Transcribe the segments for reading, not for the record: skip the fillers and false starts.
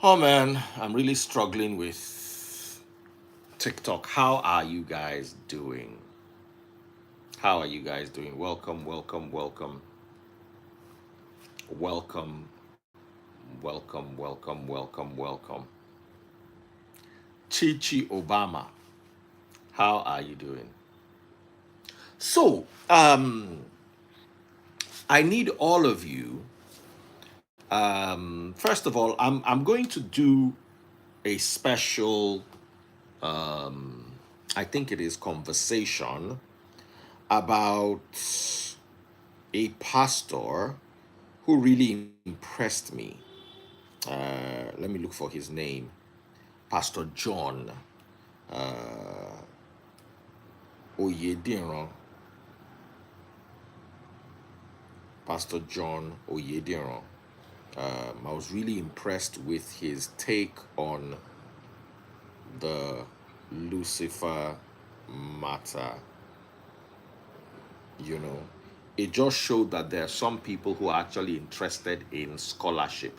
Oh man, I'm really struggling with TikTok. How are you guys doing? How are you guys doing? Welcome, welcome, welcome, welcome, welcome. Chichi Obama, how are you doing? So, I need all of you. First of all, I'm going to do a special, I think it is conversation about a pastor who really impressed me. Let me look for his name. Pastor John Oyediran. Pastor John Oyediran. I was really impressed with his take on the Lucifer matter. You know, it just showed that there are some people who are actually interested in scholarship.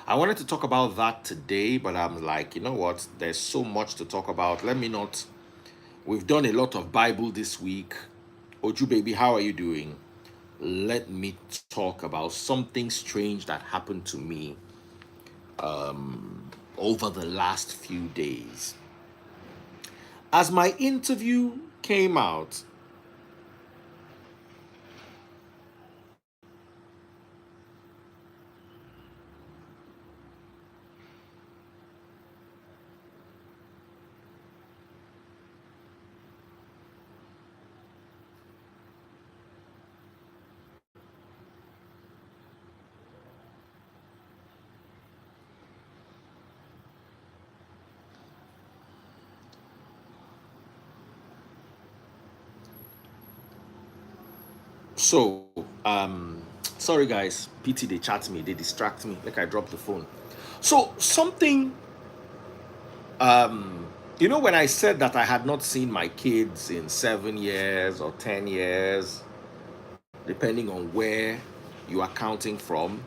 I wanted to talk about that today, but I'm like, you know what? There's so much to talk about. Let me not. We've done a lot of Bible this week. Oju baby, how are you doing? Let me talk about something strange that happened to me over the last few days. As my interview came out, so sorry guys, PT they chat me, they distract me, like I dropped the phone. So something, when I said that I had not seen my kids in 7 years or 10 years, depending on where you are counting from,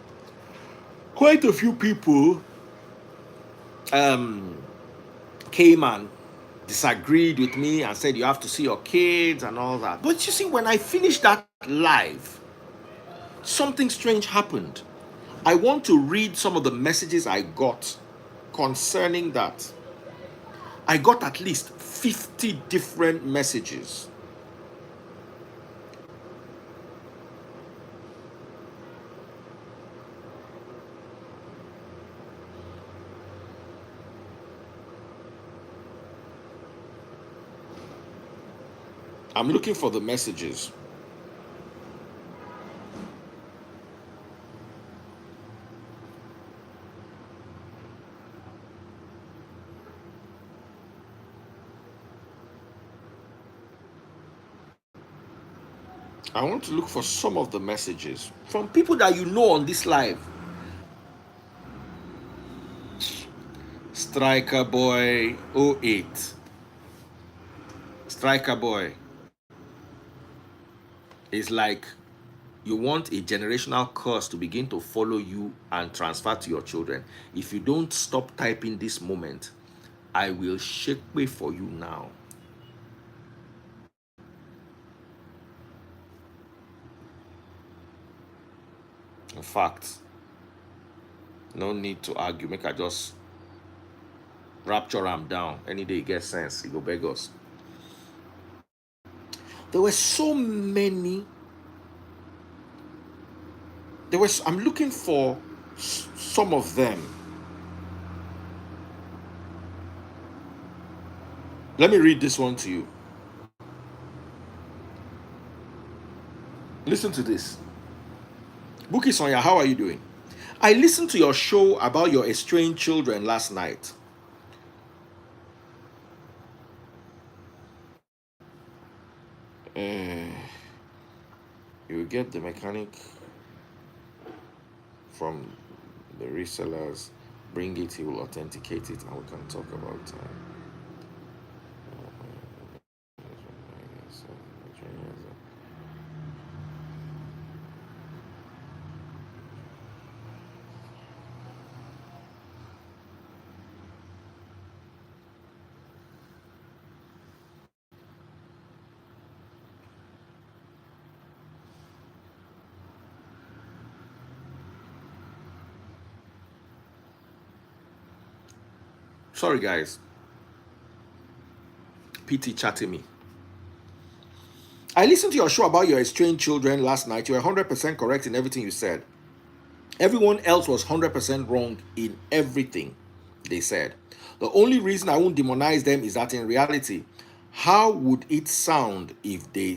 quite a few people came and disagreed with me and said you have to see your kids and all that. But you see, when I finished that live, something strange happened. I want to read some of the messages I got concerning that. I got at least 50 different messages. I'm looking for the messages. I want to look for some of the messages from people that you know on this live. Striker Boy 08. Striker Boy is like you want a generational curse to begin to follow you and transfer to your children. If you don't stop typing this moment, I will shake way for you now. In fact, no need to argue. Make I just rapture am down. Any day he get sense, he go beg us. There were so many. I'm looking for some of them. Let me read this one to you. Listen to this. Buki Sonya, how are you doing? I listened to your show about your estranged children last night. Uh, you will get the mechanic from the resellers, bring it, he will authenticate it, and we can talk about Sorry, guys. PT chatting me. I listened to your show about your estranged children last night. You were 100% correct in everything you said. Everyone else was 100% wrong in everything they said. The only reason I won't demonize them is that in reality, how would it sound if they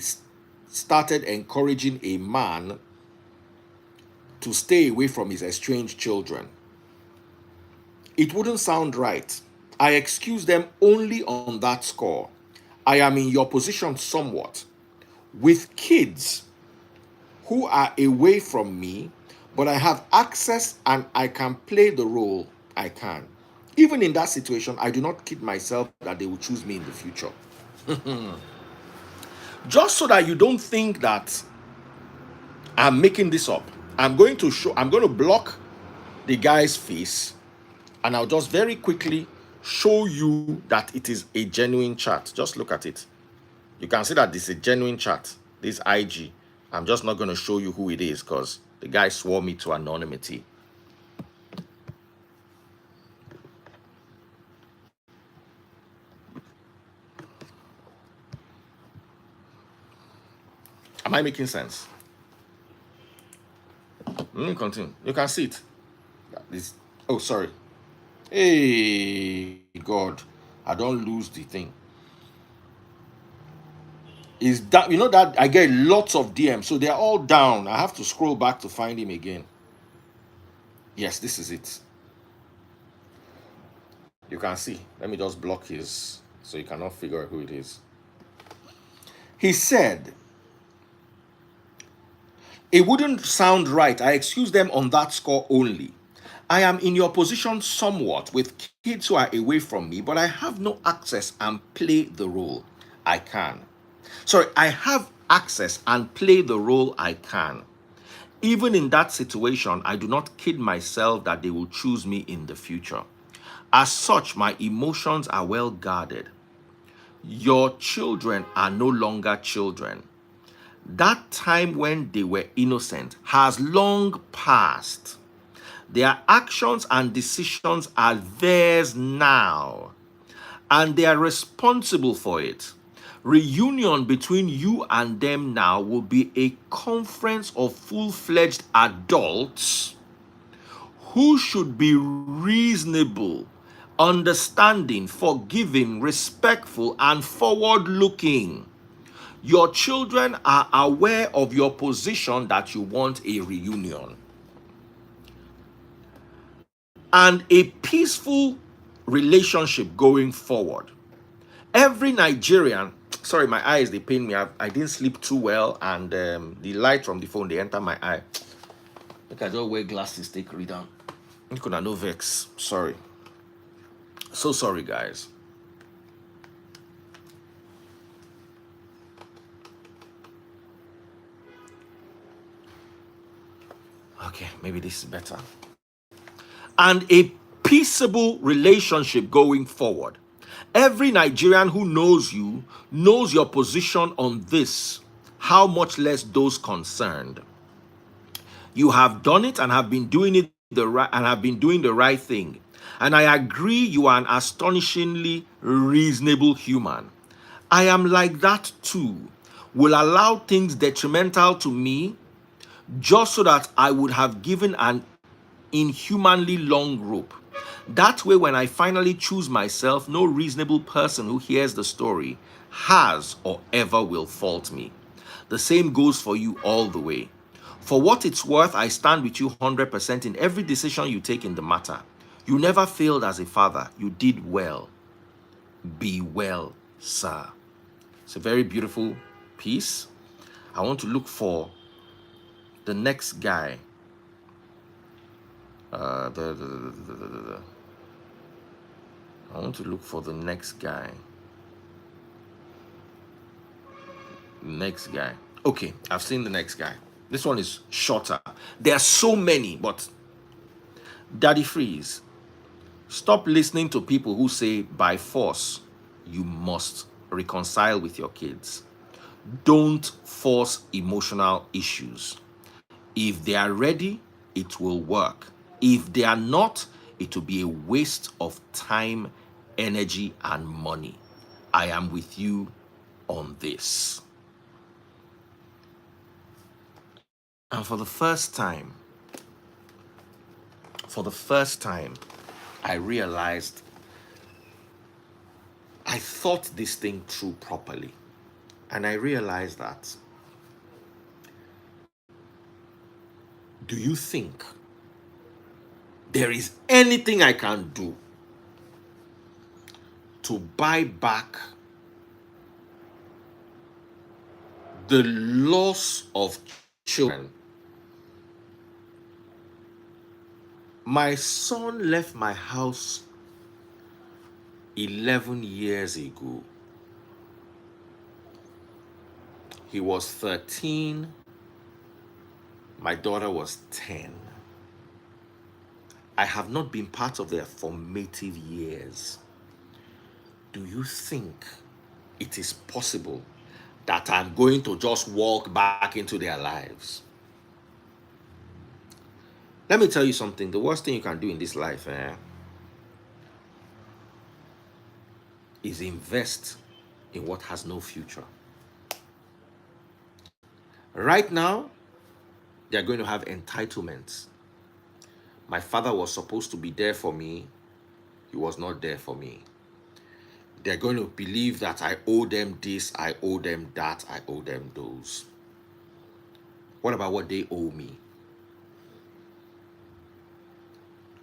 started encouraging a man to stay away from his estranged children? It wouldn't sound right. I excuse them only on that score. I am in your position somewhat. With kids who are away from me, but I have access and I can play the role I can. Even in that situation, I do not kid myself that they will choose me in the future. Just so that you don't think that I'm making this up, I'm going to block the guy's face, and I'll just very quickly show you that it is a genuine chat. Just look at it. You can see that this is a genuine chat. This IG. I'm just not going to show you who it is because the guy swore me to anonymity. Am I making sense? Continue. You can see it. This. Oh, sorry. Hey, God. I don't lose the thing. Is that, you know, that I get lots of DMs, so they're all down. I have to scroll back to find him again. Yes, this is it. You can see. Let me just block his, so you cannot figure out who it is. He said, it wouldn't sound right. I excuse them on that score only. I am in your position somewhat with kids who are away from me, but I have no access and play the role I can. Sorry, I have access and play the role I can. Even in that situation, I do not kid myself that they will choose me in the future. As such, my emotions are well guarded. Your children are no longer children. That time when they were innocent has long passed. Their actions and decisions are theirs now, and they are responsible for it. Reunion between you and them now will be a conference of full-fledged adults who should be reasonable, understanding, forgiving, respectful, and forward-looking. Your children are aware of your position that you want a reunion and a peaceful relationship going forward. Every Nigerian, sorry, my eyes, they pain me. I didn't sleep too well, and the light from the phone, they enter my eye. Look, I just wear glasses, take read down. You could have no vex. Sorry. So sorry, guys. Okay, maybe this is better. And a peaceable relationship going forward. Every Nigerian who knows you knows your position on this, how much less those concerned. You have done it and have been doing it the right thing. And I agree, you are an astonishingly reasonable human. I am like that too. Will allow things detrimental to me just so that I would have given an inhumanly long rope. That way, when I finally choose myself, no reasonable person who hears the story has or ever will fault me. The same goes for you all the way. For what it's worth, I stand with you 100% in every decision you take in the matter. You never failed as a father. You did well. Be well, sir. It's a very beautiful piece. I want to look for the next guy. I want to look for the next guy. Next guy. Okay, I've seen the next guy. This one is shorter. There are so many, but Daddy Freeze, stop listening to people who say by force you must reconcile with your kids. Don't force emotional issues. If they are ready, it will work. If they are not, it will be a waste of time energy, and money. I am with you on this. And for the first time, I realized I thought this thing through properly. And I realized that, do you think there is anything I can do to buy back the loss of children? My son left my house 11 years ago. He was 13. My daughter was 10. I have not been part of their formative years. Do you think it is possible that I'm going to just walk back into their lives? Let me tell you something. The worst thing you can do in this life is invest in what has no future. Right now, they're going to have entitlements. My father was supposed to be there for me. He was not there for me. They're going to believe that I owe them this, I owe them that, I owe them those. What about what they owe me?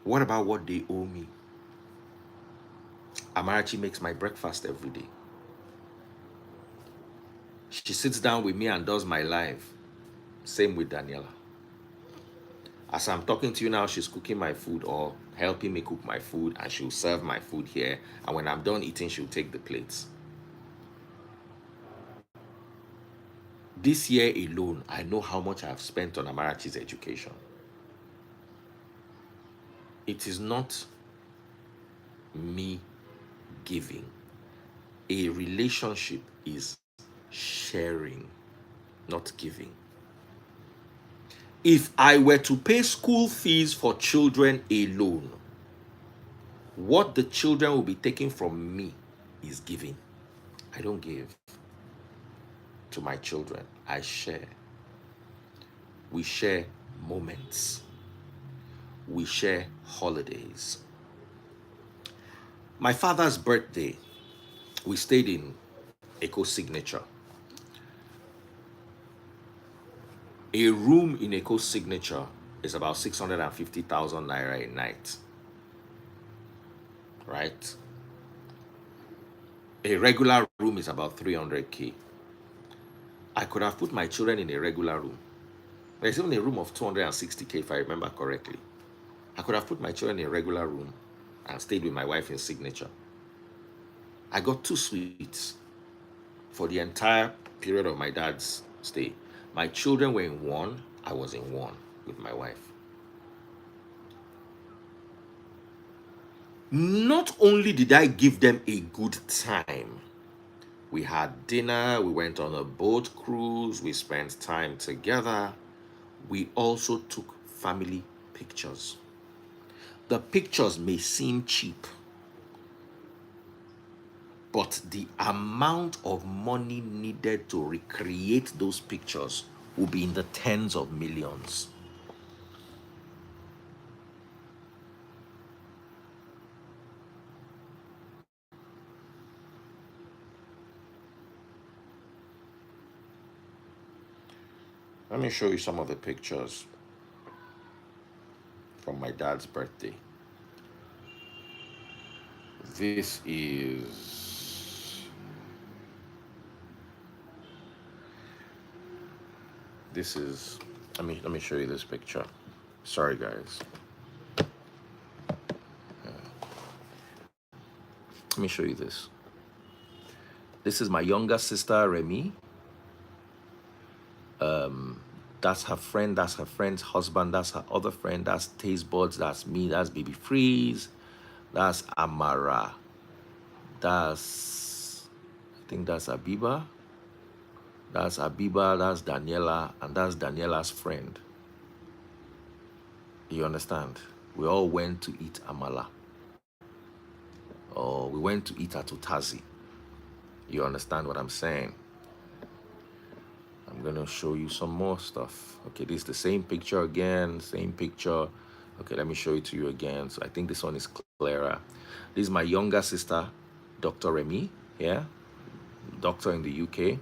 What about what they owe me? Amarachi makes my breakfast every day. She sits down with me and does my live. Same with Daniela. As I'm talking to you now, she's cooking my food or helping me cook my food, and she'll serve my food here. And when I'm done eating, she'll take the plates. This year alone, I know how much I've spent on Amarachi's education. It is not me giving. A relationship is sharing, not giving. If I were to pay school fees for children alone, what the children will be taking from me is giving. I don't give to my children. I share. We share moments. We share holidays. My father's birthday, we stayed in Eco Signature. A room in Eco Signature is about 650,000 naira a night. Right? A regular room is about 300K. I could have put my children in a regular room. There's even a room of 260K if I remember correctly. I could have put my children in a regular room and stayed with my wife in Signature. I got 2 suites for the entire period of my dad's stay. My children were in one, I was in one with my wife. Not only did I give them a good time, we had dinner, we went on a boat cruise, we spent time together. We also took family pictures. The pictures may seem cheap, but the amount of money needed to recreate those pictures will be in the tens of millions. Let me show you some of the pictures from my dad's birthday. This is let me show you this picture. Sorry guys. Let me show you this. This is my younger sister Remy. That's her friend, that's her friend's husband, that's her other friend, that's Taste Buds, that's me, that's Baby Freeze, that's Amara, I think that's Abiba, that's Daniela, and that's Daniela's friend. You understand? We all went to eat amala. Oh, We went to eat at Utazi. You understand what I'm saying? I'm gonna show you some more stuff. Okay, this is the same picture again, same picture. Okay, let me show it to you again. So I think this one is clearer. This is my younger sister, Dr. Remy, yeah, doctor in the UK.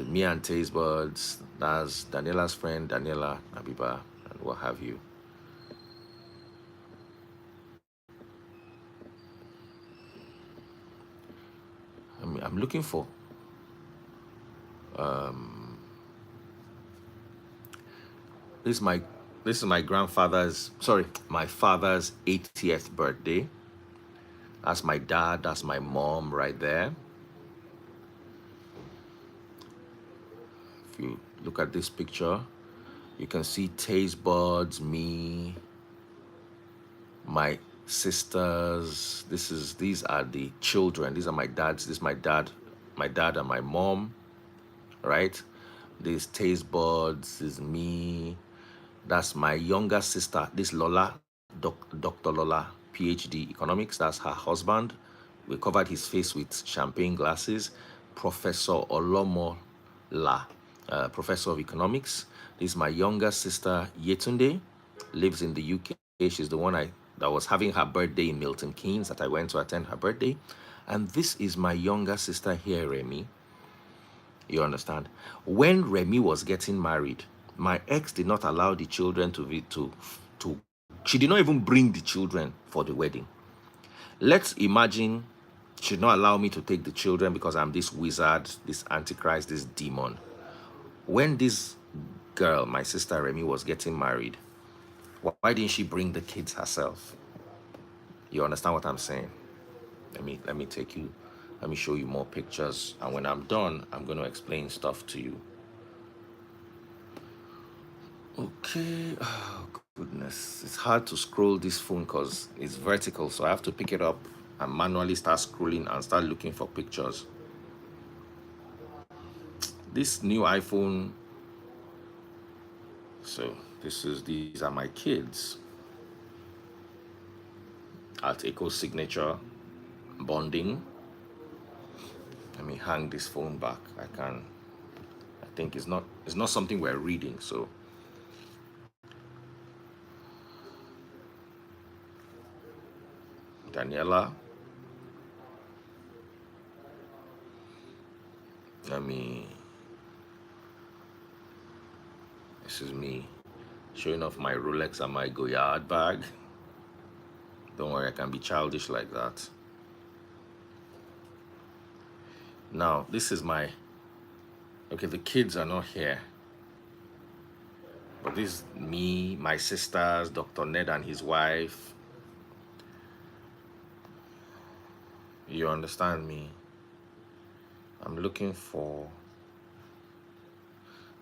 Me and Taste Buds, that's Daniela's friend, Daniela, Abiba, and what have you. I'm looking for this is my grandfather's, sorry, my father's 80th birthday. That's my dad, that's my mom right there. If you look at this picture, you can see Taste Buds, me, my sisters. These are the children. These are my dad's. This is my dad and my mom, right? This Taste Buds is me. That's my younger sister. This Lola, Dr. Lola, PhD economics. That's her husband. We covered his face with champagne glasses. Professor Olomo La, professor of economics. This is my younger sister Yetunde, lives in the UK. She's the one that was having her birthday in Milton Keynes that I went to attend her birthday. And this is my younger sister here, Remy. You understand? When Remy was getting married, my ex did not allow the children to she did not even bring the children for the wedding. Let's imagine she did not allow me to take the children because I'm this wizard, this antichrist, this demon. When this girl, my sister Remy, was getting married, why didn't she bring the kids herself? You understand what I'm saying? Let me take you, let me show you more pictures, and when I'm done, I'm going to explain stuff to you. Okay. Oh goodness, it's hard to scroll this phone because it's vertical, so I have to pick it up and manually start scrolling and start looking for pictures. This new iPhone, so these are my kids at Eco Signature bonding. Let me hang this phone back. I think it's not something we're reading, so Daniela, this is me showing off my Rolex and my Goyard bag. Don't worry, I can be childish like that. Now, this is my, okay, the kids are not here. But this is me, my sisters, Dr. Ned and his wife. You understand me? I'm looking for,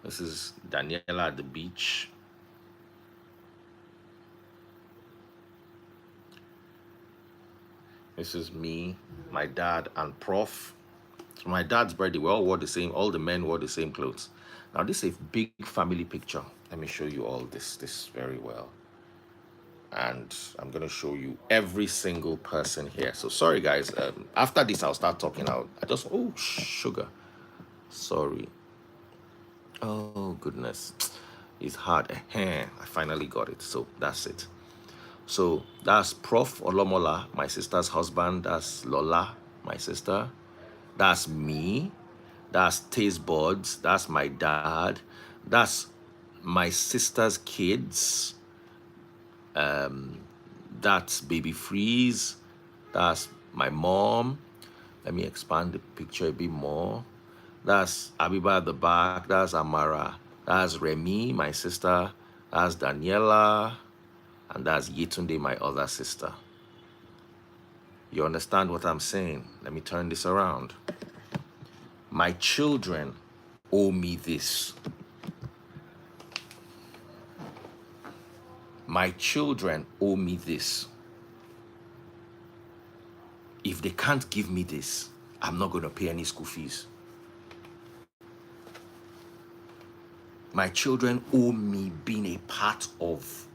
this is Daniela at the beach. This is me, my dad, and Prof. So my dad's birthday, we all wore the same, all the men wore the same clothes. Now this is a big family picture. Let me show you all this very well. And I'm going to show you every single person here. So sorry guys, after this I'll start talking out. Oh, sugar. Sorry. Oh goodness, it's hard. I finally got it. So that's it. So that's Prof. Olomola, my sister's husband. That's Lola, my sister. That's me. That's Taste Buds. That's my dad. That's my sister's kids. That's Baby Freeze. That's my mom. Let me expand the picture a bit more. That's Abiba at the back. That's Amara. That's Remy, my sister. That's Daniela. And that's Yetunde, my other sister. You understand what I'm saying? Let me turn this around. My children owe me this. My children owe me this. If they can't give me this, I'm not going to pay any school fees. My children owe me being a part of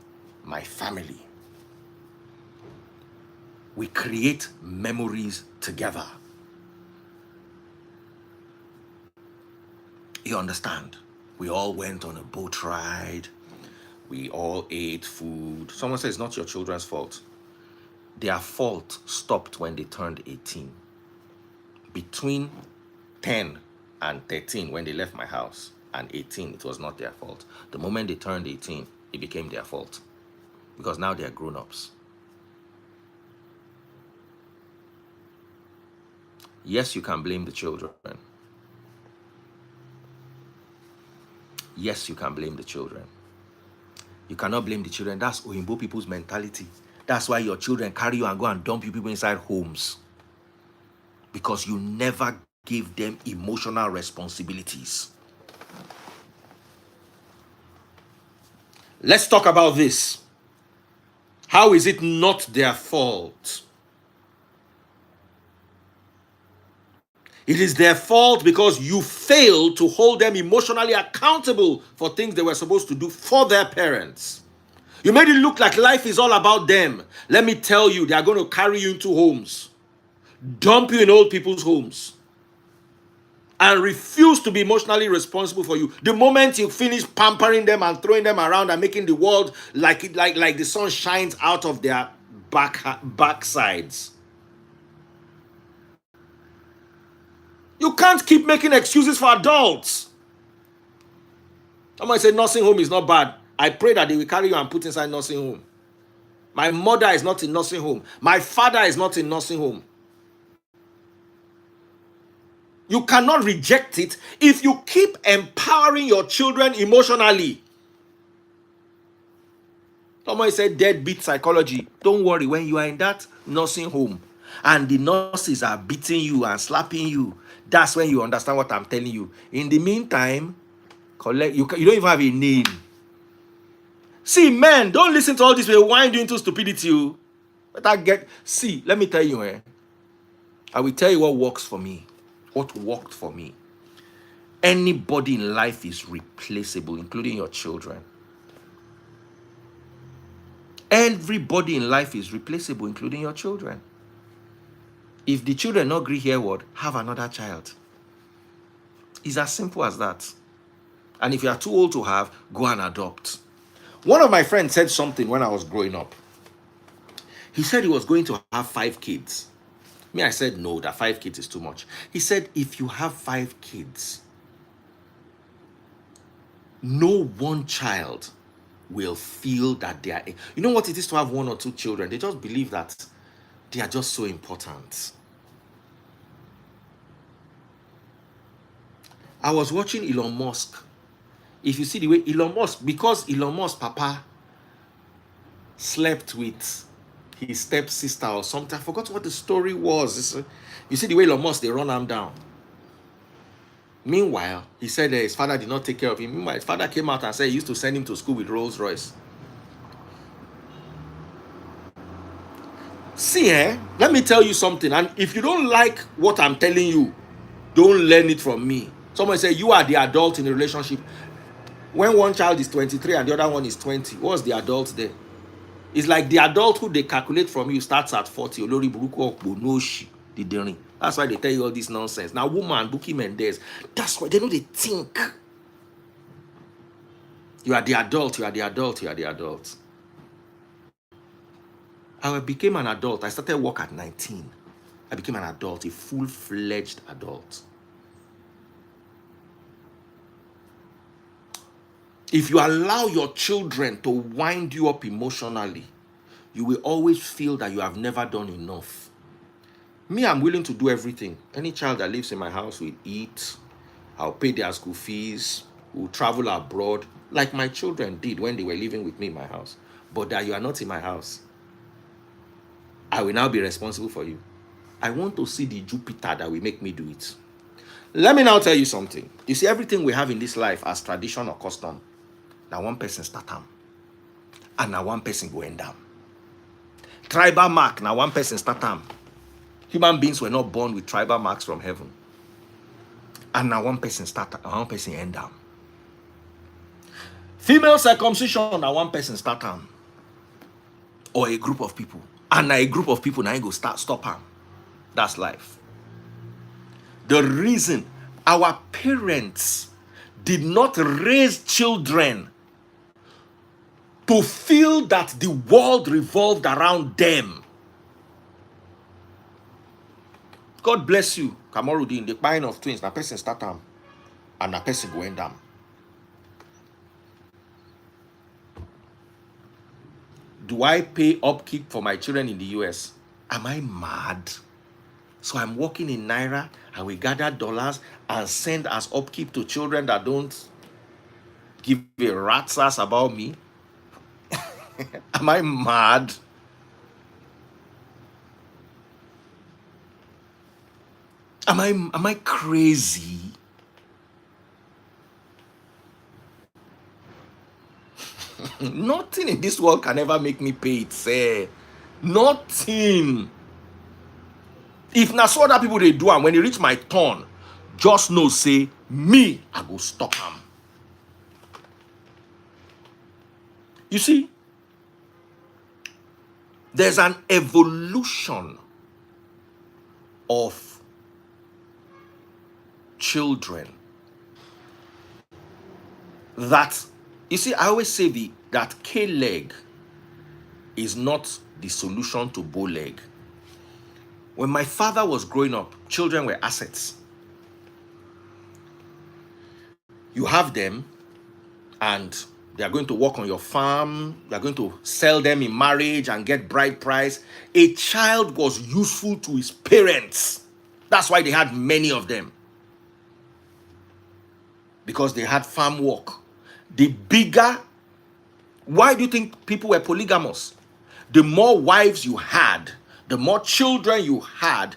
my family. We create memories together. You understand? We all went on a boat ride. We all ate food. Someone says it's not your children's fault. Their fault stopped when they turned 18. Between 10 and 13, when they left my house, and 18, it was not their fault. The moment they turned 18, it became their fault. Because now they're grown-ups. Yes, you can blame the children. Yes, you can blame the children. You cannot blame the children. That's Oyinbo people's mentality. That's why your children carry you and go and dump you people inside homes. Because you never gave them emotional responsibilities. Let's talk about this. How is it not their fault? It is their fault because you failed to hold them emotionally accountable for things they were supposed to do for their parents. You made it look like life is all about them. Let me tell you, they are going to carry you into homes, dump you in old people's homes, and refuse to be emotionally responsible for you. The moment you finish pampering them and throwing them around and making the world like the sun shines out of their backsides. You can't keep making excuses for adults. Somebody said nursing home is not bad. I pray that they will carry you and put inside nursing home. My mother is not in nursing home. My father is not in nursing home. You cannot reject it if you keep empowering your children emotionally. Somebody said deadbeat psychology. Don't worry, when you are in that nursing home and the nurses are beating you and slapping you, that's when you understand what I'm telling you. In the meantime, you don't even have a name. See, men, don't listen to all this. Will wind you into stupidity. See, let me tell you, I will tell you what works for me. What worked for me. Anybody in life is replaceable, including your children. Everybody in life is replaceable, including your children. If the children not agree here, what? Have another child. It's as simple as that. And if you are too old to have, go and adopt. One of my friends said something when I was growing up. He said he was going to have 5 kids. Me, I said no, that 5 kids is too much. He said if you have 5 kids, no one child will feel that they are... You know what it is to have 1 or 2 children? They just believe that they are just so important. I was watching Elon Musk. If you see the way Elon Musk, because Elon Musk, Papa, slept with his stepsister or something. I forgot what the story was. You see the way Elon Musk, they run him down. Meanwhile, he said his father did not take care of him. Meanwhile, his father came out and said he used to send him to school with Rolls Royce. See, let me tell you something. And if you don't like what I'm telling you, don't learn it from me. Someone say you are the adult in the relationship. When one child is 23 and the other one is 20, what's the adult there? It's like the adulthood they calculate from you starts at 40. Olori buruku okponoshi didn't. That's why they tell you all this nonsense. Now, woman, Buki Mendes, that's why they know they think. You are the adult, you are the adult, you are the adult. I became an adult. I started work at 19. I became an adult, a full-fledged adult. If you allow your children to wind you up emotionally, you will always feel that you have never done enough. Me, I'm willing to do everything. Any child that lives in my house will eat. I'll pay their school fees. We'll travel abroad, like my children did when they were living with me in my house. But that you are not in my house, I will now be responsible for you. I want to see the Jupiter that will make me do it. Let me now tell you something. You see, everything we have in this life as tradition or custom, now one person start them, and now one person go end them. Tribal mark, now one person start them. Human beings were not born with tribal marks from heaven. And now one person start, and one person end them. Female circumcision, now one person start them. Or a group of people. And a group of people now go stop him. That's life. The reason our parents did not raise children to feel that the world revolved around them. God bless you, Kamorudin, the buying of twins. Na person start them, and na person go end them. Do I pay upkeep for my children in the US? Am I mad? So I'm working in Naira and we gather dollars and send as upkeep to children that don't give a rat's ass about me? Am I mad? Am I crazy? Nothing in this world can ever make me pay it, say. Nothing. If na so other people they do, and when they reach my turn, just know, say, me, I go stop them. You see, there's an evolution of children that, you see, I always say that K-leg is not the solution to bow leg. When my father was growing up, children were assets. You have them and they are going to work on your farm, they are going to sell them in marriage and get bride price. A child was useful to his parents. That's why they had many of them. Because they had farm work. The bigger, why do you think people were polygamous? The more wives you had, the more children you had.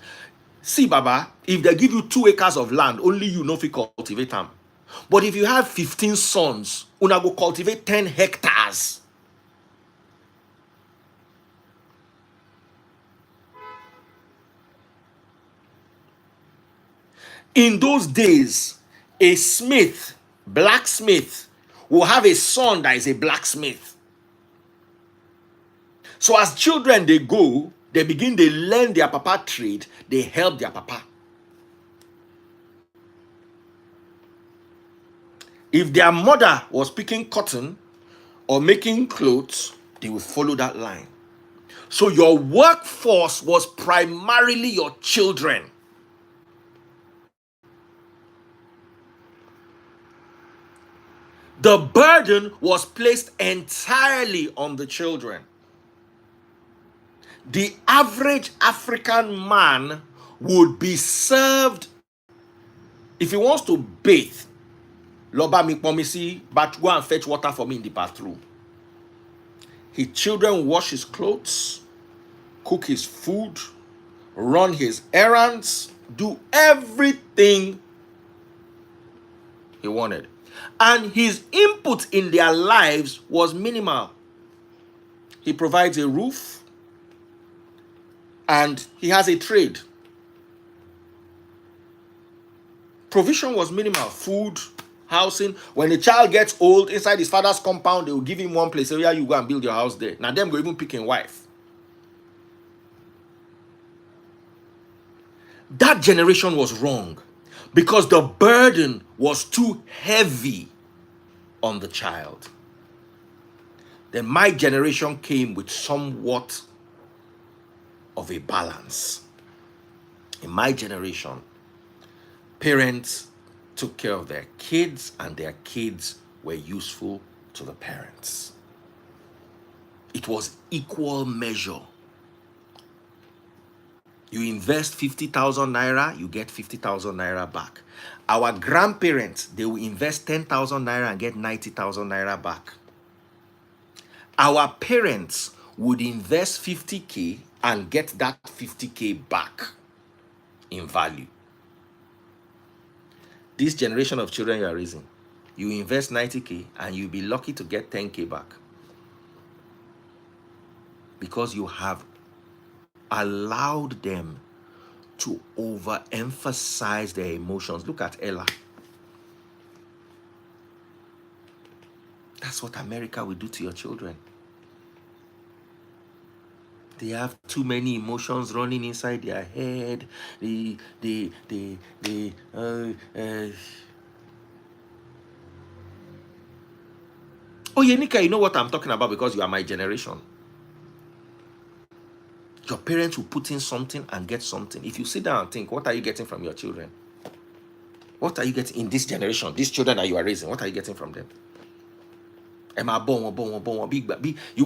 See, Baba, if they give you 2 acres of land, only you know if you cultivate them. But if you have 15 sons, una go cultivate 10 hectares. In those days, a smith, blacksmith, will have a son that is a blacksmith. So as children, they go, they learn their papa trade, they help their papa. If their mother was picking cotton or making clothes, they will follow that line. So your workforce was primarily your children. The burden was placed entirely on the children. The average African man would be served, if he wants to bathe, Loba Mikpomisi, but go and fetch water for me in the bathroom. His children will wash his clothes, cook his food, run his errands, do everything he wanted. And his input in their lives was minimal. He provides a roof and he has a trade. Provision was minimal. Food, housing. When a child gets old, inside his father's compound, they will give him one place. So yeah, you go and build your house there. Now them go even pick a wife. That generation was wrong because the burden was too heavy on the child. Then my generation came with somewhat of a balance. In my generation, parents took care of their kids and their kids were useful to the parents. It was equal measure. You invest 50,000 naira, you get 50,000 naira back. Our grandparents, they will invest 10,000 naira and get 90,000 naira back. Our parents would invest 50K and get that 50K back in value. This generation of children you are raising, you invest 90K and you'll be lucky to get 10K back. Because you have allowed them to overemphasize their emotions. Look at Ella. That's what America will do to your children. They have too many emotions running inside their head. They Oh, Yenika, you know what I'm talking about because you are my generation. Your parents will put in something and get something. If you sit down and think, what are you getting from your children? What are you getting in this generation? These children that you are raising, what are you getting from them? You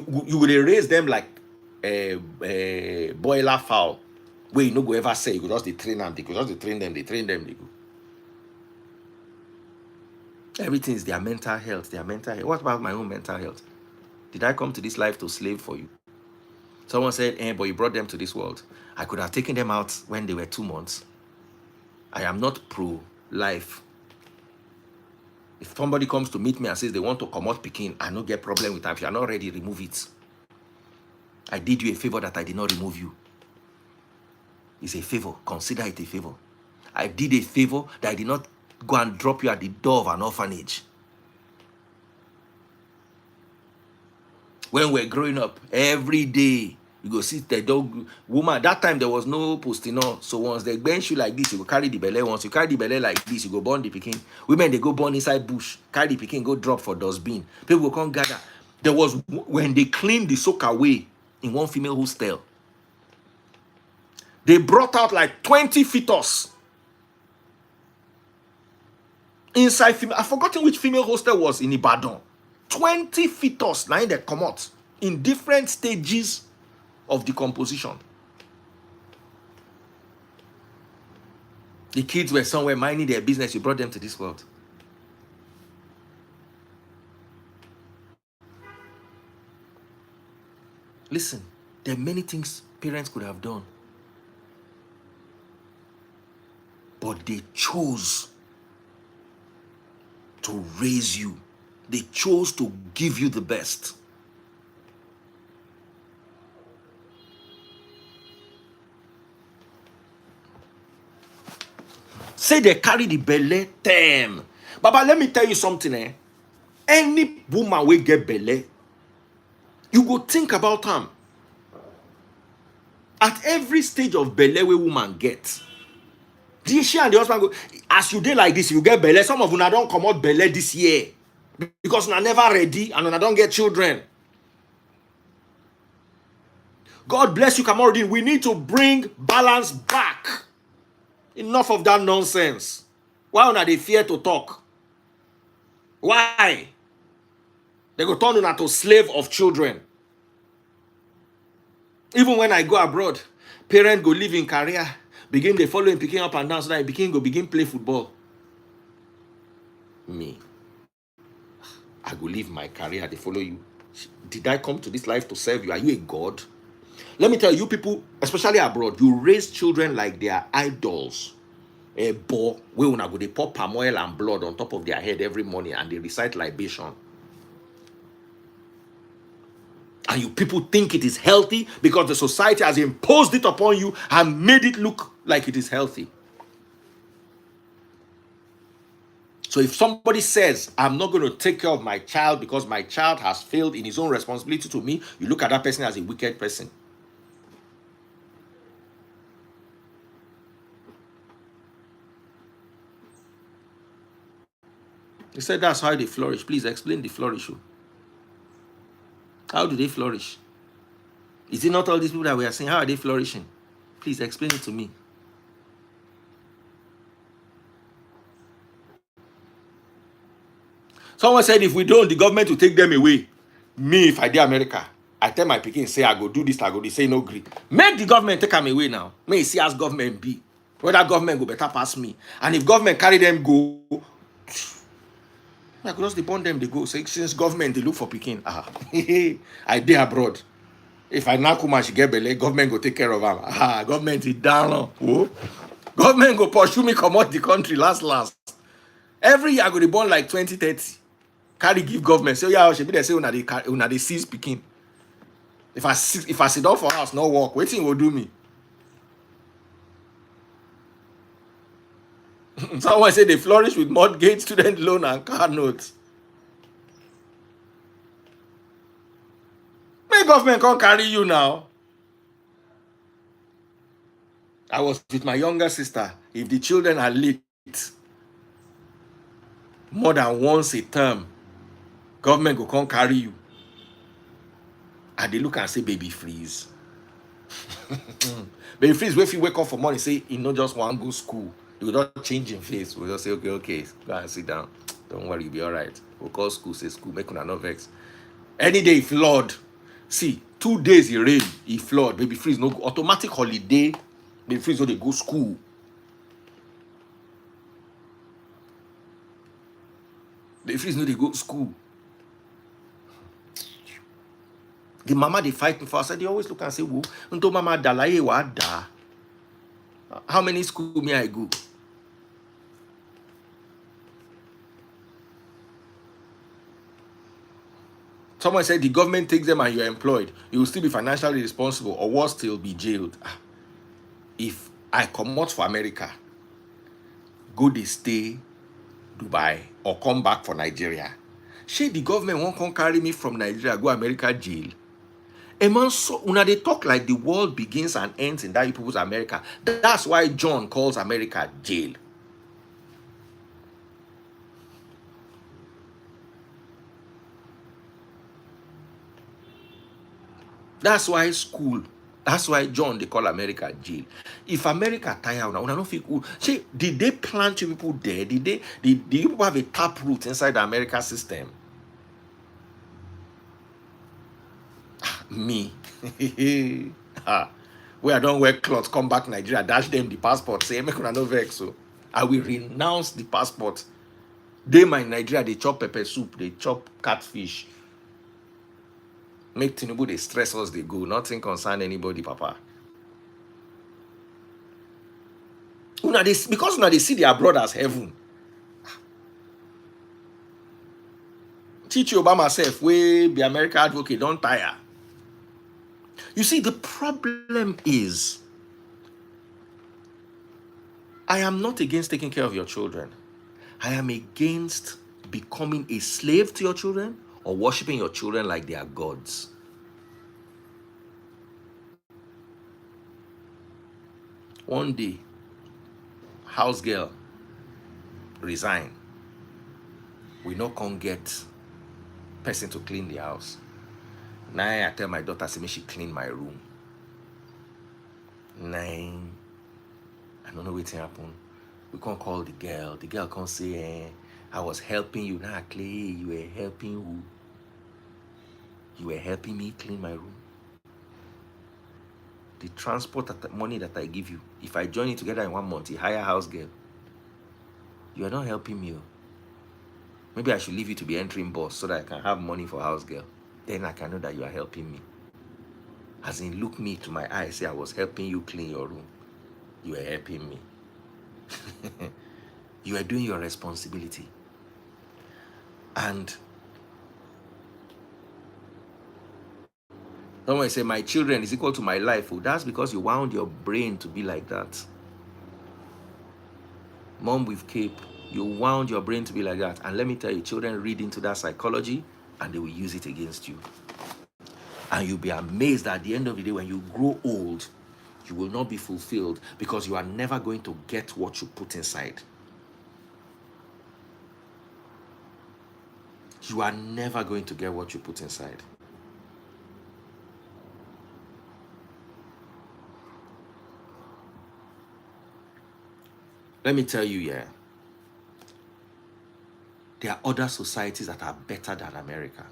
will raise them like a boiler fowl. Where you no go ever say, you go just train them, they train them, they go. Everything is their mental health, What about my own mental health? Did I come to this life to slave for you? Someone said, but you brought them to this world. I could have taken them out when they were 2 months. I am not pro-life. If somebody comes to meet me and says they want to come out Pekin, I don't get problem with that. If you are not ready, remove it. I did you a favor that I did not remove you. It's a favor. Consider it a favor. I did a favor that I did not go and drop you at the door of an orphanage. When we're growing up, every day, you go see the dog woman. That time there was no postino. So once they bench you like this, you go carry the belly. Once you carry the belly like this, you go burn the pikin. Women, they go burn inside bush. Carry the pikin, go drop for dustbin. People will come gather. There was, when they cleaned the soak away in one female hostel, they brought out like 20 fetus inside female. I've forgotten which female hostel was in Ibadan. 20 fetus now they come out in different stages of decomposition. The kids were somewhere minding their business. You brought them to this world. Listen, there are many things parents could have done, but they chose to raise you. They chose to give you the best. Say they carry the belly term. Baba, let me tell you something. Any woman will get belly, you go think about them. At every stage of belly where woman gets, she and the husband go, as you did like this, you get belly. Some of you don't come out belly this year because you are never ready and you don't get children. God bless you, Kamorudin. We need to bring balance back. Enough of that nonsense. Why are they fear to talk? Why? They go turn you to slave of children. Even when I go abroad, parents go live in career, begin they following picking up and down so that I begin play football. Me, I go live my career, they follow you. Did I come to this life to serve you? Are you a god? Let me tell you, people, especially abroad, you raise children like they are idols. A boy, we una go, they pour palm oil and blood on top of their head every morning and they recite libation. And you people think it is healthy because the society has imposed it upon you and made it look like it is healthy. So if somebody says, I'm not going to take care of my child because my child has failed in his own responsibility to me, you look at that person as a wicked person. He said that's how they flourish. Please explain the flourish. How do they flourish? Is it not all these people that we are saying? How are they flourishing? Please explain it to me. Someone said if we don't, the government will take them away. Me, if I did America, I tell my pikin, say I go do this, I go this, say no agree. Make the government take them away now. May see as government be. Whether government go better pass me. And if government carry them go, I could just bond them, they go. Say, since government, they look for pikin. I did abroad. If I now come and she get belly, government go take care of them. Government is down. Oh. Government go pursue me, come out the country last. Every year I go to born like 2030. Carry give government. So yeah, I should be there say una they seize pikin. If I sit down for house, no work, waiting will do me. Someone say they flourish with mortgage, student loan, and car notes. May government can't carry you now. I was with my younger sister. If the children are late more than once a term, government go come carry you. And they look and say, baby freeze. Baby freeze, if you wake up for morning, say, you know, just one go school. You will not change in face. We'll just say, okay, go and sit down. Don't worry, you'll be all right. We'll call school, say school, make una no vex. Any day, if flood, see, 2 days it rain, it flood, baby freeze, no automatic holiday, baby freeze, no they go school. Baby freeze, no they go school. The mama they fight me for. I said they always look and say, "Whoa, unto mama dalaye wa da." How many school may I go? Someone said the government takes them and you're employed. You will still be financially responsible, or worse, still be jailed. If I come out for America, go they stay Dubai or come back for Nigeria. Shey the government won't come carry me from Nigeria go America jail. A man so una they talk like the world begins and ends in that people's America. That's why John calls America jail. That's why school. That's why John they call America jail. If America tire una no feel cool. See, did they plant you people there? Did you people have a tap root inside the America system? Me. Where I don't wear clothes, come back Nigeria, dash them the passport, say make una no vex. So I will renounce the passport. They my Nigeria, they chop pepper soup, they chop catfish. Make Tinubu they stress us, they go. Nothing concern anybody, Papa. Because now they see their abroad as heaven. Teach Obama self, we be America advocate, don't tire. You see, the problem is, I am not against taking care of your children. I am against becoming a slave to your children or worshiping your children like they are gods. One day, house girl resign. We no come get person to clean the house. Now I tell my daughter, say, make she clean my room. I don't know what happen. We can't call the girl. The girl can't say, I was helping you. Nah, Clay, you were helping who? You were helping me clean my room. The transport money that I give you, if I join it together in 1 month, you hire house girl. You are not helping me. Maybe I should leave you to be entering boss so that I can have money for house girl. Then I can know that you are helping me. As in, look me to my eyes, say I was helping you clean your room. You are helping me. You are doing your responsibility. And someone say, my children is equal to my life. Oh, that's because you wound your brain to be like that. Mom with cape, you wound your brain to be like that. And let me tell you, children read into that psychology and they will use it against you. And you'll be amazed that at the end of the day, when you grow old, you will not be fulfilled because you are never going to get what you put inside. You are never going to get what you put inside. Let me tell you, yeah, there are other societies that are better than America.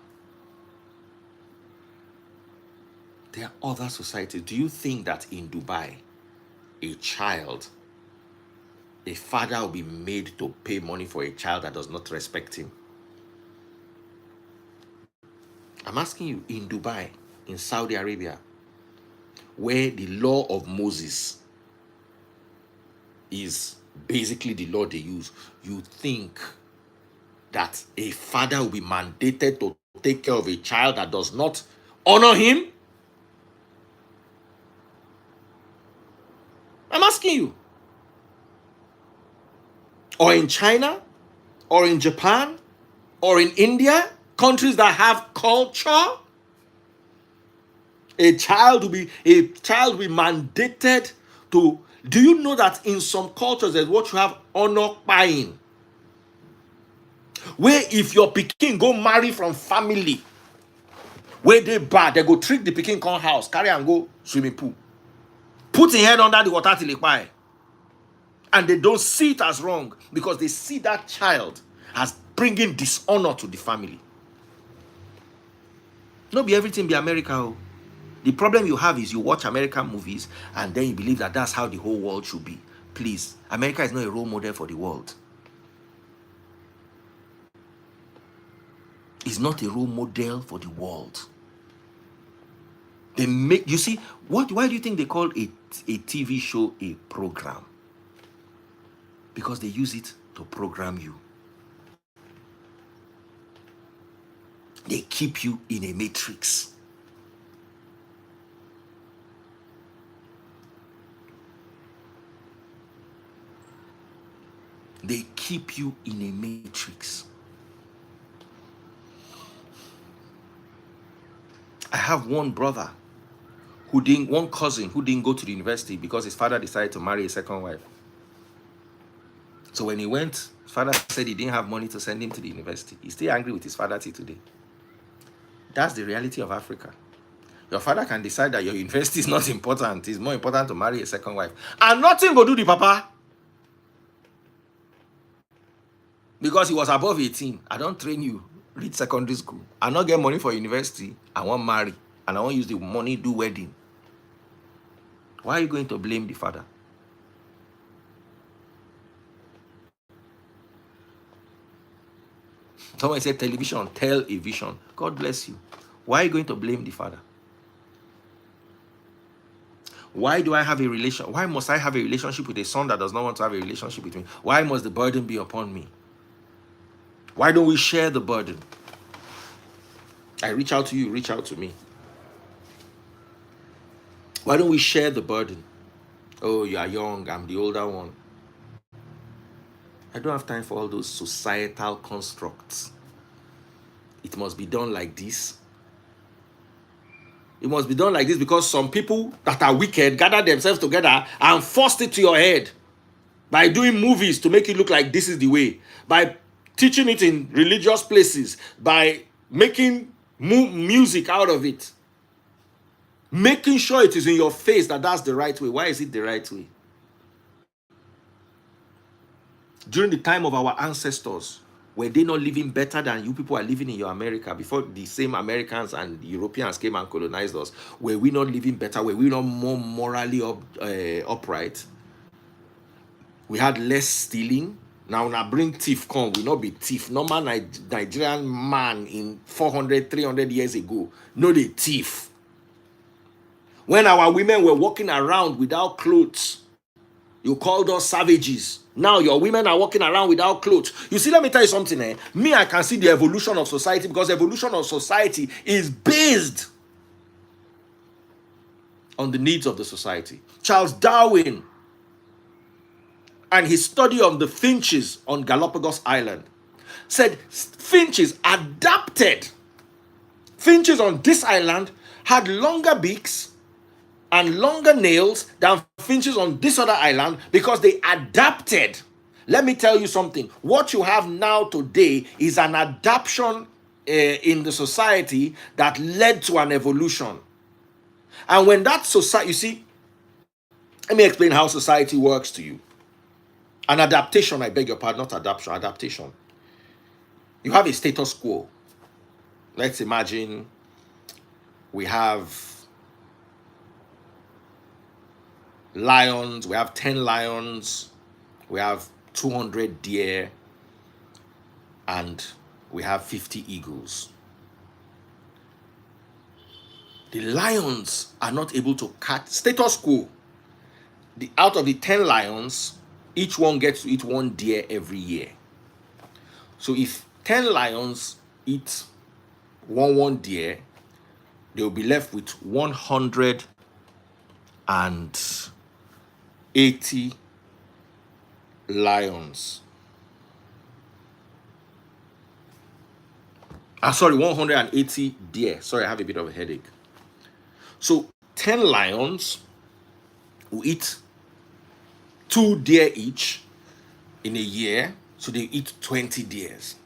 There are other societies. Do you think that in Dubai, a father will be made to pay money for a child that does not respect him? I'm asking you, in Dubai, in Saudi Arabia, where the law of Moses is basically the law they use, you think that a father will be mandated to take care of a child that does not honor him? I'm asking you. Or in China, or in Japan, or in India, countries that have culture, a child will be mandated to Do you know that in some cultures there's what you have honor buying, where if your pikin go marry from family where they bad, they go trick the pikin come house, carry and go swimming pool, put him head under the water till he kpai, and they don't see it as wrong because they see that child as bringing dishonor to the family. No be everything be America. Oh. The problem you have is you watch American movies and then you believe that that's how the whole world should be. Please, America is not a role model for the world. It's not a role model for the world. They make, you see, why do you think they call a TV show a program? Because they use it to program you. They keep you in a matrix. They keep you in a matrix. I have one cousin who didn't go to the university because his father decided to marry a second wife. So when he went, his father said he didn't have money to send him to the university. He's still angry with his father till today. That's the reality of Africa. Your father can decide that your university is not important. It's more important to marry a second wife. And nothing go do the papa. Because he was above 18. I don't train you. Read secondary school. I not get money for university. I want marry. And I want use the money do wedding. Why are you going to blame the father? Someone said television, tell a vision. God bless you. Why are you going to blame the father? Why do I have a relation? Why must I have a relationship with a son that does not want to have a relationship with me? Why must the burden be upon me? Why don't we share the burden? I reach out to you, reach out to me. Why don't we share the burden? Oh, you are young, I'm the older one. I don't have time for all those societal constructs. It must be done like this. It must be done like this because some people that are wicked gather themselves together and forced it to your head by doing movies to make it look like this is the way, by teaching it in religious places, by making music out of it, making sure it is in your face that that's the right way. Why is it the right way? During the time of our ancestors, were they not living better than you people are living in your America before the same Americans and Europeans came and colonized us? Were we not living better? Were we not more morally upright? We had less stealing. Now bring thief come, we not be thief. Normal Nigerian man in 400, 300 years ago, no the thief. When our women were walking around without clothes, you called us savages. Now your women are walking around without clothes. You see, let me tell you something. Me, I can see the evolution of society because evolution of society is based on the needs of the society. Charles Darwin and his study of the finches on Galapagos Island said finches adapted. Finches on this island had longer beaks and longer nails than finches on this other island because they adapted. Let me tell you something. What you have now today is an adaptation in the society that led to an evolution. And when that society, you see, let me explain how society works to you. An adaptation, I beg your pardon, not adaptation, adaptation. You have a status quo. Let's imagine we have lions, we have 10 lions, we have 200 deer, and we have 50 eagles. The lions are not able to catch, status quo. Out of the 10 lions, each one gets to eat one deer every year. So if 10 lions eat one deer, they will be left with 180 lions. Sorry, 180 deer. Sorry, I have a bit of a headache. So 10 lions will eat 2 deer each in a year, so they eat 20 deers.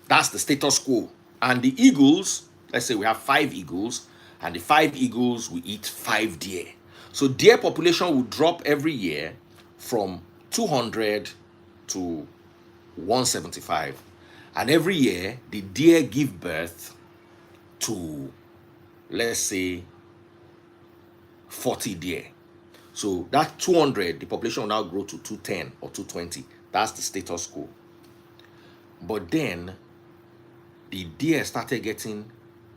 That's the status quo. And the eagles, let's say we have 5 eagles, and the 5 eagles will eat 5 deer. So deer population will drop every year from 200 to 175. And every year, the deer give birth to, let's say, 40 deer. So that 200, the population will now grow to 210 or 220. That's the status quo. But then the deer started getting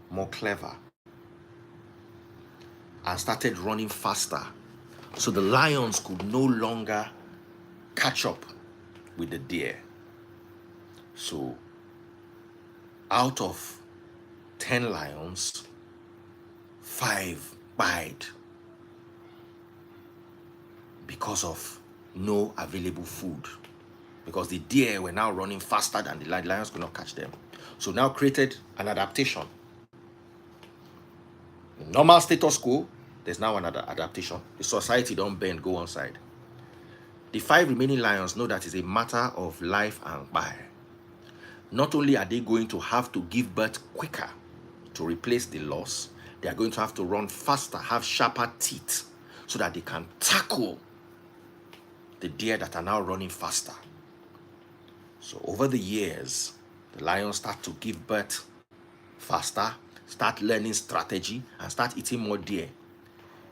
more clever and started running faster. So the lions could no longer catch up with the deer. So out of 10 lions, 5 died because of no available food. Because the deer were now running faster than the lions could not catch them. So now created an adaptation. Normal status quo, there's now another adaptation. The society don't bend, go on side. The 5 remaining lions know that it's a matter of life and death. Not only are they going to have to give birth quicker to replace the loss, they are going to have to run faster, have sharper teeth, so that they can tackle the deer that are now running faster. So over the years, the lions start to give birth faster, start learning strategy, and start eating more deer.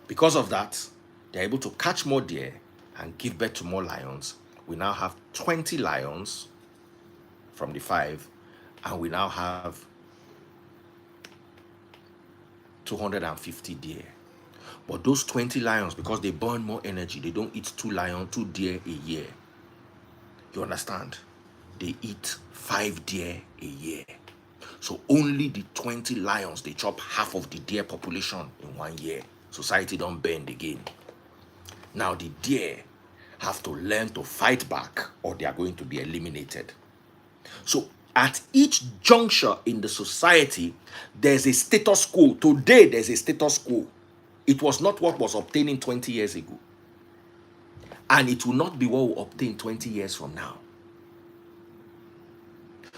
Because of that, they're able to catch more deer and give birth to more lions. We now have 20 lions from the 5, and we now have 250 deer. But those 20 lions, because they burn more energy, they don't eat 2 deer a year. You understand? They eat 5 deer a year. So only the 20 lions, they chop half of the deer population in 1 year. Society don't bend again. Now the deer have to learn to fight back, or they are going to be eliminated. So at each juncture in the society, there's a status quo. Today, there's a status quo. It was not what was obtaining 20 years ago. And it will not be what will obtain 20 years from now.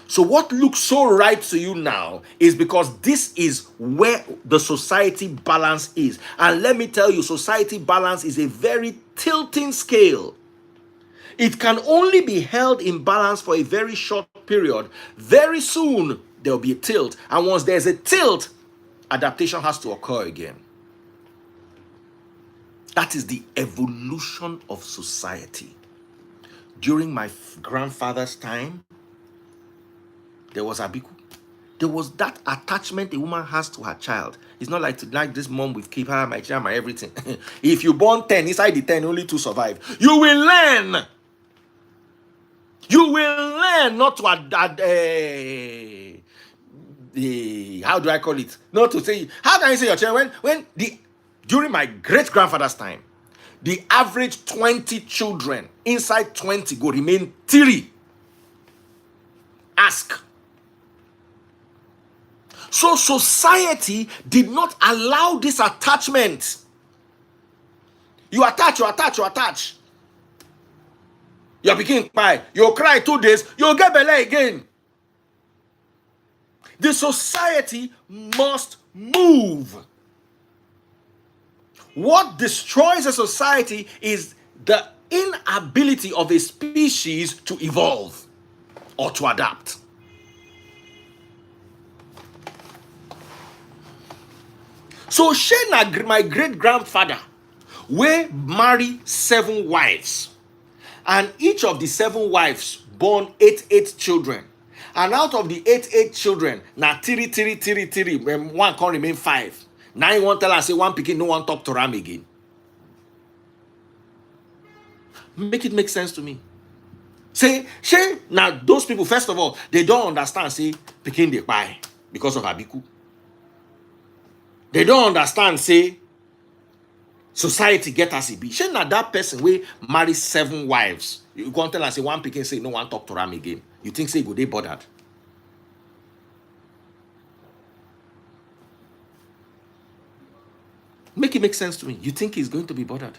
So what looks so right to you now is because this is where the society balance is. And let me tell you, society balance is a very tilting scale. It can only be held in balance for a very short period. Very soon, there will be a tilt. And once there's a tilt, adaptation has to occur again. That is the evolution of society. During my grandfather's time, there was abiku. There was that attachment a woman has to her child. It's not like this mom with keep her, my child, my everything. If you born 10, inside the 10, only 2 survive. You will learn. You will learn not to how do I call it? Not to say, how can you say your child during my great grandfather's time, the average 20 children inside 20 go remain 3. Ask. So society did not allow this attachment. You attach. You begin cry. You cry 2 days, you'll get belly again. The society must move. What destroys a society is the inability of a species to evolve or to adapt. So Shane, my great-grandfather, will marry 7 wives. And each of the 7 wives born 8 children. And out of the 8 children, now 3, when one can remain 5. Now you want to tell us, say one pikin no one talk to Ram again. Make it make sense to me. Say, now those people, first of all, they don't understand, say, pikin they buy because of Abiku. They don't understand, say, society get as it be. Shey na that person wey marry 7 wives. You can't tell us, say, one pikin say, no one talk to Ram again. You think, say, go they bothered? Make it make sense to me. You think he's going to be bothered?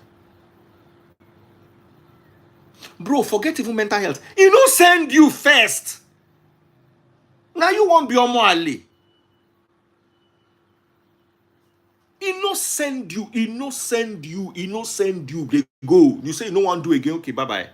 Bro, forget even mental health. He no send you first. Now you won't be on Ali. He no send you. He no send you. He no send you. They go. You say you no want to do again. Okay, bye bye.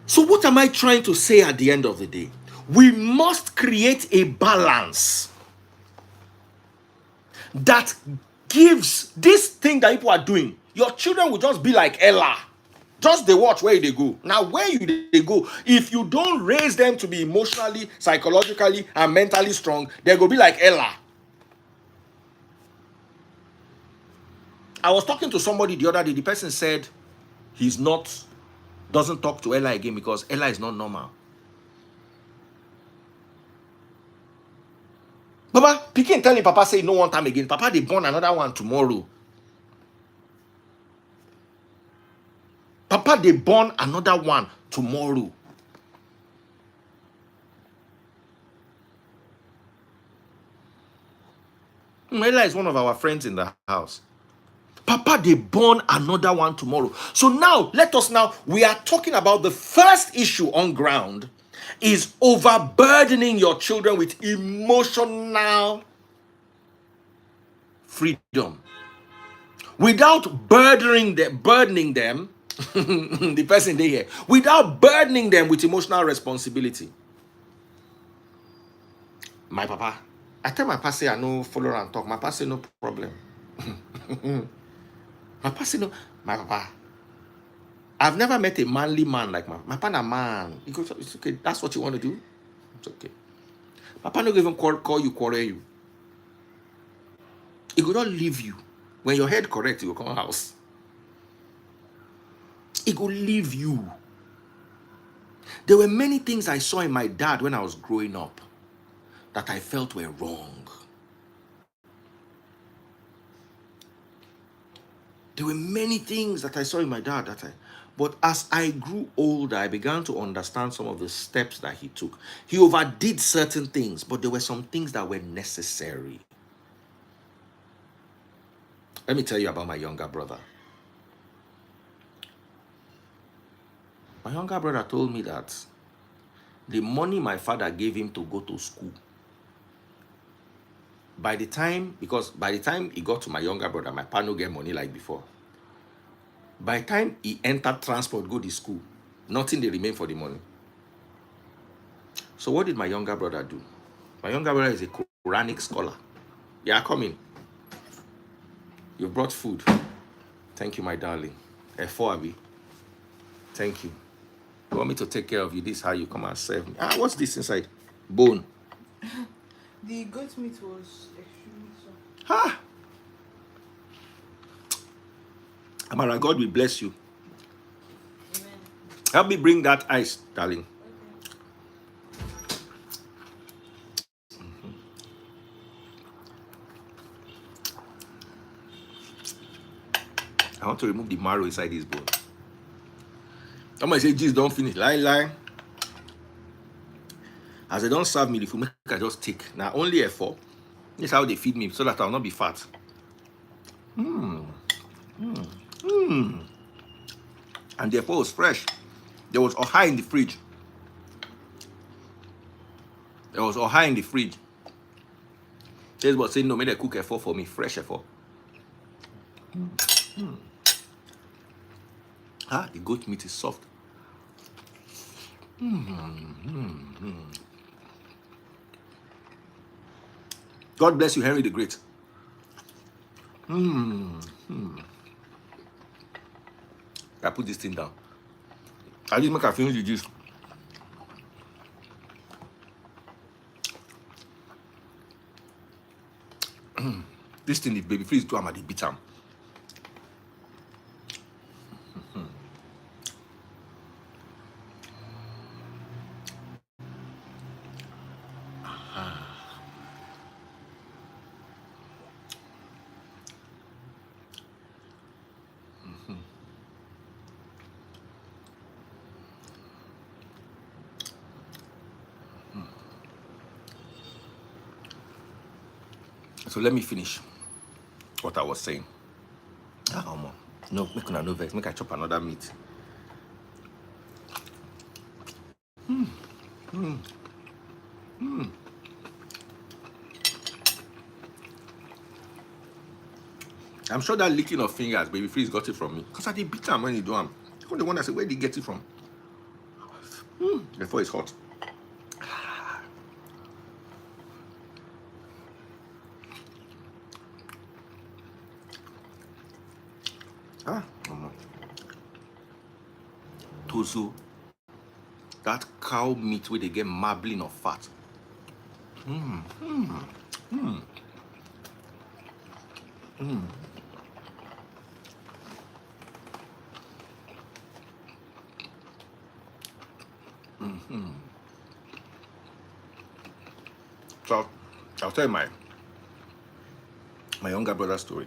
So what am I trying to say at the end of the day? We must create a balance that gives this thing that people are doing. Your children will just be like Ella. Just they watch where they go. Now, where they go, if you don't raise them to be emotionally, psychologically, and mentally strong, they go be like Ella. I was talking to somebody the other day. The person said doesn't talk to Ella again because Ella is not normal. Baba, Pikin telling Papa say no one time again. Papa, they born another one tomorrow. Papa, they born another one tomorrow. Ella is one of our friends in the house. Papa, they born another one tomorrow. So now, we are talking about the first issue on ground is overburdening your children with emotional freedom. Without burdening them, the person they hear, without burdening them with emotional responsibility. My papa, I tell my papa say I no follow and talk. My papa say no problem. My papa say no. My papa, I've never met a manly man like my papa. A man. He goes, it's okay. That's what you want to do. It's okay. Papa no even call you, quarrel you. He could not leave you. When your head correct, he will come house. He could leave you. There were many things I saw in my dad when I was growing up that I felt were wrong. There were many things that I saw in my dad but as I grew older, I began to understand some of the steps that he took. He overdid certain things, but there were some things that were necessary. Let me tell you about my younger brother. My younger brother told me that the money my father gave him to go to school, by the time he got to my younger brother, my pa no get money like before. By the time he entered transport, go to school, nothing they remain for the money. So what did my younger brother do? My younger brother is a Quranic scholar. Yeah, come in. You brought food. Thank you, my darling. F4, thank you. You want me to take care of you? This is how you come and serve me. What's this inside? Bone. The goat meat was extremely soft. Ha! Amara, God will bless you. Amen. Help me bring that ice, darling. I want to remove the marrow inside this bone. Somebody say, Jesus, don't finish. Lie. As they don't serve me, the food I just take. Now, only F4. This is how they feed me so that I'll not be fat. And the F4 was fresh. There was Oha in the fridge. This was saying, no, make they cook F4 for me. Fresh F4. The goat meat is soft. God bless you, Henry the Great. I put this thing down. I just make her finish the juice. This thing is baby freeze too. I'm at the beat am. So let me finish what I was saying. No, make una no vex. Make I chop another meat. I'm sure that licking of fingers, baby Freeze got it from me. Because I did beat him when he do him. I'm the one that said, where did he get it from? Before it's hot. Tozo, that cow meat where they get marbling of fat. So I'll tell you my younger brother's story.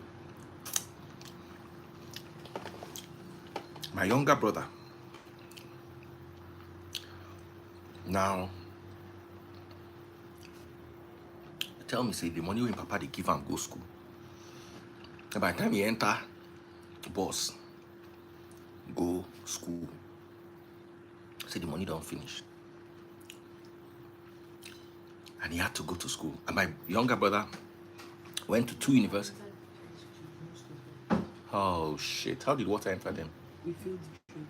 My younger brother. Now, tell me, say the money when Papa they give him go school. And by the time he enter bus, go school, say the money don't finish. And he had to go to school. And my younger brother went to 2 universities. Oh shit, how did water enter them? We filled the drink.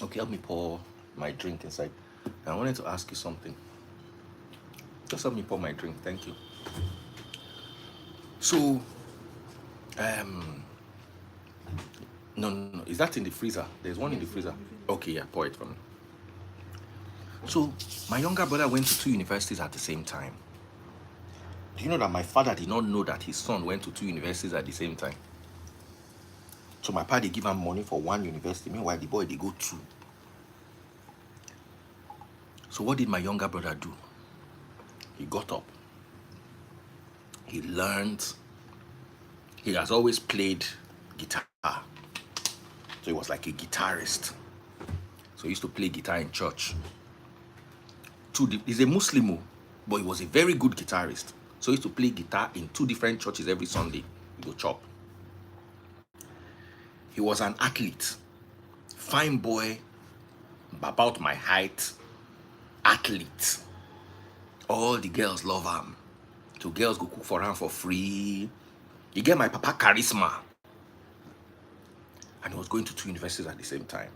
Okay, help me pour my drink inside. And I wanted to ask you something. Just help me pour my drink, thank you. So, no, is that in the freezer? There's one in the freezer. Okay, yeah, pour it for me. So, my younger brother went to 2 universities at the same time. Do you know that my father did not know that his son went to 2 universities at the same time? So my father give him money for 1 university, meanwhile the boy they go 2. So what did my younger brother do? He got up. He learned. He has always played guitar. So he was like a guitarist. So he used to play guitar in church. He's a Muslim, but he was a very good guitarist. So he used to play guitar in 2 different churches every Sunday. He go chop. He was an athlete. Fine boy, about my height, athlete. All the girls love him. So girls go cook for him for free. He get my papa charisma. And he was going to 2 universities at the same time.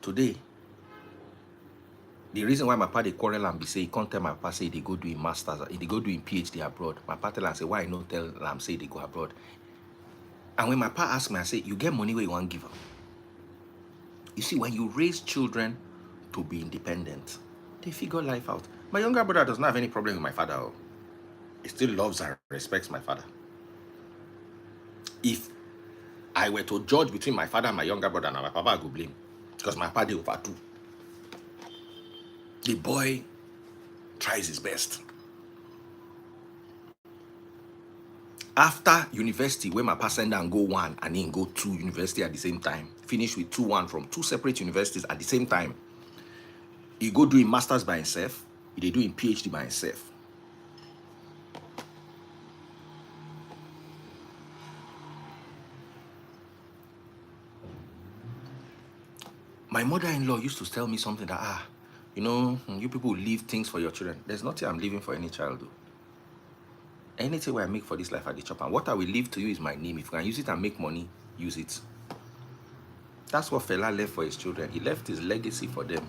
Today, the reason why my papa they quarrel and be say, he can't tell my papa say they go doing masters, they go doing PhD abroad. My papa tell and say, why not tell them say they go abroad? And when my papa ask me, I say, you get money where you want to give them. You see, when you raise children to be independent, they figure life out. My younger brother does not have any problem with my father. He still loves and respects my father. If I were to judge between my father and my younger brother, now my papa I go blame. Because my papa did over 2. The boy tries his best. After university, when my papa send and go 1 and then go 2 university at the same time, finish with 2-1 from 2 separate universities at the same time, he go doing masters by himself, he doing PhD by himself. My mother-in-law used to tell me something that, you know, you people leave things for your children. There's nothing I'm leaving for any child, though. Anything where I make for this life at the chop, and what I will leave to you is my name. If you can use it and make money, use it. That's what Fela left for his children. He left his legacy for them,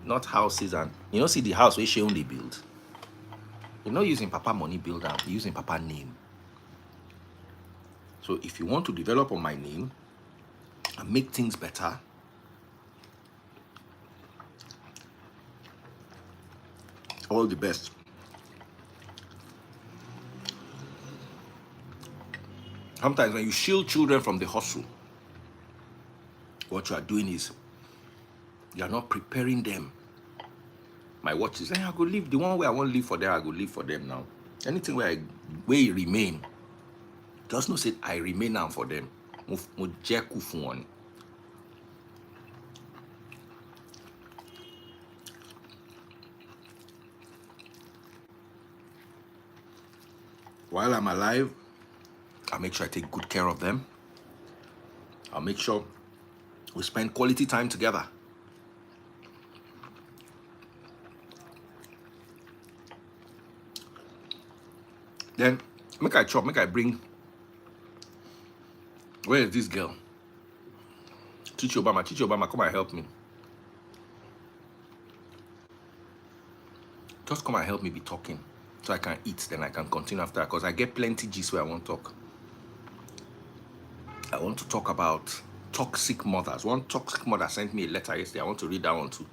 not houses. And you know, see the house where she only build. You're not using papa money build out, you're using papa name. So if you want to develop on my name and make things better, all the best. Sometimes when you shield children from the hustle, what you are doing is you are not preparing them. My watch is, I go live the one way I want to live for them, I go live for them now. Anything where I remain, just no say I remain now for them. while I'm alive, I'll make sure I take good care of them. I'll make sure we spend quality time together. Then make I chop, make I bring. Where is this girl? Chichi Obama, come and help me. Just come and help me be talking so I can eat, then I can continue after, because I get plenty gist where I want to talk. I want to talk about toxic mothers. One toxic mother sent me a letter yesterday. I want to read that one too.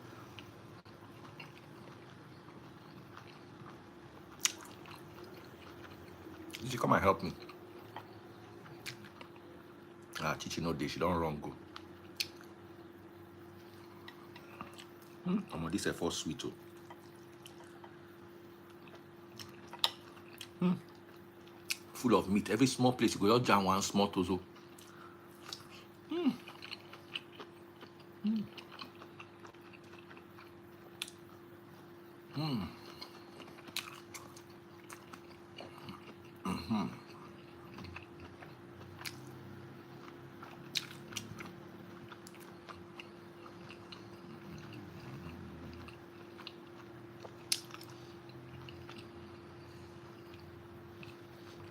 Chichi, come and help me. Chichi no day, she don't run go. This is for sweet too. Full of meat. Every small place you go, just jam one small tozo.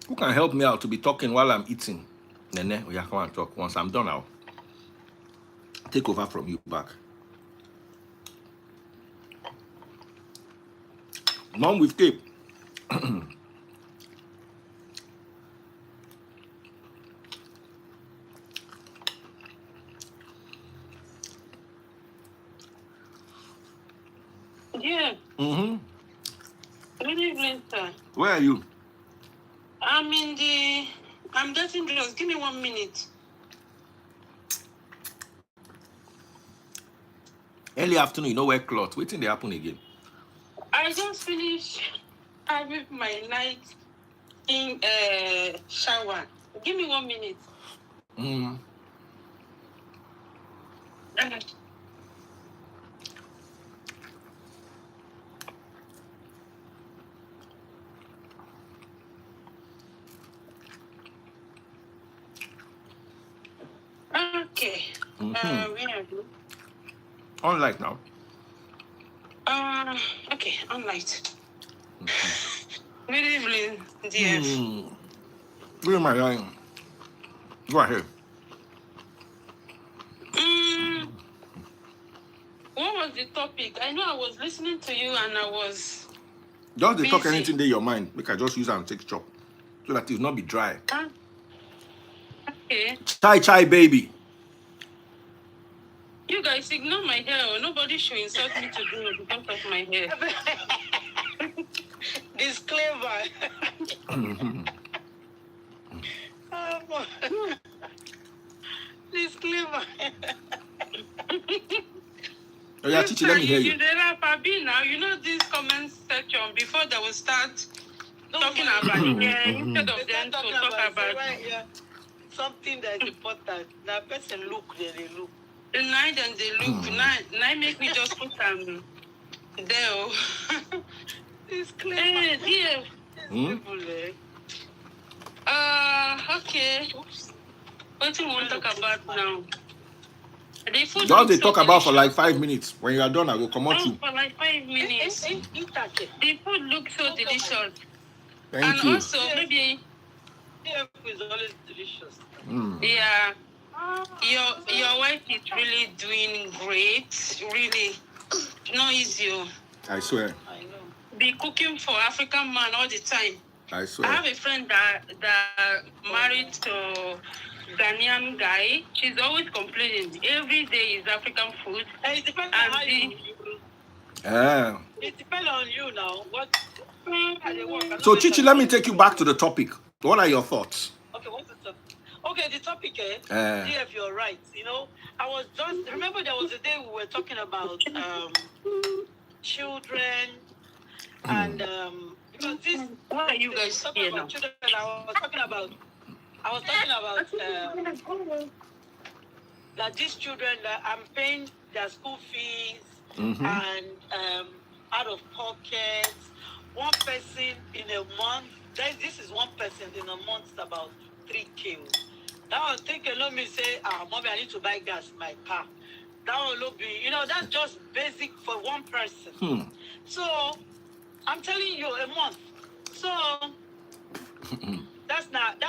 Who can help me out to be talking while I'm eating? Nene, oh yeah, come and talk. Once I'm done, I'll take over from you back. Mom with cape. Yeah. Good evening, sir. Where are you? I'm getting dressed. Give me 1 minute. Early afternoon, you know where cloth. Waiting, they happen again. I just finished having my night in shower. Give me 1 minute. Okay. Where are you? On light now. Okay, on light. Good evening, dear. Where am I lying? Go ahead. What was the topic? I know I was listening to you and I was Just they talk busy. anything in your mind. Make I just use and take chop. So that it will not be dry. Okay. Chai, baby. You guys ignore my hair. Nobody should insult me to do it because of my hair. Disclaimer. Disclaimer. Oh yeah, Chichi, let me hear you. Now, you know this comment section before they will start talking about the hair instead of them to talk about something that is important. Now, person look, they look. the night and they look. Night make me just put them there. Disclaimer. Hey, dear. People, Okay. What do you want to talk about now? The food Just they looks talk so about for like delicious. 5 minutes. When you are done, I will come out Oh, you. for like 5 minutes. The food looks so delicious. Thank And you. also, maybe, is always delicious. yeah, your wife is really doing great. Really, no easy. I swear. I know. Be cooking for African man all the time. I I swear. have a friend that married to Ghanaian guy. She's always complaining. Every day is African food. And it depends And on how you. Yeah. It depends on you now. What? How they work. I'm So not Chichi, saying let me take you back to the topic. What are your thoughts? Okay, what's the topic? Okay, the topic, Uh. DF, you're right. You know, I was just remember there was a day we were talking about children and because this Why are you guys talking here about now? children. I was talking about that these children that I'm paying their school fees and out of pocket. One person in a month this is 1% in a month, about 3K. Now I'm thinking, let me say, mommy, I need to buy gas in my car. That will be, that's just basic for one person. So I'm telling you, a month. So that's not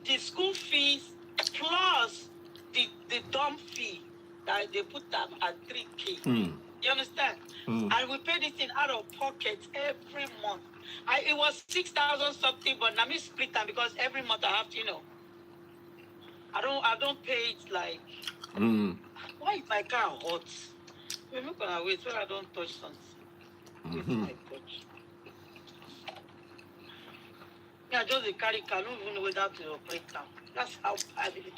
the school fees plus the dorm fee that they put up at 3K. You understand? And we pay this thing out of pocket every month. It was 6,000 something, but now me split time because every month I have to, I don't pay it like. Why is my car hot? We're not gonna wait so I don't touch something. My touch. Yeah, just the carry car. I don't even know whether to operate now. That's how bad it is.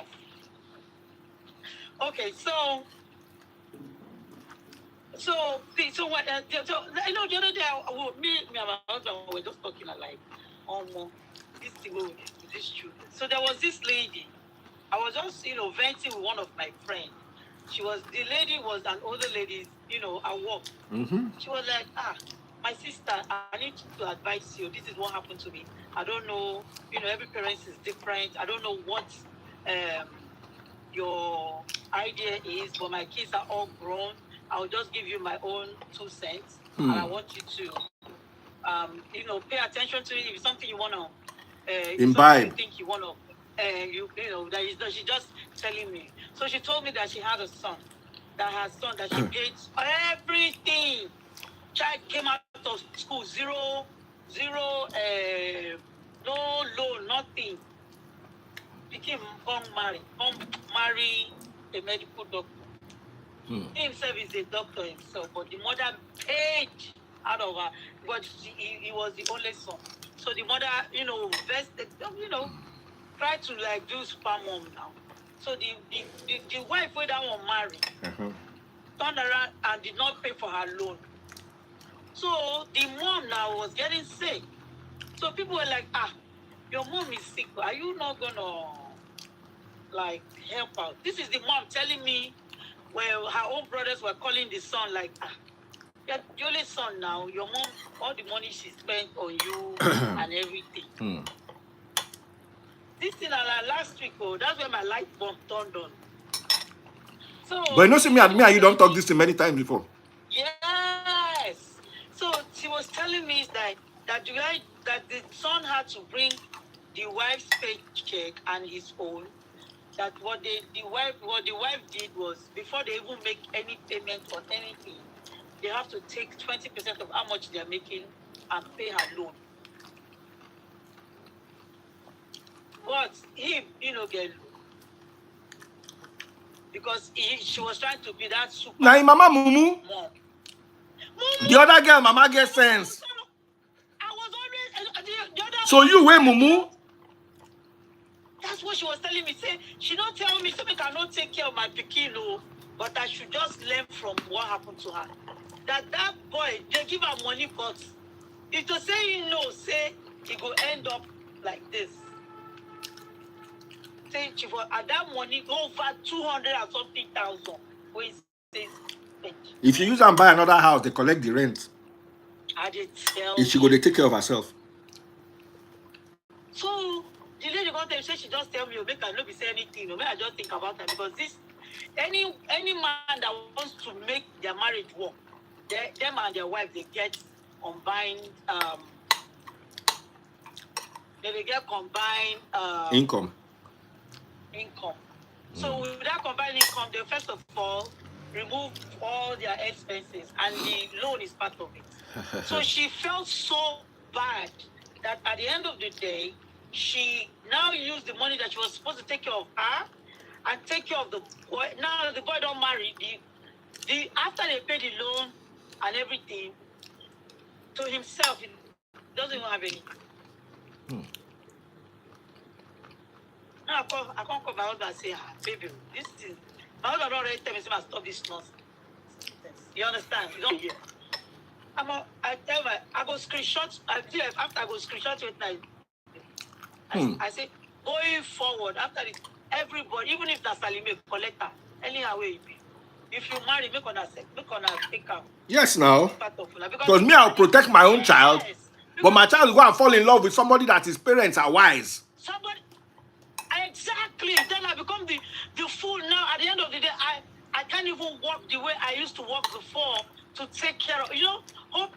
Okay, so what? The other day, me and my husband were just talking like, this thing with this children. So there was this lady. I was just, venting with one of my friends. The lady was an older lady, at work. She was like, my sister, I need to advise you. This is what happened to me. I don't know, every parent is different. I don't know what your idea is, but my kids are all grown. I'll just give you my own 2 cents. And I want you to, pay attention to it. If it's something you want to, imbibe. You think you want to, she's just telling me. So she told me that she had a son, that she paid everything. Child came out of school, zero, no loan, nothing. Became come marry a medical doctor. He himself is a doctor himself, but the mother paid out of her, but he was the only son. So the mother, vested, try to like do super mom now. So the wife who that one married turned around and did not pay for her loan. So the mom now was getting sick. So people were like, your mom is sick. Are you not gonna like help out? This is the mom telling me, well, her own brothers were calling the son like, you're the only son now. Your mom, all the money she spent on you and everything. This thing last week, that's when my light bulb turned on. So, but see me and you don't talk this thing many times before. Yes. So she was telling me that the son had to bring the wife's paycheck and his own. That what the wife did was, before they even make any payment or anything, they have to take 20% of how much they're making and pay her loan. But him, get loan. Because she was trying to be that super. Now, Mama Mumu. Mom. The other girl, Mama get sense. I was always the other. So you wear Mumu? That's what she was telling me. Say she don't tell me so I cannot take care of my pikin, but I should just learn from what happened to her. That boy, they give her money, but if to say say he go end up like this. Say at that money over 200 and something thousand. If you use and buy another house, they collect the rent. I did tell. If she go, they take care of herself. So the lady got them say she just tell me, make I not be say anything, make I just think about her, because this any man that wants to make their marriage work, them and their wife, they get combined they get combined income. So with that combined income, they first of all remove all their expenses, and the loan is part of it. So she felt so bad that at the end of the day, she now used the money that she was supposed to take care of her and take care of the boy. Now the boy don't marry. After they pay the loan and everything, to himself, he doesn't even have any. Now I can't call my husband and say, baby, this is my husband already tell me to stop this nonsense. You understand? You don't hear. I tell my, I go screenshot. After I go screenshot it now. I say, going forward, after this, everybody, even if that's Salime collector, anyhow way it be. If you marry, make on take out. Yes, now. Because me, I'll protect my own child. But my child will go and fall in love with somebody that his parents are wise. Somebody, exactly. Then I become the fool now. At the end of the day, I can't even walk the way I used to walk before to take care of, hope,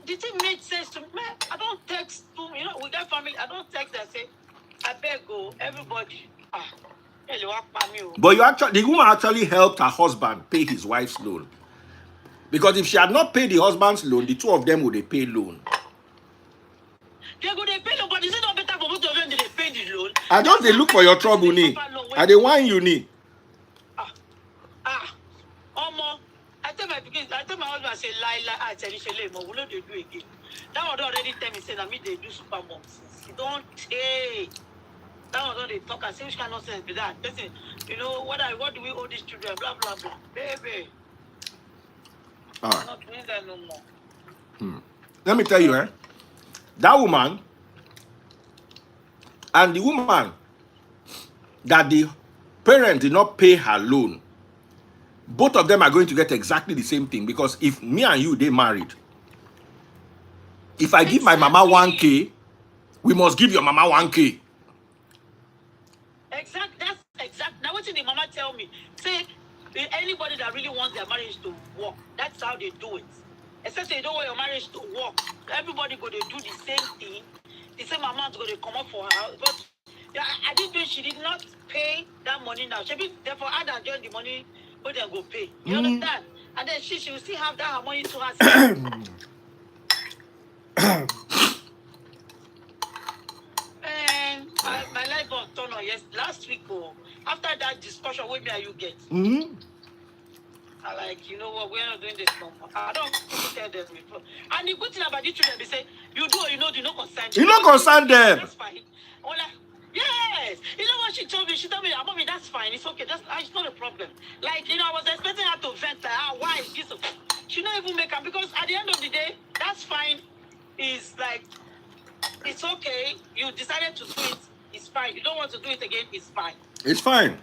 the thing made sense to me. Man, I don't text to, with that family, I don't text and say, I beg go, everybody. But the woman actually helped her husband pay his wife's loan. Because if she had not paid the husband's loan, the two of them would have paid loan. They pay loan, but is it not better for both of them than they pay the loan? I just they look for your trouble, ni. I they want you, ni. I tell my husband, I say, I tell you, we know they do again. That one already tell me, say, that me they do super moms. Don't take. That one they talk and say, which kind of nonsense be that? Listen, what do we owe these children? Blah, blah, blah. Baby. All right. I'm not doing that no more. Let me tell you, that woman and the woman that the parent did not pay her loan, both of them are going to get exactly the same thing. Because if me and you, they married, if I give my mama 1K, we must give your mama 1K. Exactly. That's exact. Now, what did the mama tell me? Say, anybody that really wants their marriage to work, that's how they do it. Except they don't want your marriage to work. Everybody go to do the same thing. The same amount go to come up for her. But I didn't do. She did not pay that money now. She be therefore I don't join the money, but they go pay. You understand? And then she will still have that her money to herself. And my life was turned on last week. After that discussion with me, and you get. I like, you know what, we're not doing this no more. I don't tell them before. And the good thing about these children, they say, you do or you know, do not concern them. You don't concern them. That's fine. I'm like, yes. You know what she told me? She told me, mommy, that's fine. It's okay. It's not a problem. Like, I was expecting her to vent. Why is this? She not even make her. Because at the end of the day, that's fine. It's like, it's okay. You decided to do it. It's fine. You don't want to do it again. It's fine. It's fine.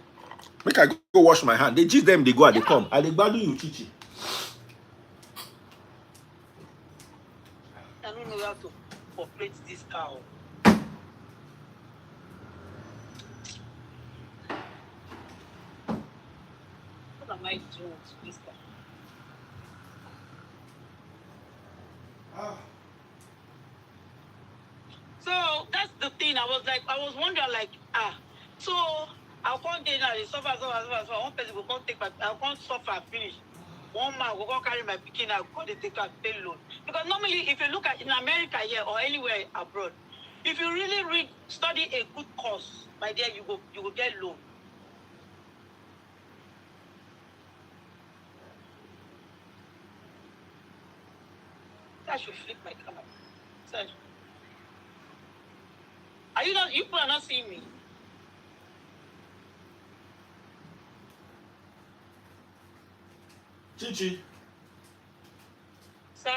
Make I go wash my hand. They just them, they go and they come. And they badu you, Chichi. I don't know how to operate this cow. What am I doing to this cow? So that's the thing. I was wondering, so I'll come there now, they suffer. One person will come take I'll come suffer, finish. One man will come carry my picking, I'll come take a pay loan. Because normally, if you look at in America here or anywhere abroad, if you really study a good course, my dear, you will get loan. I should flip my camera. Are you not? You people are not seeing me. Chichi. Sir?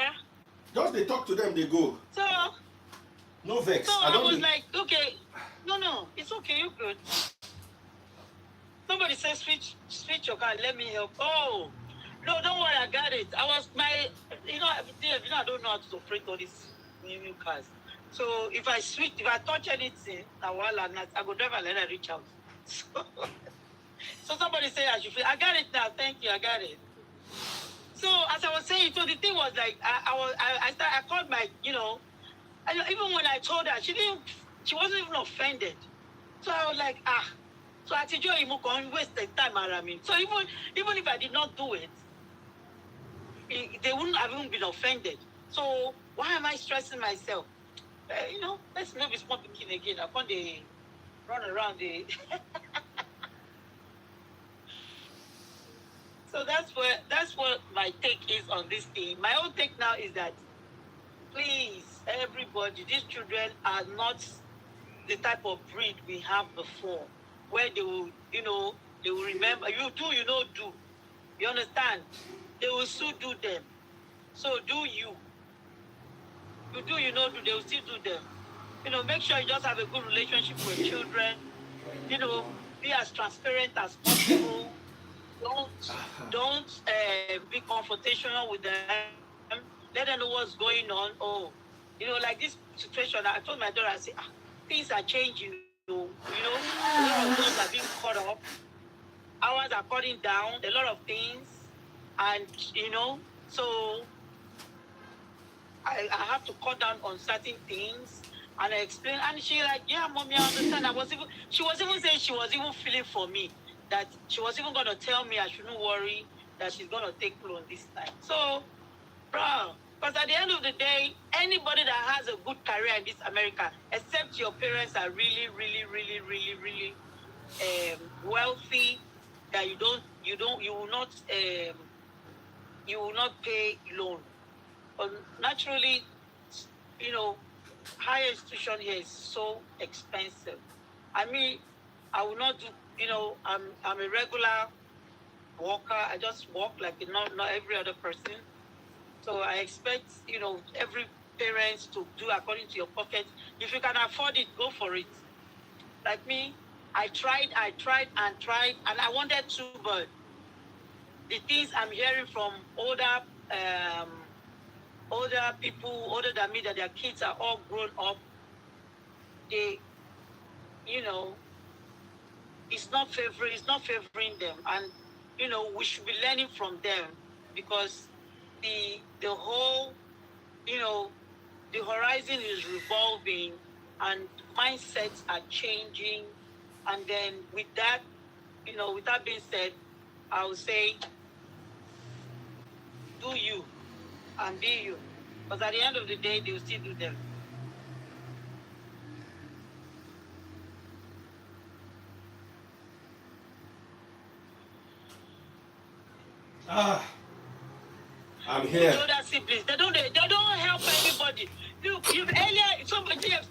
Just they talk to them, they go. So? No vex. So I was like, okay. No, it's okay, you're good. Somebody says switch your car, let me help. Oh, no, don't worry, I got it. I don't know how to operate all these new cars. So if I touch anything, I go drive and let her reach out. So somebody say I got it now. Thank you, I got it. So as I was saying, so the thing was like I called my, even when I told her, she wasn't even offended. So I was like, so I told you can't waste the time around me. So even if I did not do it, they wouldn't have even been offended. So why am I stressing myself? Let's not be small picking again. I can't run around the. So that's what my take is on this thing. My own take now is that, please, everybody, these children are not the type of breed we have before, where they will, they will remember. You do. You understand? They will still do them. So do you. You do, they will still do them. Make sure you just have a good relationship with children. Be as transparent as possible. Don't be confrontational with them. Let them know what's going on. Oh, like this situation, I told my daughter, I said, things are changing, a lot of those are being cut off, hours are cutting down, a lot of things, and, so I have to cut down on certain things, and I explained, and she like, yeah, mommy, I understand. She was even saying she was even feeling for me, that she was even going to tell me I shouldn't worry, that she's going to take loan this time. So, bro, because at the end of the day, anybody that has a good career in this America, except your parents are really, really, really, really, really wealthy, that you will not pay loan. But naturally, higher institution here is so expensive. I mean, I will not do, I'm a regular worker. I just work like not every other person. So I expect, every parent to do according to your pocket. If you can afford it, go for it. Like me, I tried, and I wanted to, but the things I'm hearing from older people, older than me, that their kids are all grown up, they, it's not favoring them. And, we should be learning from them, because the whole, the horizon is revolving and mindsets are changing. And then with that being said, I would say, do you and be you. Because at the end of the day, they will still do them. I'm here. The older siblings, they don't help anybody. Earlier, somebody is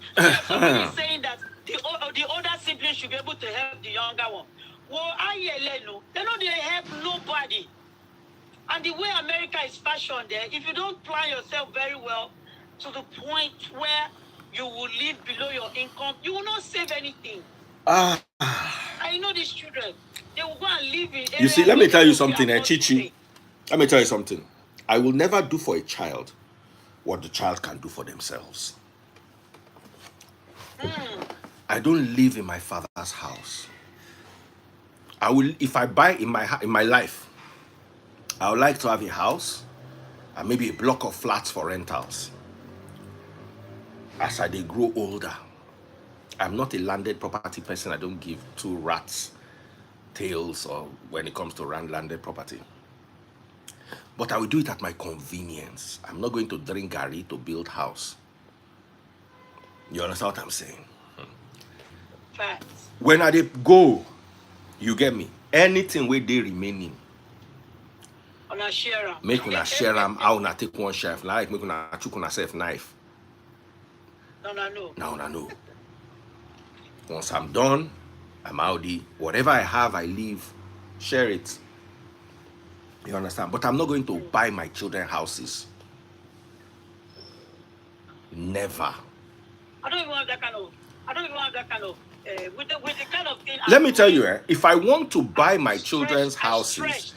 saying that the older siblings should be able to help the younger one. Well, they don't help nobody. And the way America is fashioned there, if you don't plan yourself very well to the point where you will live below your income, you will not save anything. I know these children. They will go and live in. You see, let me tell you something, Chichi. Let me tell you something. I will never do for a child what the child can do for themselves. I don't live in my father's house. I will, if I buy in my life, I would like to have a house and maybe a block of flats for rentals. As I grow older, I'm not a landed property person. I don't give two rats tails or when it comes to landed property. But I will do it at my convenience. I'm not going to drink Gary to build house. You understand what I'm saying? Facts. When I go, you get me? Anything where they remaining, make una share them. I wanna take one chef. Like make una chook una self knife. No. Now no. Once I'm done, I'm out. Whatever I have, I leave. Share it. You understand? But I'm not going to buy my children houses. Never. I don't even have that kind of. With the kind of thing. Let me tell you, if I want to buy my children's houses,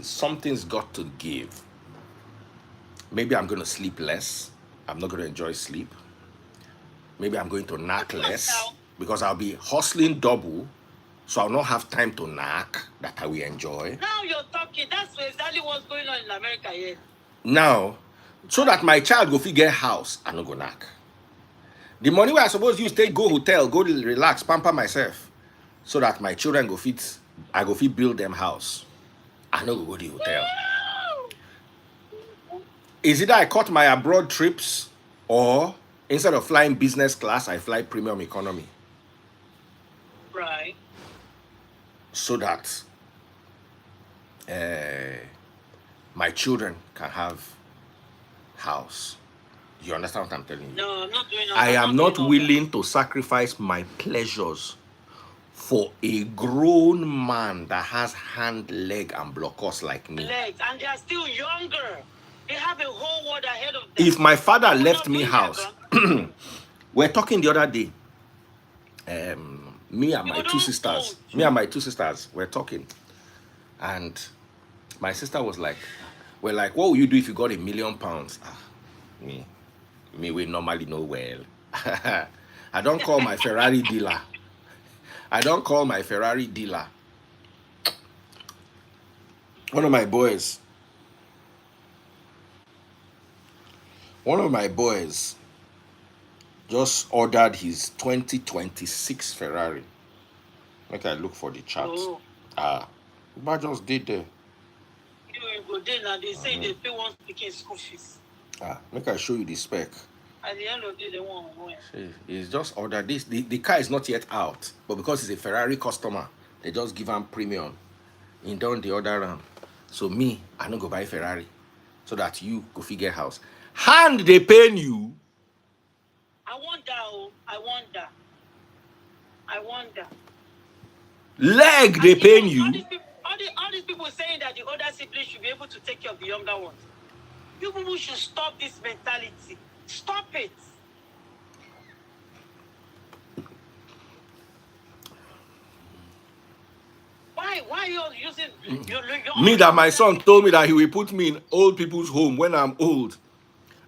something's got to give. Maybe I'm going to sleep less. I'm not going to enjoy sleep. Maybe I'm going to knack less because I'll be hustling double, so I'll not have time to knack that I will enjoy. Now you're talking. That's exactly what's going on in America here. Now, so that my child go figure house, I not go knack. The money where I suppose use take go hotel, go relax, pamper myself, so that my children go fit, I go fit build them house. I no go the hotel. Is it that I cut my abroad trips, or instead of flying business class, I fly premium economy? Right. So that my children can have house. You understand what I'm telling you? No, I'm not doing that. I am not willing to sacrifice my pleasures for a grown man that has hand, leg, and blockers like me. Legs, and they are still younger. They have a whole world ahead of them. If my father left me house, we're talking the other day. Me and my two sisters were talking, and my sister was like, "We're like, what will you do if you got £1 million?" Me we normally know well. I don't call my Ferrari dealer. I don't call my Ferrari dealer. One of my boys just ordered his 2026 Ferrari. Make I look for the chart. Oh, But just did there. you go there now. They say they pay one speaking school fees. Make I show you the spec. At the end of the day, they won't win. See, he's just ordered this. The car is not yet out, but because he's a Ferrari customer, they just give him premium. He done the other round. So me, I don't go buy Ferrari, so that you go figure house. Hand they paying you. I wonder. Leg they paying you. All these people saying that the older siblings should be able to take care of the younger ones. You people should stop this mentality. Stop it. Why are you using your Me that my son told me that he will put me in old people's home when I'm old.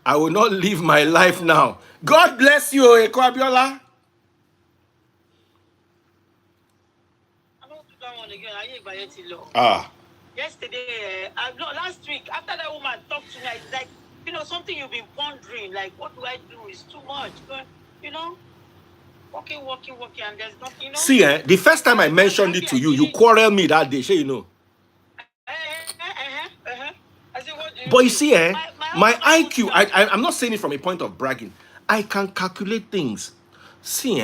I will not live my life now. God bless you, Eko Abiola. I don't do that one again. I ain't by it law. Yesterday, no, last week, after that woman talked to me, I like, something you've been pondering, like, what do I do? It's too much. Walking, and there's nothing, See, the first time I mentioned it to you, you quarreled me that day, you know. I said, what do you But you do? see, my IQ, I'm not saying it from a point of bragging. I can calculate things. See,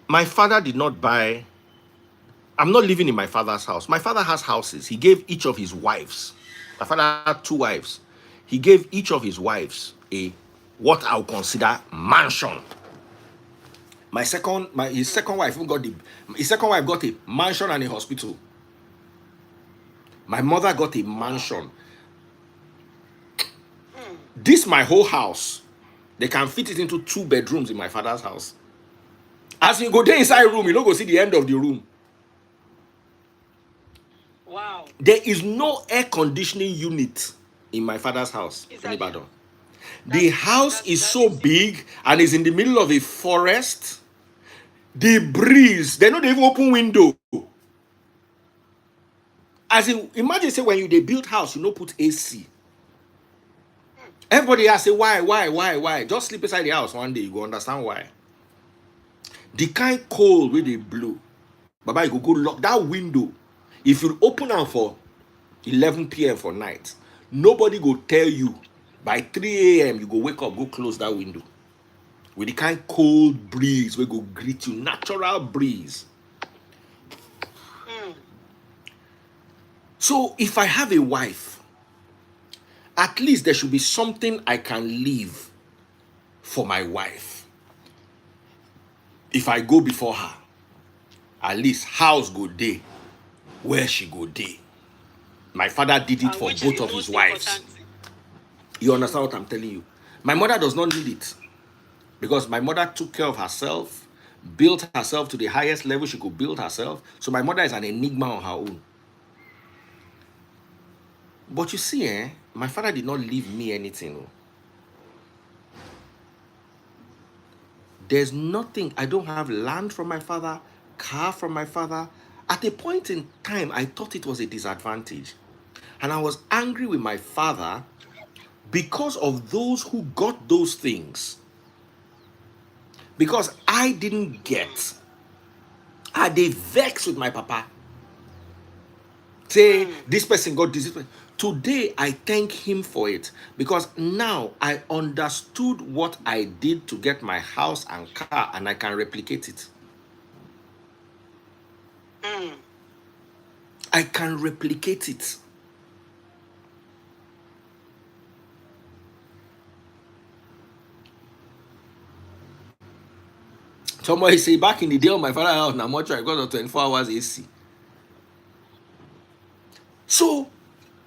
my father did not buy. I'm not living in my father's house. My father has houses. He gave each of his wives. My father had 2 wives. He gave each of his wives what I would consider mansion. His second wife got a mansion and a hospital. My mother got a mansion. This my whole house. They can fit it into 2 bedrooms in my father's house. As you go there inside room, you don't go see the end of the room. Wow. There is no air conditioning unit in my father's house in Ibadan. The house is so big and is in the middle of a forest. The breeze, they don't even open window. As in, imagine say when they build house, you put AC. Everybody has say why? Just sleep inside the house one day, you go understand why. The kind cold where they blow, Baba, you go lock that window. If you open them for 11 p.m. for night, nobody go tell you by 3 a.m. you go wake up, go close that window. With the kind cold breeze we go greet you, natural breeze. So if I have a wife, at least there should be something I can leave for my wife. If I go before her, at least house go day, where she go day. My father did it for both of his wives. You understand what I'm telling you? My mother does not need it. Because my mother took care of herself, built herself to the highest level she could build herself. So my mother is an enigma on her own. But you see, my father did not leave me anything. There's nothing. I don't have land from my father, car from my father. At a point in time, I thought it was a disadvantage. And I was angry with my father because of those who got those things. Because I didn't get. Are they vexed with my papa? Say, this person got this. Today, I thank him for it. Because now I understood what I did to get my house and car, and I can replicate it. I can replicate it. Somebody say, back in the day of my father's house, now much I got a 24 hours AC. So,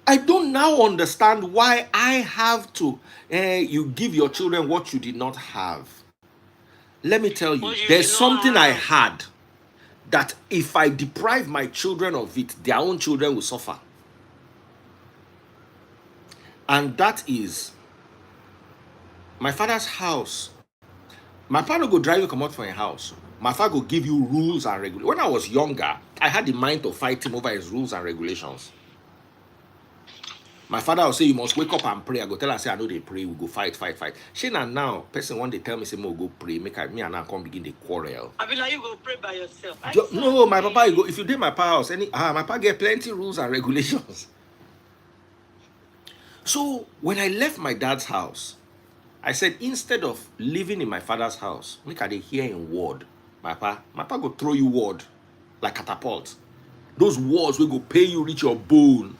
I don't now understand why I have to, you give your children what you did not have. Let me tell you, there's something I had that if I deprive my children of it, their own children will suffer. And that is my father's house, my father go drive you come out from your house. My father go give you rules and regulations. When I was younger, I had the mind to fight him over his rules and regulations. My father will say, you must wake up and pray. I go tell her, say, I know they pray. We go fight. She now, person one day tell me, say, mo go pray. Me and I come begin the quarrel. I mean, like you go pray by yourself. No, my papa, you go, if you did my papa house, my papa get plenty rules and regulations. So when I left my dad's house, I said, instead of living in my father's house, make I dey hear in word. My papa go throw you word like catapult. Those words will go pay you reach your bone.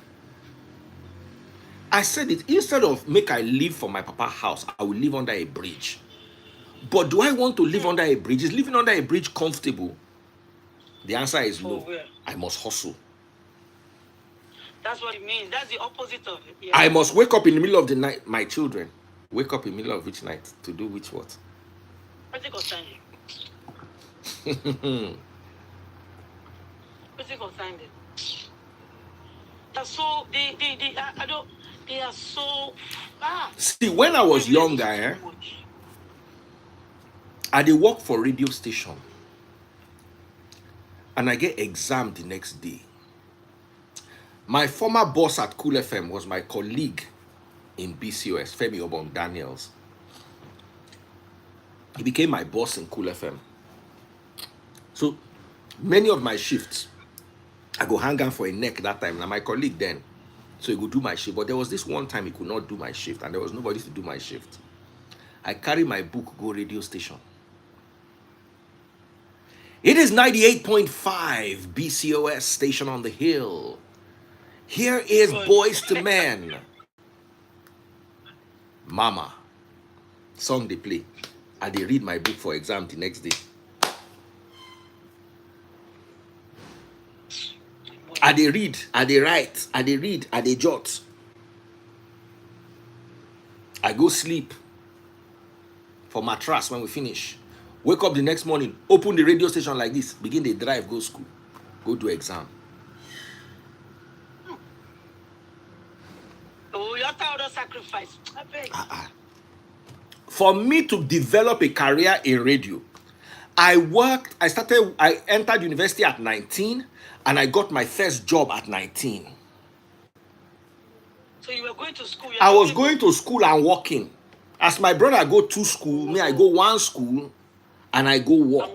I said it, instead of make I live for my papa's house, I will live under a bridge. But do I want to live under a bridge? Is living under a bridge comfortable? The answer is no. I must hustle. That's what it means. That's the opposite of it. Yeah. I must wake up in the middle of the night. My children wake up in the middle of which night to do which what? What's it concerned? What's it concerned? That's so I don't. They are so. See, when I was younger, I did work for radio station, and I get exam the next day. My former boss at Cool FM was my colleague in BCOS, Femi Obong Daniels. He became my boss in Cool FM. So many of my shifts, I go hang out for a neck that time. Now my colleague then, so he could do my shift. But there was this one time he could not do my shift, and there was nobody to do my shift. I carry my book, go radio station. It is 98.5 BCOS station on the hill. Here is Boys to Men. Mama. Song they play. And they read my book for exam the next day. And they read, and they write, and they read, and they jot. I go sleep for mattress when we finish. Wake up the next morning, open the radio station like this, begin the drive, go school, go do exam. Oh, you're tired of sacrifice. For me to develop a career in radio, I entered university at 19, and I got my first job at 19. So you were going to school? I was going to school and working. As my brother go to school, me I go one school, and I go work.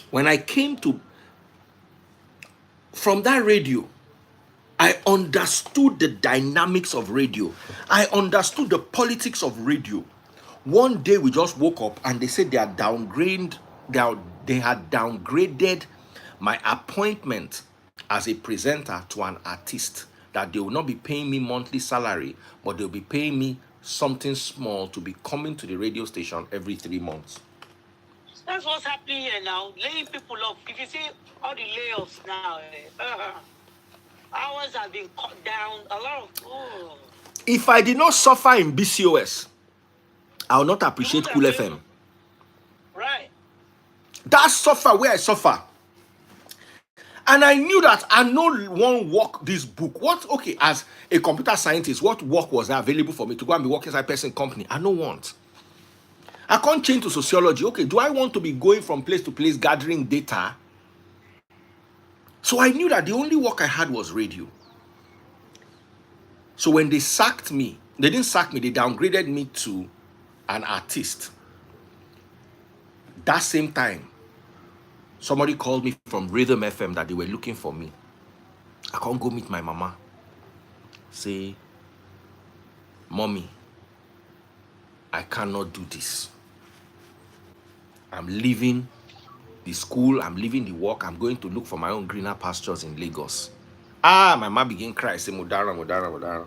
When I came to, from that radio, I understood the dynamics of radio. I understood the politics of radio. One day we just woke up and they said they had downgraded my appointment as a presenter to an artist, that they will not be paying me monthly salary, but they'll be paying me something small to be coming to the radio station every 3 months. That's what's happening here now, laying people off. If you see all the layoffs now, hours have been cut down. A lot of. If I did not suffer in BCOS, I will not appreciate Cool FM. Right. That suffer where I suffer. And I knew that I no one work this book. As a computer scientist, what work was available for me to go and be working inside person company? I don't want. I can't change to sociology. Okay, do I want to be going from place to place gathering data? So I knew that the only work I had was radio. So when they sacked me, they didn't sack me, they downgraded me to an artist. That same time, somebody called me from Rhythm FM that they were looking for me. I can't go meet my mama. Say, Mommy, I cannot do this. I'm leaving the school, I'm leaving the work, I'm going to look for my own greener pastures in Lagos. My mama begin cry, say, Modara.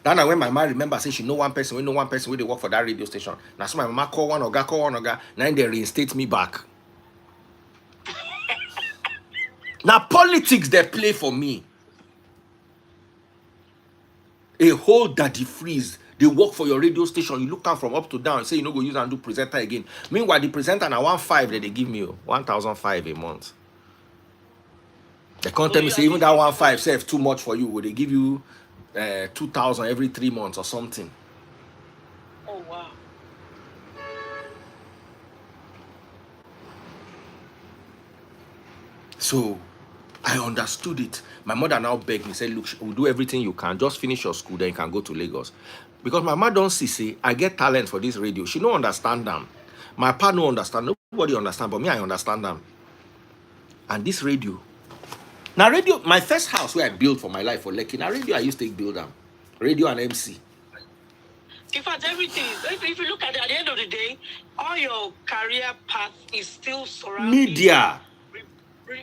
Then when my mama remember, say she know one person, where they work for that radio station. Now so my mama call one oga. Now they reinstate me back. Now politics they play for me. A whole daddy freeze. They work for your radio station. You look down from up to down. Say you no go use and do presenter again. Meanwhile, the presenter now 1,500 that they give me 1,500 a month. They can't tell me say even that 1,500 save too much for you. Will they give you 2,000 every 3 months or something? So I understood it. My mother now begged me, said, look, we'll do everything you can. Just finish your school, then you can go to Lagos. Because my mother don't see, say, I get talent for this radio. She don't understand them. My pa no understand. Nobody understand, but me, I understand them. And this radio. Now, radio, my first house where I built for my life for Lekki, now radio I used to build them. Radio and MC. In fact, everything, if you look at it, at the end of the day, all your career path is still surrounded. Media.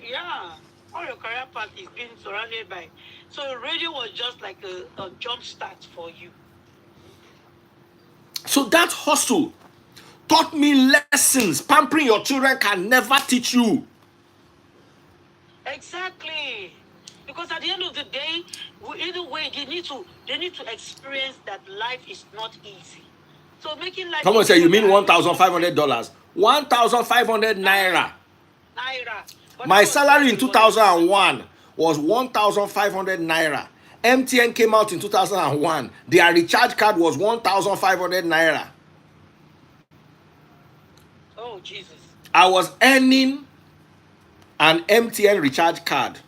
Yeah. All your career path is being surrounded by. So radio was just like a jump start for you. So that hustle taught me lessons pampering your children can never teach you. Exactly. Because at the end of the day, either way, they need to experience that life is not easy. So making life. Someone say, you mean $1,500? 1,500 naira. My salary in 2001 was 1,500 naira. MTN came out in 2001. Their recharge card was 1,500 naira. Oh, Jesus. I was earning an MTN recharge card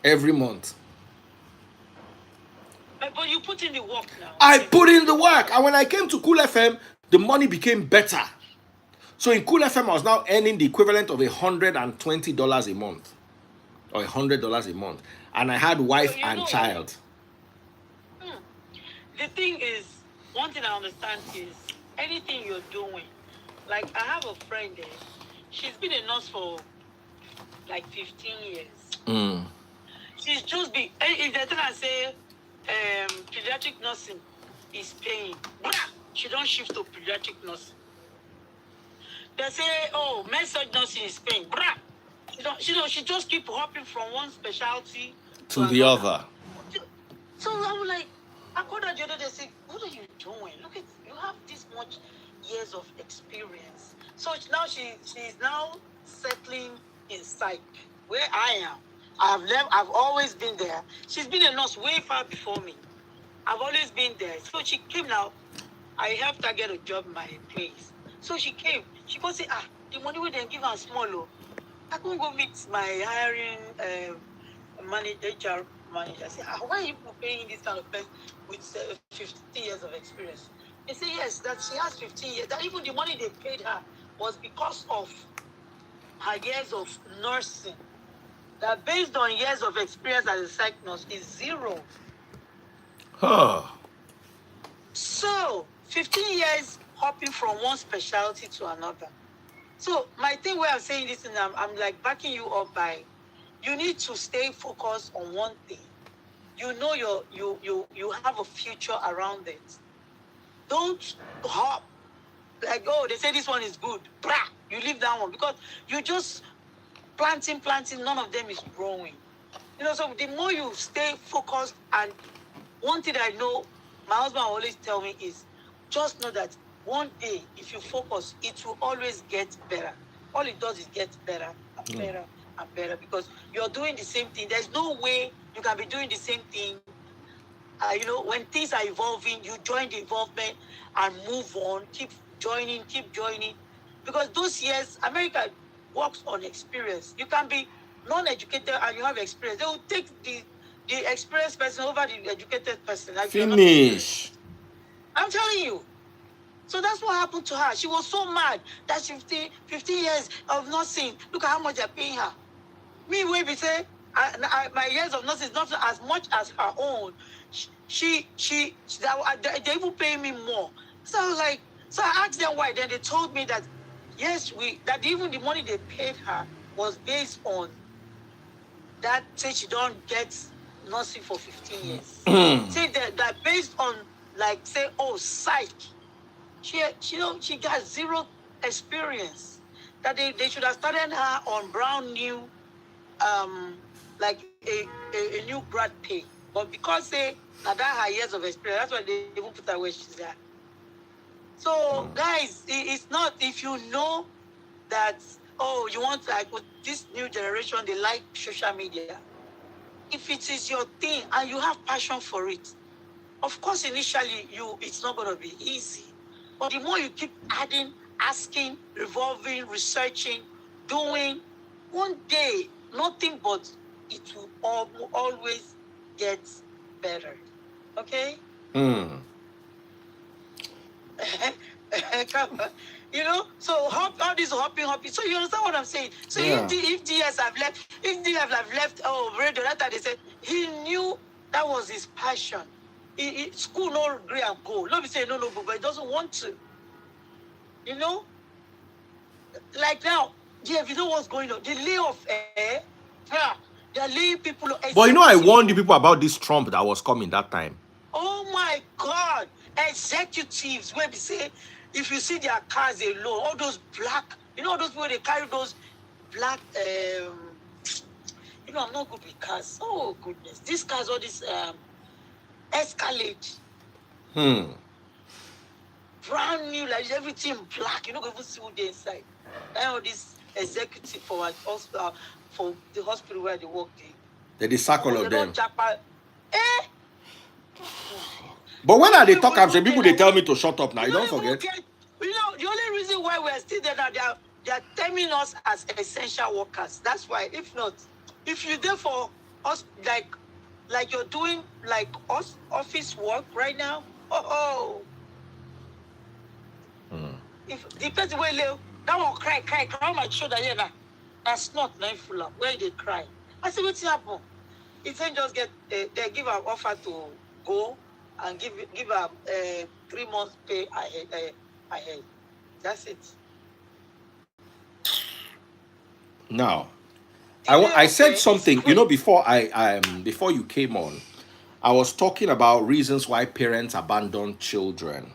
every month. But you put in the work now. I put in the work. And when I came to Cool FM, the money became better. So in Cool FM, I was now earning the equivalent of $120 a month. Or $100 a month. And I had wife and child. The thing is, one thing I understand is, anything you're doing, like I have a friend there, she's been a nurse for like 15 years. She's just been, if they tell her say, pediatric nursing is paying, she don't shift to pediatric nursing. They say, oh, med-surg nursing is paying, she just keep hopping from one specialty to the other. So I'm like, I called her the other day and said, what are you doing? Look at, you have this much years of experience. So now she's now settling in psych, where I am. I've always been there. She's been a nurse way far before me. I've always been there. So she came now. I helped her get a job in my place. So she came. She go say, the money we then give her small. I couldn't go meet my hiring HR manager. I say, why are you paying this kind of person with 15 years of experience? They say, yes, that she has 15 years. That even the money they paid her was because of her years of nursing. That based on years of experience as a psych nurse is 0. So, 15 years hopping from one specialty to another. So, my thing where I'm saying this, and I'm like backing you up by, you need to stay focused on one thing. You know you have a future around it. Don't hop. Like, oh, they say this one is good. You leave that one because you just planting, none of them is growing. So the more you stay focused, and one thing I know, my husband always tell me is, just know that one day, if you focus, it will always get better. All it does is get better and better and better because you're doing the same thing. There's no way you can be doing the same thing. When things are evolving, you join the involvement and move on, keep joining. Because those years, America works on experience. You can be non-educated and you have experience. They will take the experienced person over the educated person. Like finish. I'm telling you. So that's what happened to her. She was so mad that 15 years of nursing. Look at how much they're paying her. Me, we be say, my years of nursing is not as much as her own. They even pay me more. So I was like, so I asked them why. Then they told me that, yes, that even the money they paid her was based on that. Say she don't get nursing for 15 years. Say that based on, like, say, psych. She got 0 experience. That they should have started her on brand new, like a new grad pay. But because that her years of experience, that's why they even put her where she's at. So guys, it's not, if you know that, you want, like, with this new generation, they like social media. If it is your thing and you have passion for it, of course, initially it's not going to be easy. But the more you keep adding, asking, revolving, researching, doing, one day, nothing but it will always get better. Okay? Hmm. You know, so all this hopping. So you understand what I'm saying? So Yeah. if DS have left, radio, that time they said he knew that was his passion. School no agree and go. Let me say no, but he doesn't want to. You know, like now, if you know what's going on, the layoff, yeah, they're laying people. But you know, I warned the executive. people about this Trump that was coming that time. Oh my God! Executives, where we say, if you see their cars alone, all those black, you know, those people they carry those black. You know, I'm not good with cars. Oh goodness, these cars, all this Escalade, brand new, like everything black. You know, even see what they inside. Now this executive for for the hospital where they work, They sack all of them. Eh? But when they talk, I'm saying people they tell me to shut up now. You don't forget. You know, the only reason why we're still there now, they are terming us as essential workers. That's why. If not, if you're there for us, like you're doing like us office work right now, if the person will live, that one cry on my shoulder here now. That's not nice full up. Where they cry. I said, what's happened? It ain't just get they give an offer to go and give a 3 months pay ahead. That's it. Now, I said something. You know, before before you came on, I was talking about reasons why parents abandon children,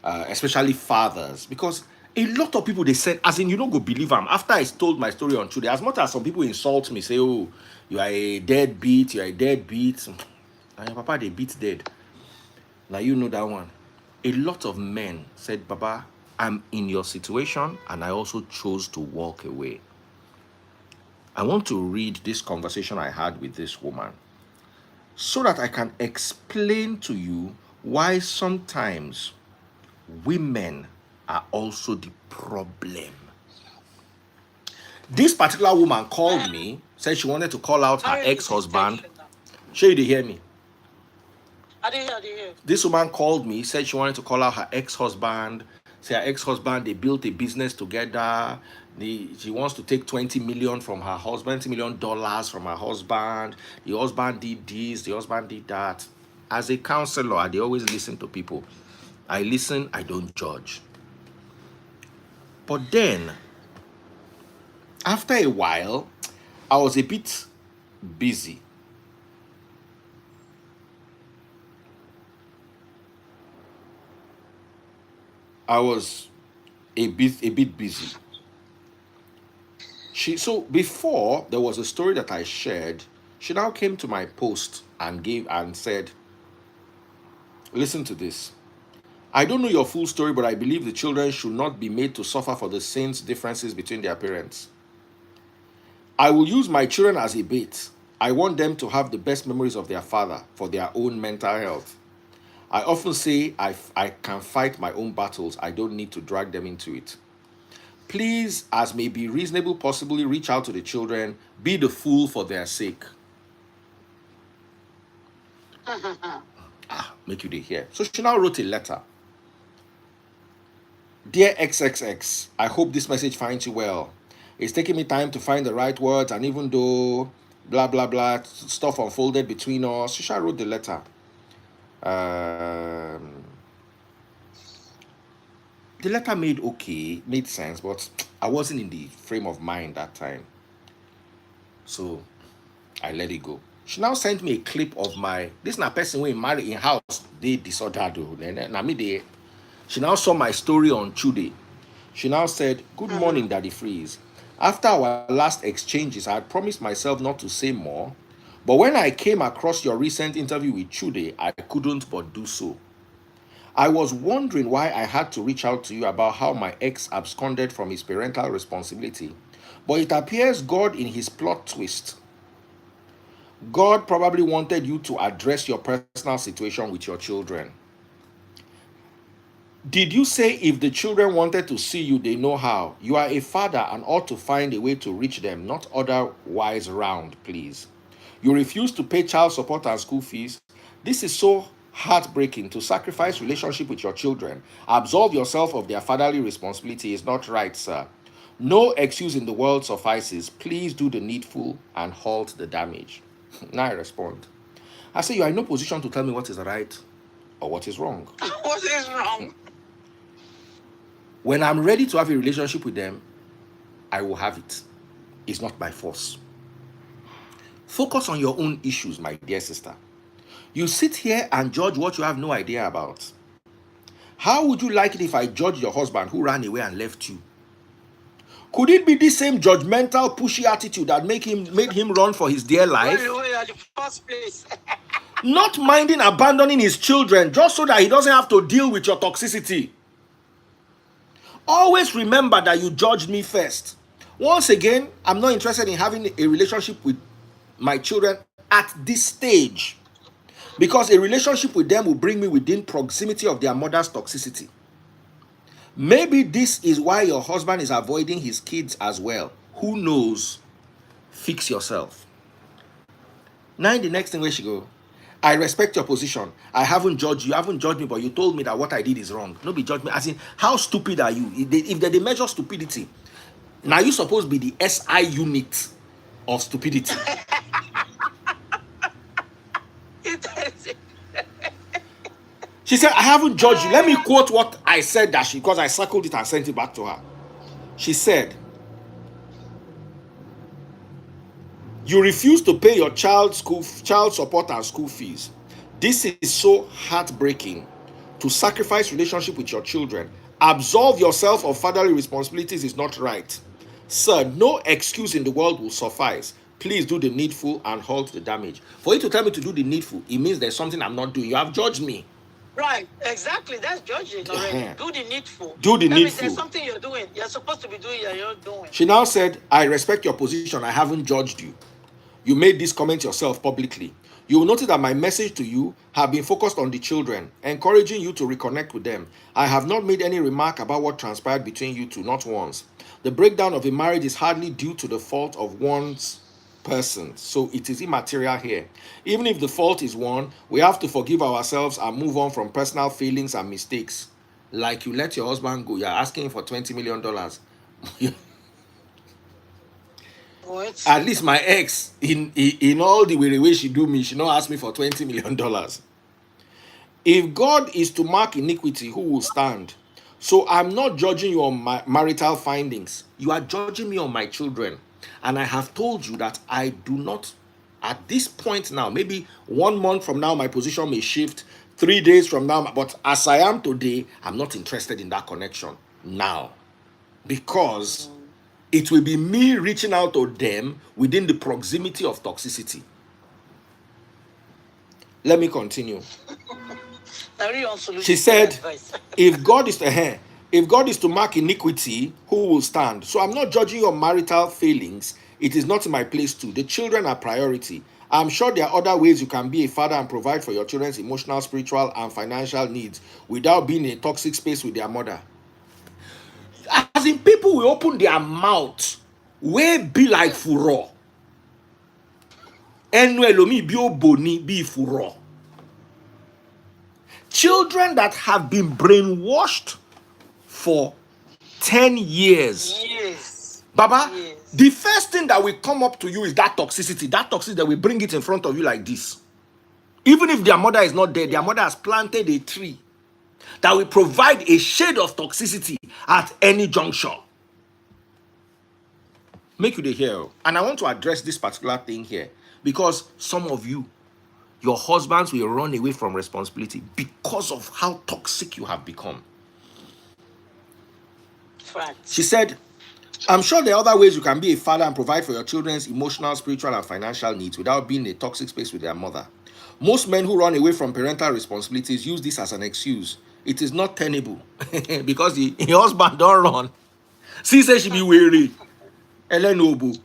especially fathers, because a lot of people they said, as in you don't go believe them. After I told my story on Tuesday, as much as some people insult me, say, "Oh, you are a deadbeat, you are a deadbeat," and your papa they beat dead. Now you know that one. A lot of men said, "Baba, I'm in your situation, and I also chose to walk away." I want to read this conversation I had with this woman so that I can explain to you why sometimes women are also the problem. This particular woman called me, said she wanted to call out her ex-husband. Sure, you hear me? I didn't hear. This woman called me, said she wanted to call out her ex-husband. Say her ex-husband, they built a business together. She wants to take 20 million from her husband, $20 million from her husband. The husband did this, the husband did that. As a counselor, I always listen to people. I listen, I don't judge. But then, after a while, I was a bit busy. I was a bit busy. So before there was a story that I shared, she now came to my post and said, "Listen to this. I don't know your full story, but I believe the children should not be made to suffer for the same differences between their parents. I will use my children as a bait. I want them to have the best memories of their father for their own mental health. I often say I can fight my own battles. I don't need to drag them into it. Please, as may be reasonable, possibly reach out to the children. Be the fool for their sake." Make you hear. So she now wrote a letter. "Dear XXX, I hope this message finds you well. It's taking me time to find the right words, and even though blah blah blah stuff unfolded between us," she wrote the letter. The letter made sense, but I wasn't in the frame of mind that time. So I let it go. She now sent me a clip of this na person when marry in house, they disordered. She now saw my story on Tuesday. She now said, "Good morning, Daddy Freeze. After our last exchanges, I had promised myself not to say more. But when I came across your recent interview with Chude, I couldn't but do so. I was wondering why I had to reach out to you about how my ex absconded from his parental responsibility. But it appears God, in his plot twist, God probably wanted you to address your personal situation with your children. Did you say if the children wanted to see you, they know how? You are a father and ought to find a way to reach them, not otherwise round, please. You refuse to pay child support and school fees. This is so heartbreaking. To sacrifice relationship with your children, absolve yourself of their fatherly responsibility is not right, sir. No excuse in the world suffices. Please do the needful and halt the damage. Now I respond. I say you are in no position to tell me what is right or what is wrong. What is wrong? When I'm ready to have a relationship with them, I will have it. It's not by force. Focus on your own issues, my dear sister. You sit here and judge what you have no idea about. How would you like it if I judged your husband who ran away and left you? Could it be this same judgmental, pushy attitude that made him run for his dear life? Wait, at the first place. Not minding abandoning his children just so that he doesn't have to deal with your toxicity. Always remember that you judged me first. Once again, I'm not interested in having a relationship with my children at this stage, because a relationship with them will bring me within proximity of their mother's toxicity. Maybe this is why your husband is avoiding his kids as well. Who knows? Fix yourself. Now the next thing where she go, I respect your position. I haven't judged you. You haven't judged me, but you told me that what I did is wrong. No be judge me. As in, how stupid are you? If they measure stupidity, now you supposed to be the SI unit of stupidity. She said, I haven't judged you. Let me quote what I said because I circled it and sent it back to her. She said, you refuse to pay your child support and school fees. This is so heartbreaking. To sacrifice relationship with your children, absolve yourself of fatherly responsibilities is not right. Sir, no excuse in the world will suffice. Please do the needful and halt the damage. For you to tell me to do the needful, it means there's something I'm not doing. You have judged me. Right, exactly. That's judging already. Do the needful. Do the that needful. Means there's something you're doing. You're supposed to be doing, you're not doing. She now said, I respect your position. I haven't judged you. You made this comment yourself publicly. You will notice that my message to you have been focused on the children, encouraging you to reconnect with them. I have not made any remark about what transpired between you two, not once. The breakdown of a marriage is hardly due to the fault of one's person, so it is immaterial here. Even if the fault is one, we have to forgive ourselves and move on from personal feelings and mistakes. Like you let your husband go, you're asking for $20 million. What? At least my ex, in all the way she do me, she not ask me for $20 million. If God is to mark iniquity, who will stand? So I'm not judging you on my marital findings. You are judging me on my children. And I have told you that I do not, at this point now, maybe 1 month from now, my position may shift, 3 days from now, but as I am today, I'm not interested in that connection now. Because it will be me reaching out to them within the proximity of toxicity. Let me continue. She said, if God is to mark iniquity, who will stand? So I'm not judging your marital failings. It is not in my place to. The children are priority. I'm sure there are other ways you can be a father and provide for your children's emotional, spiritual, and financial needs without being in a toxic space with their mother. As in, people will open their mouth, will be like furor. Elomi bio boni be furor. Children that have been brainwashed for 10 years. Yes. Baba, yes. The first thing that will come up to you is that toxicity. That toxicity that will bring it in front of you like this. Even if their mother is not there, their mother has planted a tree that will provide a shade of toxicity at any juncture. Make you the hero. And I want to address this particular thing here because some of you, your husbands will run away from responsibility because of how toxic you have become. Facts. She said, I'm sure there are other ways you can be a father and provide for your children's emotional, spiritual, and financial needs without being in a toxic space with their mother. Most men who run away from parental responsibilities use this as an excuse. It is not tenable because the husband don't run. She says she be weary. Ellen Obu.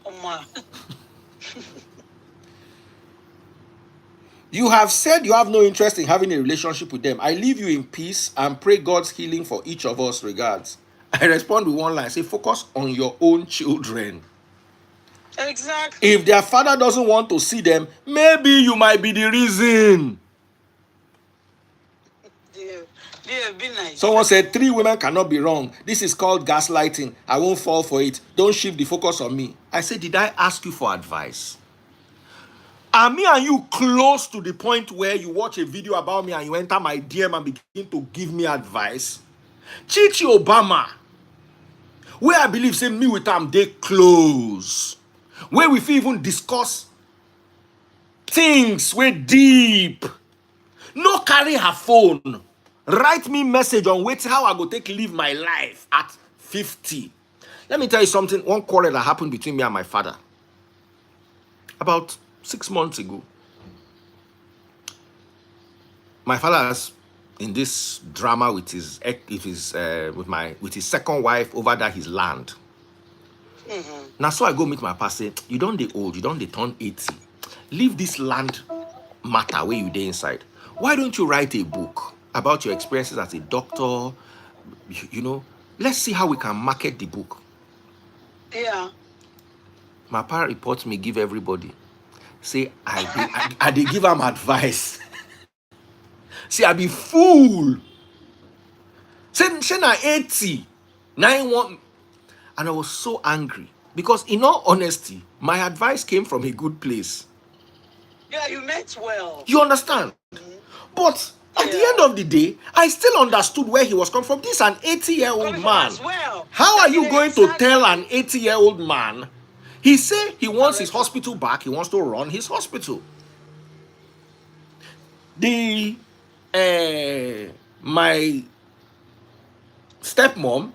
You have said you have no interest in having a relationship with them. I leave you in peace and pray God's healing for each of us. Regards. I respond with one line. Say, focus on your own children. Exactly. If their father doesn't want to see them, maybe you might be the reason. Yeah, be nice. Someone said 3 women cannot be wrong. This is called gaslighting. I won't fall for it. Don't shift the focus on me. I said, did I ask you for advice? Are me and you close to the point where you watch a video about me and you enter my DM and begin to give me advice? Chichi Obama, where I believe say me with them, they close. Where we fit even discuss things way deep. No carry her phone. Write me message on how I go take live my life at 50. Let me tell you something. One quarrel that happened between me and my father about 6 months ago. My father's in this drama with his second wife over that his land. Now so I go meet my pastor. You don't dey old. You don't dey turn 80. Leave this land matter where you dey inside. Why don't you write a book about your experiences as a doctor? You know, let's see how we can market the book. Yeah. My parent reports me, give everybody. Say, I dey give them advice. See, I be fool. Say na 80. 91. And I was so angry. Because in all honesty, my advice came from a good place. Yeah, you meant well. You understand? But at the end of the day, I still understood where he was coming from. This is an 80-year-old man. Well. How are you going to tell an 80-year-old man? He said he wants his hospital back. He wants to run his hospital. My stepmom,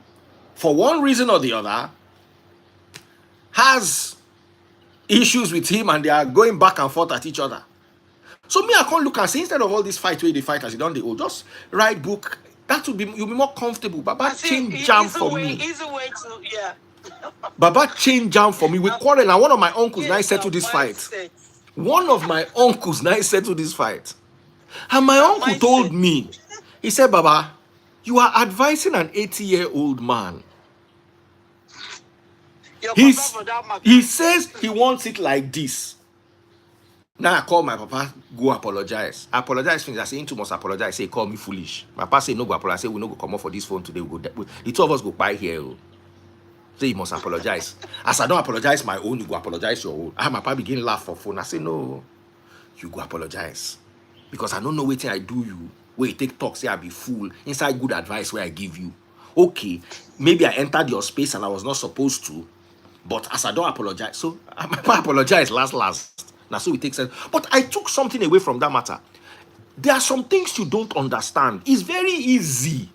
for one reason or the other, has issues with him and they are going back and forth at each other. So me, I can't look and say, instead of all this fight where they fight as you don't, just write book. That would be, you'll be more comfortable. Baba change jam for me. Easy way to, yeah. Baba change jam for me. We quarrel and one of my uncles now settled this fight. One of my uncles now settled this fight. And my uncle told me, he said, Baba, you are advising an 80-year-old man. He says he wants it like this. Now I call my papa, go apologize. I apologize things. I say, Into must apologize. Say, call me foolish. My papa say, no go apologize. I say, we no go come up for this phone today. We go, the two of us go buy here. Say, you must apologize. As I don't apologize my own, you go apologize your own. My papa begin laugh for phone. I say, no, you go apologize. Because I don't know what I do you. Where you take talk, say I be fool. Inside good advice where I give you. Okay, maybe I entered your space and I was not supposed to. But as I don't apologize, so I apologize last. Now so it takes sense. But I took something away from that matter. There are some things you don't understand. It's very easy.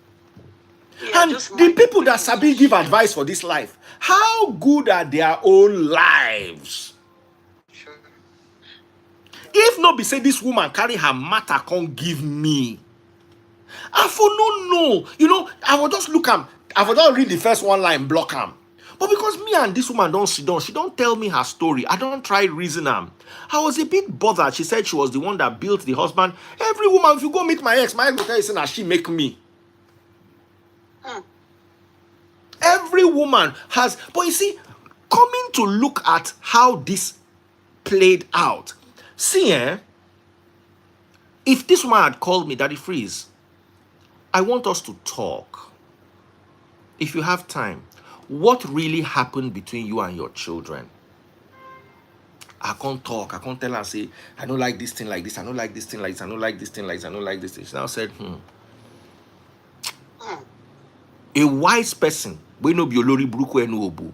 Yeah, and the people that sabi give advice for this life, how good are their own lives? Sure. If not be say this woman carry her matter can't give me, I for no know. You know, I will just look am. I will just read the first one line, block am. But because me and this woman don't sit down, she don't tell me her story. I don't try reason am. I was a bit bothered. She said she was the one that built the husband. Every woman, if you go meet my ex will tell you say that she make me. Every woman has, but you see, coming to look at how this played out. See, if this woman had called me, Daddy Freeze, I want us to talk. If you have time, what really happened between you and your children? I can't talk. I can't tell her, say, I don't like this thing like this. I don't like this thing like this. I don't like this thing like this. I don't like this thing. She now said, A wise person, we no be olori buruku enu obu,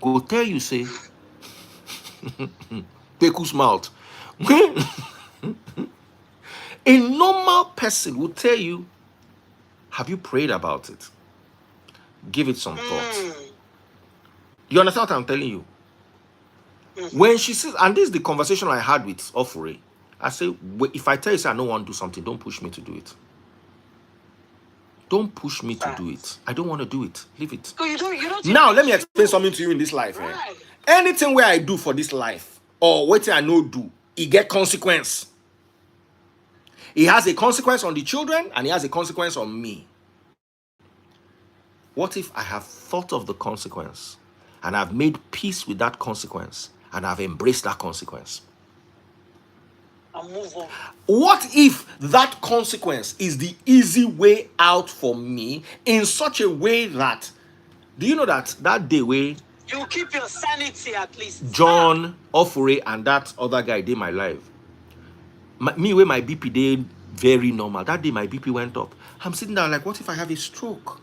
go tell you, say, Peku's mouth. A normal person will tell you, have you prayed about it? Give it some thought. You understand what I'm telling you? When she says, and this is the conversation I had with Ofure, I say, if I tell you, say, I don't want to do something, don't push me to do it. Don't push me to do it. I don't want to do it. Leave it. So you don't now, let me explain something to you in this life. Anything where I do for this life, or what I know do, it get consequence. It has a consequence on the children and it has a consequence on me. What if I have thought of the consequence and I've made peace with that consequence and I've embraced that consequence? And move on. What if that consequence is the easy way out for me in such a way that, do you know that day where You keep your sanity at least. John Ofure and that other guy did my life, me where my BP did very normal, that day my BP went up. I'm sitting there like, what if I have a stroke?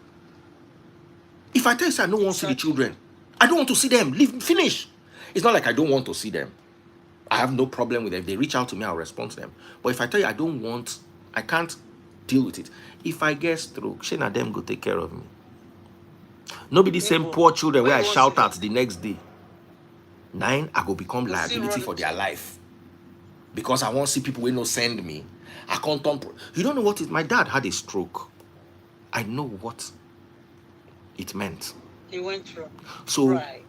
If I tell you I don't want to see the children, I don't want to see them, leave, finish. It's not like I don't want to see them. I have no problem with them. If they reach out to me, I'll respond to them. But if I tell you I can't deal with it. If I get stroke, Shane and them go take care of me. Nobody same poor children where I shout at the next day. 9, I go become liability for their life. Because I want to see people who no send me. I can't turn. You don't know what it is. My dad had a stroke. I know what it meant. He went through. So Right.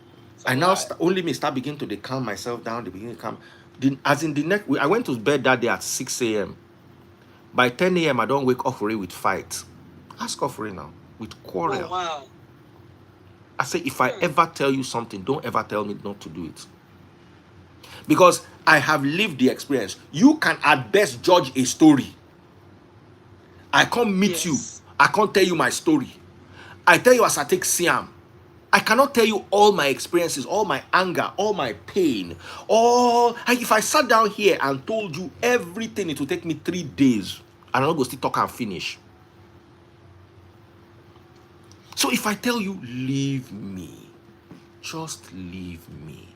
I now only me start beginning to calm myself down. They begin to calm. As in the next, I went to bed that day at 6 a.m. By 10 a.m. I don't wake Ofure with fight. Ask Ofure now with quarrel. Oh, wow. I say, if I ever tell you something, don't ever tell me not to do it. Because I have lived the experience. You can at best judge a story. I can't meet you. I can't tell you my story. I tell you as I take Siam. I cannot tell you all my experiences, all my anger, all my pain, if I sat down here and told you everything, it would take me 3 days. And I'm not going to still talk and finish. So if I tell you, leave me, just leave me.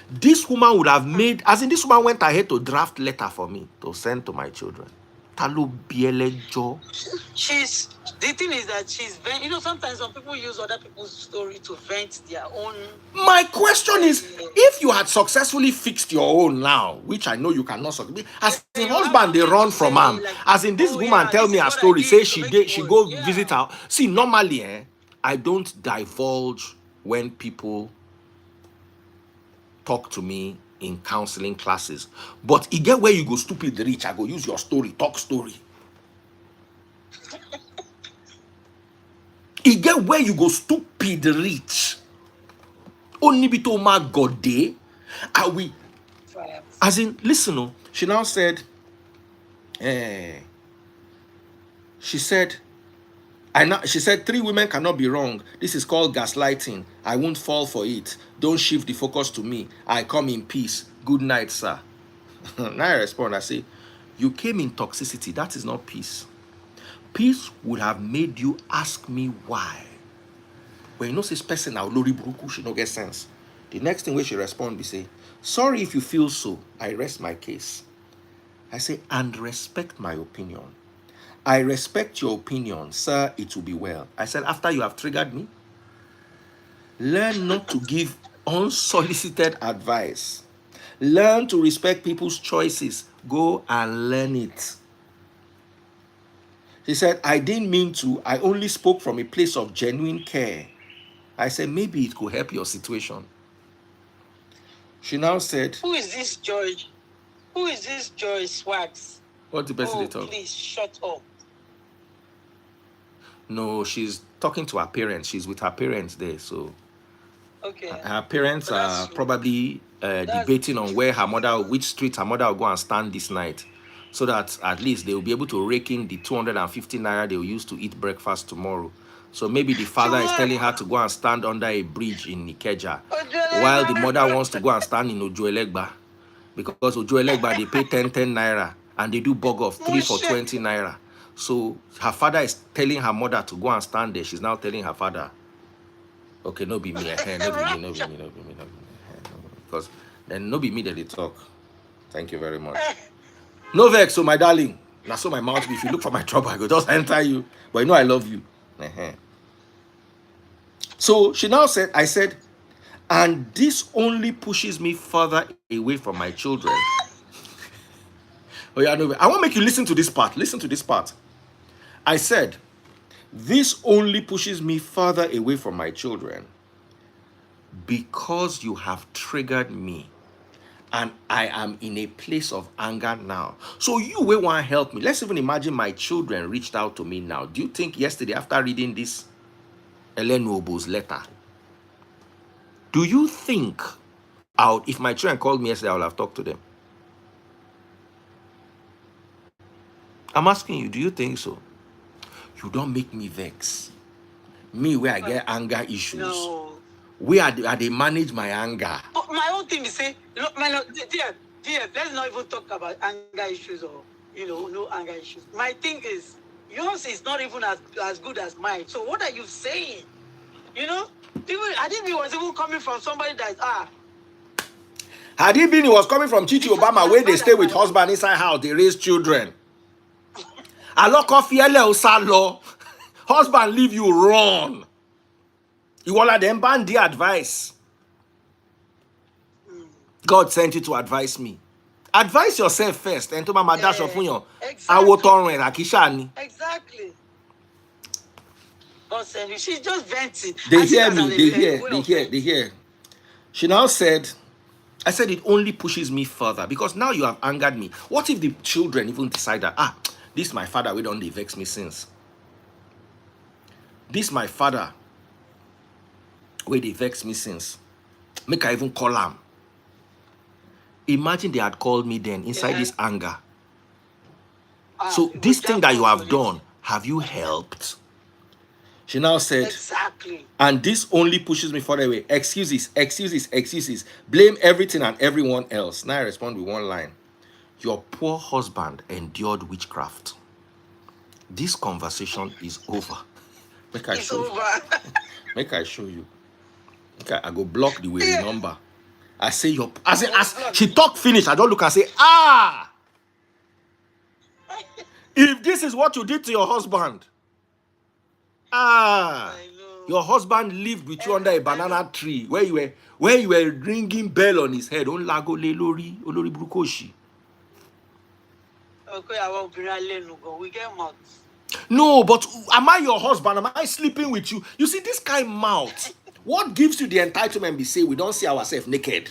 This woman would have made, as in this woman went ahead to draft letter for me to send to my children. Talo Bielejo. The thing is that sometimes some people use other people's story to vent their own. My question is, if you had successfully fixed your own now, which I know you cannot succeed, as a husband, they run from him. As in this woman tell me her story, say she go visit her. See, normally, I don't divulge when people talk to me in counseling classes. But it get where you go stupid rich, I go use your story, talk story. It get where you go stupid rich. Only be told my God day. Are we? As in, listen, she now said, she said 3 women cannot be wrong. This is called gaslighting. I won't fall for it. Don't shift the focus to me. I come in peace. Good night, sir. Now I respond, I say, you came in toxicity. That is not peace. Peace would have made you ask me why. When you know this person now, Lori Bruku, she no get sense. The next thing where she respond, we say, sorry if you feel so. I rest my case. I say, and respect my opinion. I respect your opinion, sir, it will be well. I said, after you have triggered me, learn not to give unsolicited advice. Learn to respect people's choices. Go and learn it. She said, I didn't mean to. I only spoke from a place of genuine care. I said, maybe it could help your situation. She now said, Who is this Joy? Who is this Joy Swags? What's the best they talk? Please shut up. No, she's talking to her parents. She's with her parents there. So okay. Her parents are probably debating on which street her mother will go and stand this night. So that at least they will be able to rake in the 250 naira they will use to eat breakfast tomorrow. So maybe the father is telling her to go and stand under a bridge in Ikeja, while the mother wants to go and stand in Ojuelegba. Because Ojuelegba, they pay 10 naira and they do bug of 3 for 20 naira. So her father is telling her mother to go and stand there. She's now telling her father, okay, no be me, no be me. Because then no be me that they talk. Thank you very much. No vex, so my darling. Now so my mouth, if you look for my trouble, I go just enter you. But you know I love you. So she now said, I said, and this only pushes me further away from my children. Oh yeah, no, I want to make you listen to this part. Listen to this part. I said, this only pushes me further away from my children because you have triggered me. And I am in a place of anger now. So you will want to help me. Let's even imagine my children reached out to me now. Do you think yesterday, after reading this Ellen Nobo's letter, do you think if my children called me yesterday, I would have talked to them? I'm asking you, do you think so? You don't make me vex. Me, where I get anger issues. No. Where they manage my anger. But my own thing is say, dear, let's not even talk about anger issues or no anger issues. My thing is yours is not even as good as mine. So what are you saying? I think it was even coming from somebody that Had it been, it was coming from Chichi Obama, where they stay with husband inside house, they raise children. I lock off law. Husband leave you, run. You want to them ban the advice. God sent you to advise me. Advise yourself first. And to my dash of you. I will turn Exactly. God sent you. She's just venting. They hear me. They hear. She now said, I said it only pushes me further because now you have angered me. What if the children even decide that, this my father, we don't vex me since. This my father, where they vex me since. Make I even call him. Imagine they had called me then inside this anger. So this thing that you have done, have you helped? She now said, exactly. And this only pushes me further away. Excuses. Blame everything and everyone else. Now I respond with one line. Your poor husband endured witchcraft. This conversation is over. Make I show you. Make I show you. Okay, I go block the way number. I say as she talk finish, I don't look and say, if this is what you did to your husband, your husband lived with you under a banana tree where you were ringing bell on his head. Olori Brukoshi. Okay, I won't be we get mouth. No, but am I your husband? Am I sleeping with you? You see this kind of mouth. What gives you the entitlement to say we don't see ourselves naked?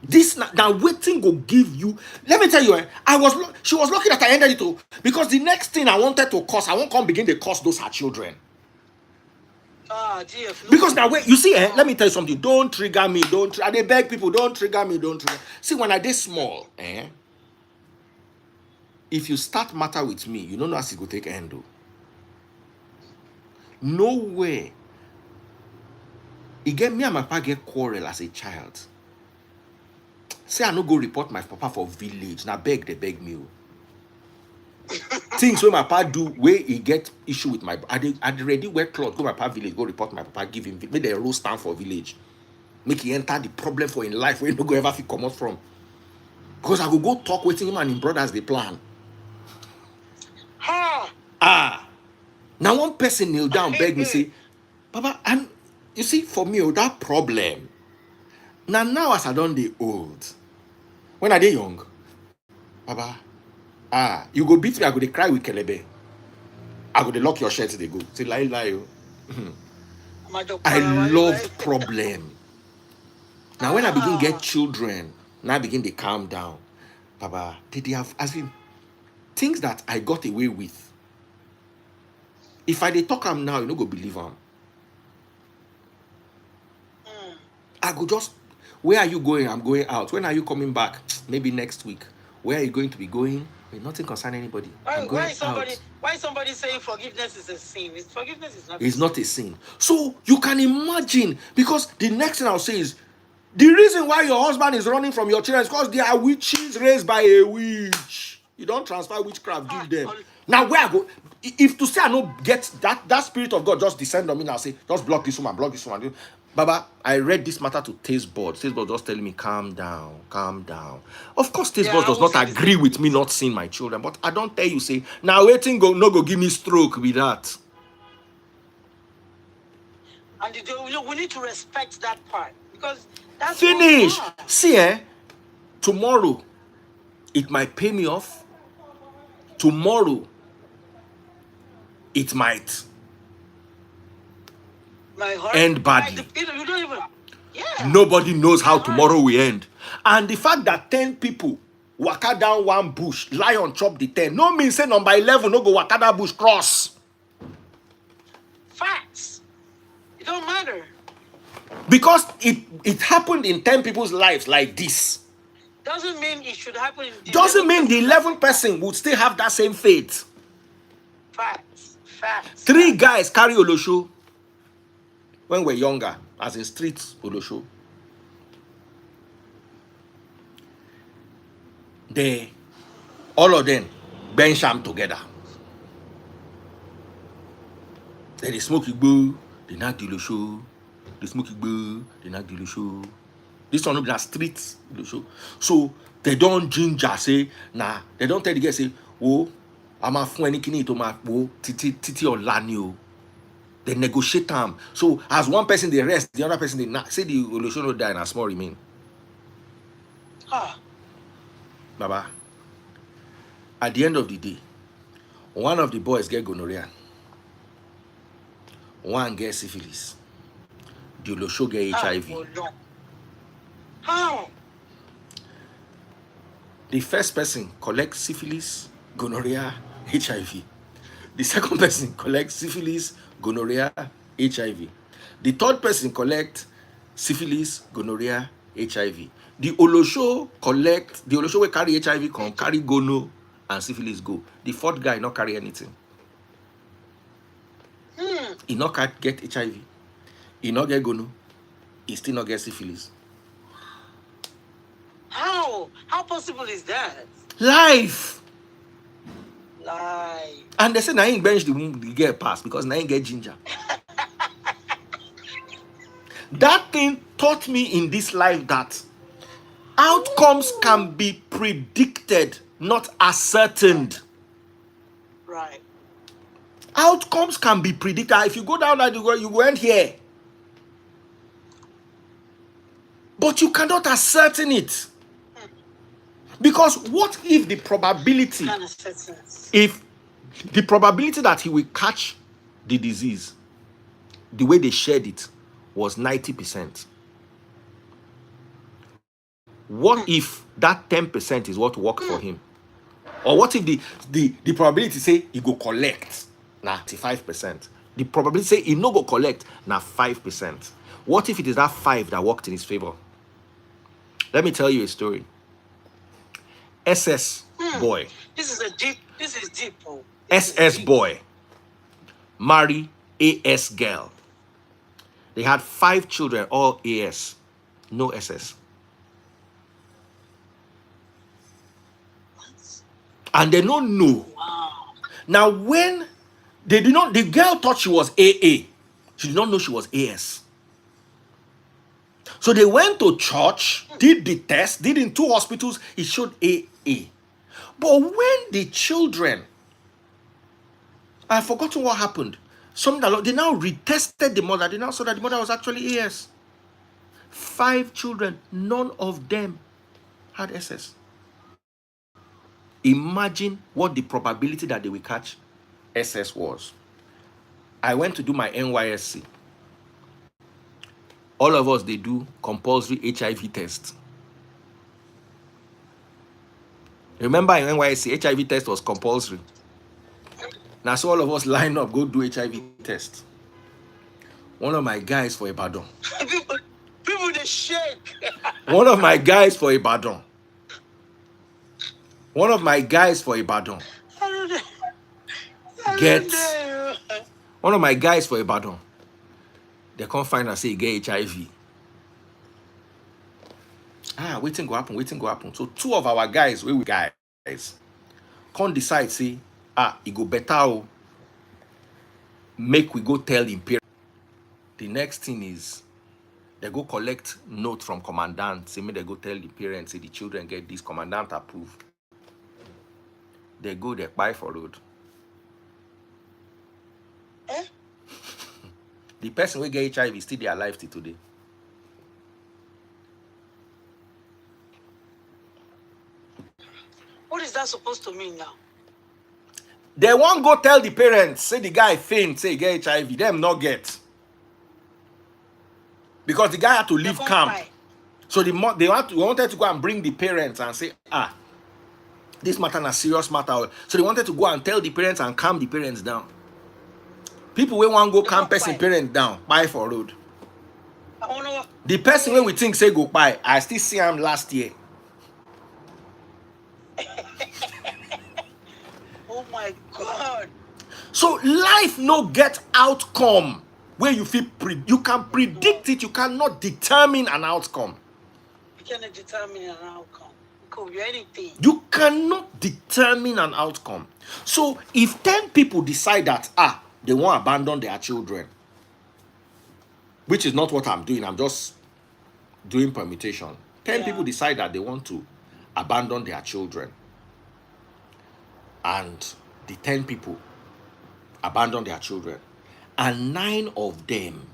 This now waiting go give you. Let me tell you, she was lucky that I ended it all because the next thing I wanted to curse, I won't come begin to curse those her children. GF, no. Because now wait, you see, let me tell you something. Don't trigger me. I beg people, don't trigger me. See, when I did small, if you start matter with me, you don't know as it go take end. No way. It get me and my papa get quarrel as a child. Say I no go report my papa for village. Now they beg me. Things where my papa do, where he get issue with my I ready wear cloth, go my papa village, go report my papa, give him, make the roast stand for village. Make he enter the problem for in life where he no go ever fit come out from. Because I go talk with him and him brothers they plan. Now one person kneel down, beg me, say, Papa, and you see, for me, that problem. Now as I done the old, when I dey young, Papa, you go beat me, I go dey cry with Kelebe. I go dey lock your shirt, they go. Say, lie. I love problem. Now when I begin get children, now I begin to calm down. Papa, they have, as in, things that I got away with. If I dey talk am now, you no go believe am. I go just, where are you going? I'm going out. When are you coming back? Maybe next week. Where are you going to be going? Nothing concern anybody. Why somebody saying forgiveness is a sin? Forgiveness is not. It's not a sin. So you can imagine, because the next thing I'll say is, the reason why your husband is running from your children is because they are witches raised by a witch. You don't transfer witchcraft, give them. Now where I go, if to say I don't get that spirit of God just descend on me now, say, just block this woman. Baba, I read this matter to Taste Board. Taste Board just telling me, calm down. Of course, Taste Board does not agree with me not seeing my children, but I don't tell you, say, now waiting go give me stroke with that. And we need to respect that part because that's finish. See, tomorrow it might pay me off. Tomorrow it might end badly. Nobody knows how tomorrow will end. And the fact that 10 people waka down one bush, lion chop the 10, no mean say number 11 no go waka that bush cross. Facts. It don't matter. Because it happened in 10 people's lives like this. Doesn't mean it should happen in the Doesn't mean the 11th 11th person would still have that same fate. Facts. Facts. 3 guys carry Olosho when we're younger, as in streets Olosho. All of them bench sham together. Then they smoke igbo, they knock the Olosho. They smoke igbo, they knock the Olosho. This one will be that street Olosho. So they don't ginger say, nah, they don't tell the guy say, oh, I'm a phone any to my titi or lanio. They negotiate time. So as one person they rest, the other person they not say the Olosho no die and a small remain. Ah. Baba. At the end of the day, one of the boys get gonorrhea. One get syphilis. The Olosho get HIV. Oh, no. How? The first person collects syphilis, gonorrhea, HIV. The second person collects syphilis, gonorrhea, HIV. The third person collects syphilis, gonorrhea, HIV. The Olosho will carry HIV, come carry gono and syphilis go. The fourth guy not carry anything. He not get HIV. He not get gono. He still not get syphilis. How? How possible is that? Life. Life. And they say now he bench the girl pass because now he get ginger. That thing taught me in this life that outcomes can be predicted, not ascertained. Right. Outcomes can be predicted. If you go down that, you go end here. But you cannot ascertain it. Because what if the probability, if the probability that he will catch the disease, the way they shared it, was 90%. What if that 10% is what worked for him? Or what if the probability say he go collect 95%? The probability say he no go collect 5%. What if it is that 5 that worked in his favor? Let me tell you a story. SS boy. This is deep. Oh. SS boy marry AS girl. They had 5 children, all AS, no SS. And they don't know. Wow. Now, when they did not, the girl thought she was AA. She did not know she was AS. So they went to church, did the test, did in 2 hospitals, it showed AA. But when the children, I've forgotten what happened. They now retested the mother. They now saw that the mother was actually AS. 5 children, none of them had SS. Imagine what the probability that they will catch SS was. I went to do my NYSC. All of us, they do compulsory HIV test. Remember in NYSC, HIV test was compulsory. Now, so all of us line up, go do HIV test. One of my guys for Ibadan. People they shake. One of my guys for Ibadan. One of my guys for Ibadan. One of my guys for Ibadan. They can't find and say he get HIV. Waiting go happen. So 2 of our guys, we guys, can't decide, say, it go better. Make we go tell him parents. The next thing is, they go collect note from commandant. Say, me they go tell the parents, say the children get this, commandant approved. They go, they buy for road. The person who get HIV is still there alive till today. What is that supposed to mean now? They won't go tell the parents, say the guy faint, say he get HIV. Them not get. because the guy had to leave They camp. can't So they wanted to go and bring the parents and say, this matter is a serious matter. So they wanted to go and tell the parents and calm the parents down. People will want to go calm person parents down, buy for road. The person where we think say go buy, I still see him last year. Oh my God. So life no get outcome where you feel you can predict it, you cannot determine an outcome. You cannot determine an outcome. It could be anything. You cannot determine an outcome. So if 10 people decide that they want to abandon their children, which is not what I'm doing, I'm just doing permutation. 10 people decide that they want to abandon their children, and the 10 people abandon their children, and 9 of them,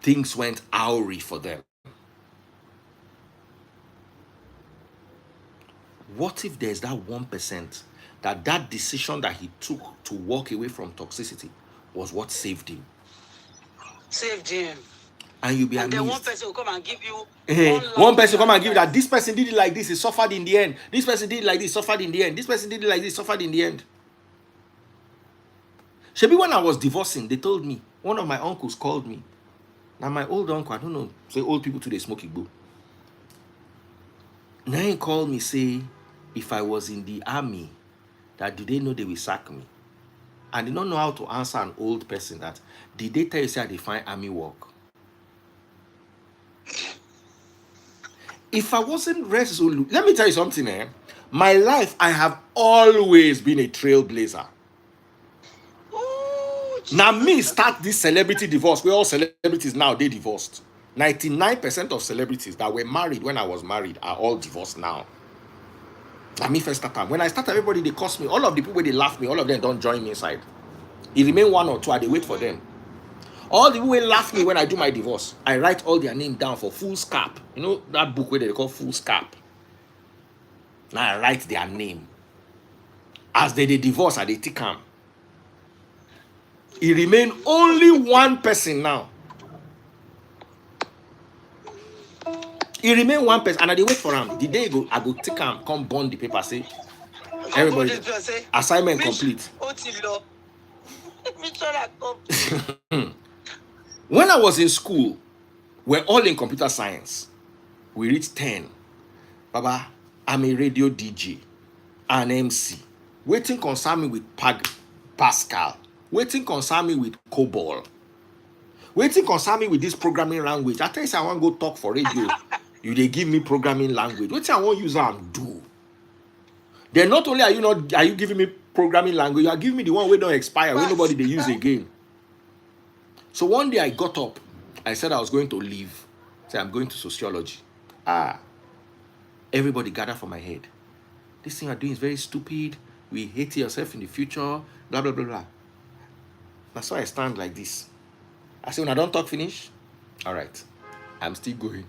things went awry for them. What if there's that 1% that decision that he took to walk away from toxicity was what saved him? Saved him. And you'll be amazed. And then one person will come and give you one person come and give you that this person did it like this, he suffered in the end. This person did it like this, suffered in the end. This person did it like this, suffered in the end. Shebi, when I was divorcing, they told me, one of my uncles called me. Now my old uncle, I don't know, say old people today smoke igbo. Now he called me, say, if I was in the army, that did they know they will sack me? I did not know how to answer an old person that, did they tell you say I define army work? If I wasn't resolute, let me tell you something, my life, I have always been a trailblazer. Now me start this celebrity divorce, where all celebrities now, they divorced. 99% of celebrities that were married when I was married are all divorced now. Now me first start time. When I start, everybody, they cost me. All of the people where they laugh me, all of them don't join me inside. It remain 1 or 2, I they wait for them. All the people who laugh me when I do my divorce, I write all their name down for foolscap. You know that book where they call foolscap? Now I write their name. As they divorce, I they take them. It remain only 1 person now. It remain 1 person, and I they wait for him. The day go, I go take him, come burn the paper, say, everybody, assignment complete. When I was in school, we're all in computer science. We reached 10. Baba, I'm a radio DJ, an MC. Waiting concern me with Pascal. Waiting concern me with COBOL. Waiting concern me with this programming language. I tell you, I want to go talk for radio. You they give me programming language. What I want to use and do. Then not only are you giving me programming language, you are giving me the one where don't expire, where nobody they use again. So one day I got up. I said I was going to leave. Say I'm going to sociology. Everybody gather for my head. This thing you're doing is very stupid. We hate yourself in the future. Blah blah blah blah. That's why I stand like this. I say when I don't talk finish. All right, I'm still going.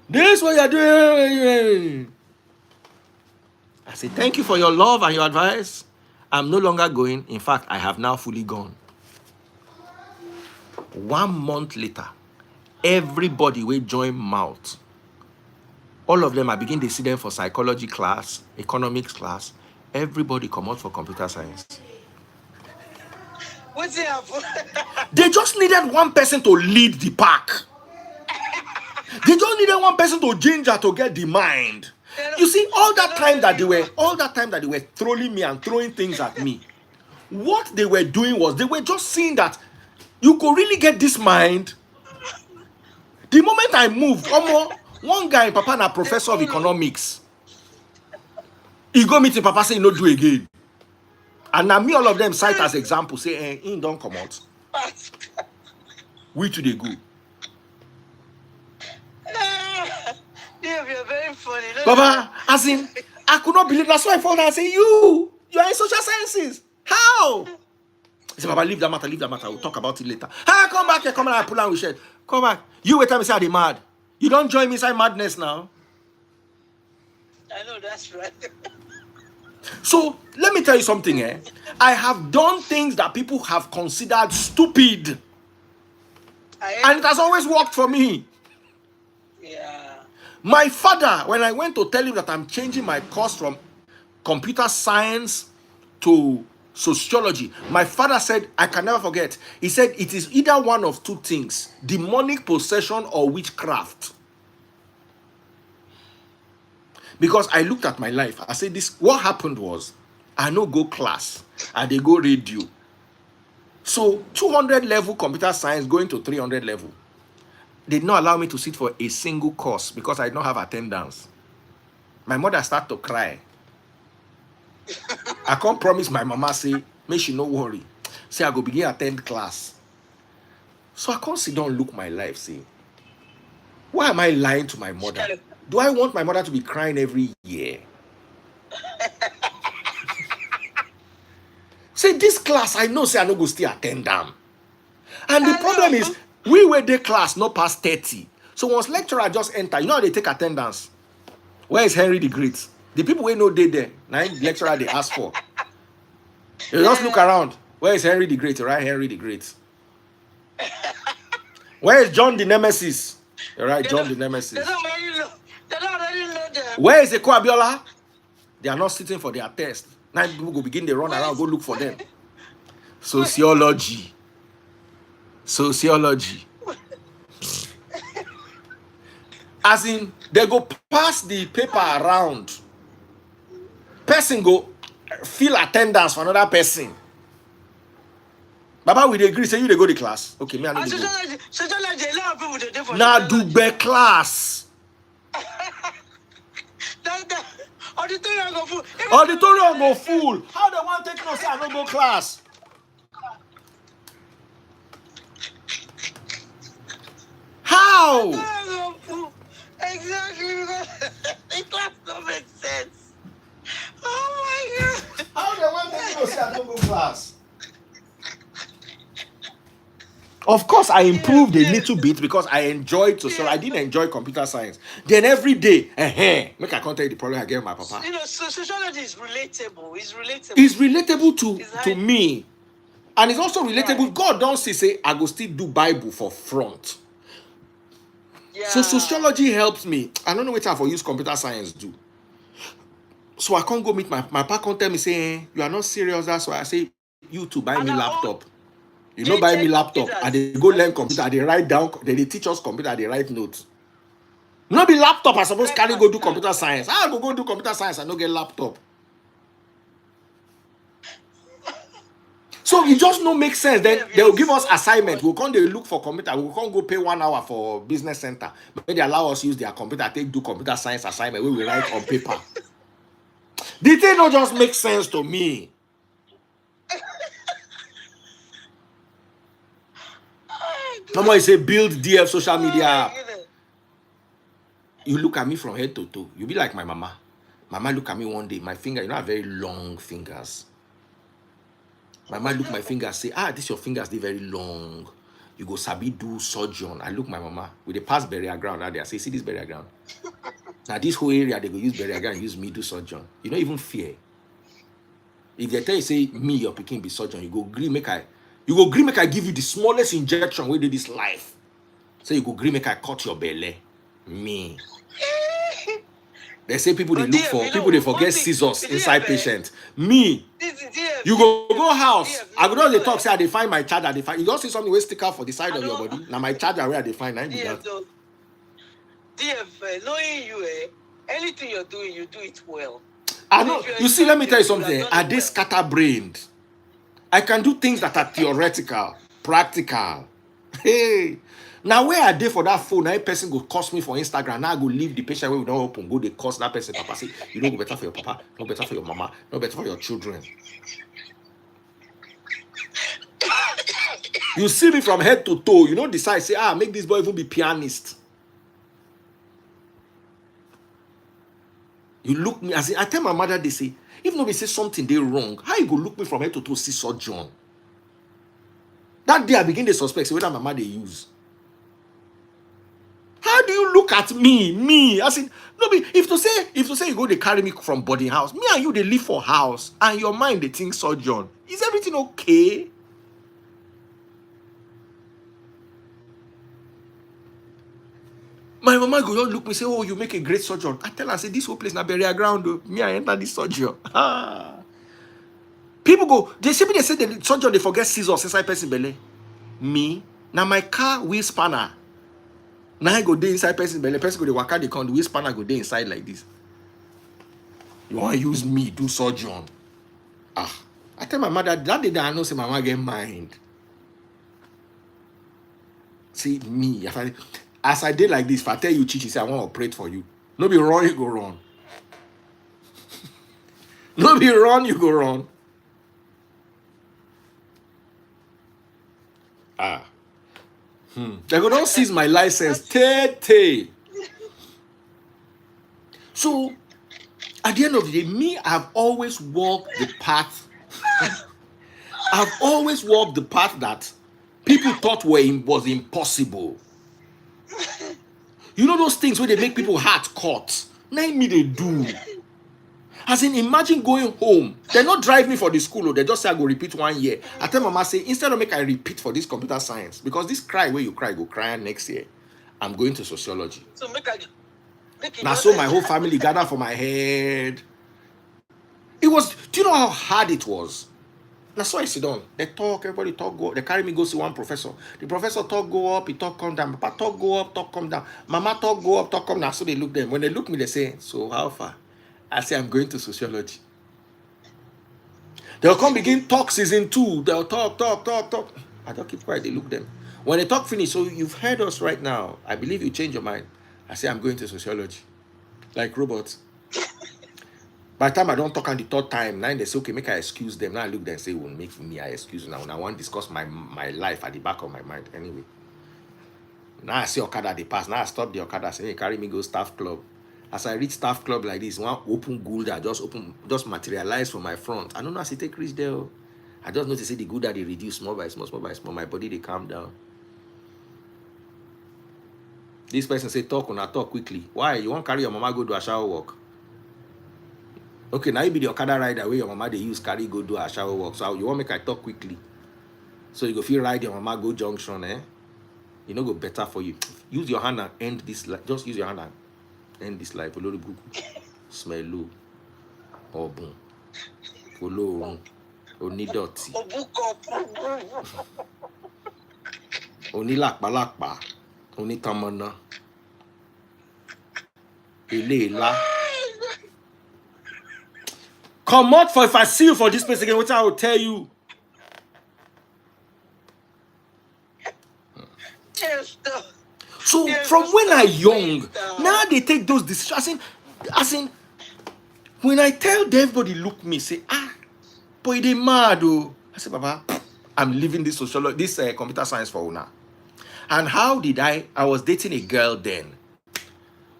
This is what you're doing. I say thank you for your love and your advice. I'm no longer going. In fact, I have now fully gone. 1 month later, everybody will join mouth. All of them, I begin to see them for psychology class, economics class. Everybody come out for computer science. What's it happen? They just needed 1 person to lead the pack. They just needed 1 person to ginger to get the mind. You see, all that time that they were trolling me and throwing things at me, what they were doing was they were just seeing that you could really get this mind. The moment I moved, one guy, Papa, na professor of economics, he go meet him, Papa say, no do again. And now me, all of them cite as example, say, he don't come out. We to the go. You're very funny. Baba, as in, I could not believe. That's why I found out and say, you are in social sciences. How? He said, Baba, leave that matter. We'll talk about it later. Hey, come back here. Come on, I pull out with shit. Come back. You wait time me say I'm mad. You don't join me inside madness now. I know that's right. So let me tell you something. I have done things that people have considered stupid. And it has always worked for me. Yeah. My father, when I went to tell him that I'm changing my course from computer science to sociology, my father said, I can never forget. He said, it is either one of two things: demonic possession or witchcraft. Because I looked at my life, I said, this, what happened was, I no go class, and they go radio. So 200 level computer science going to 300 level. They did not allow me to sit for a single course because I did not have attendance. My mother started to cry. I can't promise my mama, say, make she no worry. Say, I go begin attend class. So I can't sit down and look my life, say, why am I lying to my mother? Do I want my mother to be crying every year? Say, this class, I know, say, I no go still attend them. And the problem is, we were the class not past 30. So once lecturer just enter, you know how they take attendance? Where is Henry the Great? The people we know they there. Now lecturer they ask for. You just look around. Where is Henry the Great? Right, Henry the Great. Where is John the Nemesis? Right, John the Nemesis. They don't already know them. Where is Eko Abiola? They are not sitting for their test. Now people go begin, they run around, go look for them. Sociology. As in, they go pass the paper around. Person go fill attendance for another person. Baba, we agree, say you they go to class. Okay, me I need to go. Sociology, a lot of people they do for Now do be class. Auditorium go full. Auditorium go full. How they want to take no say I don't go class? How? Exactly, because the class don't make sense. Oh my God. How they want to take no say I don't go class? Of course, I improved a little bit because I enjoyed social. I didn't enjoy computer science. Then every day, make I can't tell you the problem I get with my papa. You know, sociology is relatable. It's relatable. It's relatable to me. And it's also relatable. Right. God don't say, I go still do Bible for front. Yeah. So sociology helps me. I don't know what time for use computer science do. So I can't go meet my papa can't tell me, say, you are not serious. That's why I say, you to buy me laptop. You know, buy me laptop. And they go learn computer. They write down. They teach us computer. They write notes. No be laptop. I suppose carry go do computer science. I go do computer science and no get laptop. So it just no make sense. Then they will give us assignment. We'll come they look for computer. We can't go pay 1 hour for business center. But they allow us use their computer. Take do computer science assignment where we write on paper. The thing don't just make sense to me. Someone say build DF social media. You look at me from head to toe. You be like my mama. Mama look at me one day. My finger, you know, I have very long fingers. My mama look my fingers, say, this your fingers, they very long. You go sabi do surgeon. I look my mama with the past burial ground out there. I say, see this burial ground. Now this whole area they go use burial ground, use me do surgeon. You don't even fear. If they tell you say me your pikin be surgeon, you go agree make I give you the smallest injection we did this life. So you go agree make I cut your belly. Me. They say people they look for people they forget scissors inside patient. Me. You go house. I go down the talk say they find my charger. They find you don't see something we stick out for the side of your body. Now my charger where they find DF, knowing you, anything you're doing, you do it well. I know. You see, let me tell you something. Are they scatterbrained? I can do things that are theoretical, practical. Hey. Now where are they for that phone? Now a person go cost me for Instagram. Now I go leave the patient where we don't open. Go they cost that person. Papa say, you don't go better for your papa, no better for your mama, no better for your children. You see me from head to toe. You don't decide, say, make this boy even be pianist. You look me, as in, I tell my mother, they say, if nobody say something they wrong, how you go look me from head to toe, see surgeon? That day I begin to suspect, say, whether my mother they use. How do you look at me? I said, no, if to say you go to carry me from boarding house, me and you they live for house, and your mind they think surgeon. Is everything okay? My mama go just look me say, oh, you make a great surgeon. I tell her, say, this whole place na burial ground. Oh. Me, I enter this surgeon. Ah. People go, they say the surgeon, they forget scissors inside person belly. Me, now my car wheel spanner. Now I go there inside person belly. Person go the waka, they come, the wheel spanner go there inside like this. You want to use me, do surgeon. Ah. I tell my mother, that day that I know, say, mama get mind. See, me, as I did like this, if I tell you, Chichi, say, I want to operate for you. No be wrong, you go wrong. No be wrong, you go wrong. Ah. They go don't seize my license. Tete. So, at the end of the day, me, I've always walked the path. I've always walked the path that people thought was impossible. You know those things where they make people heart cut? Name me they do. As in, imagine going home. They not drive me for the school. They just say I go repeat 1 year. I tell mama, say, instead of make I repeat for this computer science, because this cry where you cry, go cry next year. I'm going to sociology. So make it Now so my whole family gather for my head. It was, do you know how hard it was? Now so I sit down. They talk, everybody talk, go. They carry me go see one professor. The professor talk go up, he talk come down. Papa talk go up, talk come down. Mama talk go up, talk come down. So they look them. When they look me, they say, so how far? I say, I'm going to sociology. They'll come begin talk season 2. They'll talk. I don't keep quiet. They look them. When they talk finish, so you've heard us right now. I believe you change your mind. I say, I'm going to sociology. Like robots. By the time I don't talk on the 3rd time, now they say, okay, make I excuse them. Now I look there and say, well, make me I excuse now. When I want to discuss my life at the back of my mind. Anyway. Now I see Okada, they pass. Now I stop the Okada, say, hey, carry me go staff club. As I reach staff club like this, one open Gouda just materialize from my front. I don't know as it take reach there. I just notice the Gouda they reduce small by small. My body they calm down. This person say talk quickly. Why? You want carry your mama go do a shower walk? Okay, now you be the Okada rider where your mama they use carry go do a shower walk. So you want make I talk quickly. So you go feel ride your mama go junction, eh? You know go better for you. Use your hand and end this. Just use your hand and end this life. Smell low. Obun. Follow. Onidoti. Onilakpa. Onitamana. Elela. Come out for if I see you for this place again, what I will tell you. So from when I young, now they take those decisions. As in, when I tell them, everybody look me, say, boy, they mad, oh. I say, Baba, I'm leaving this computer science for Una. And how did I was dating a girl then.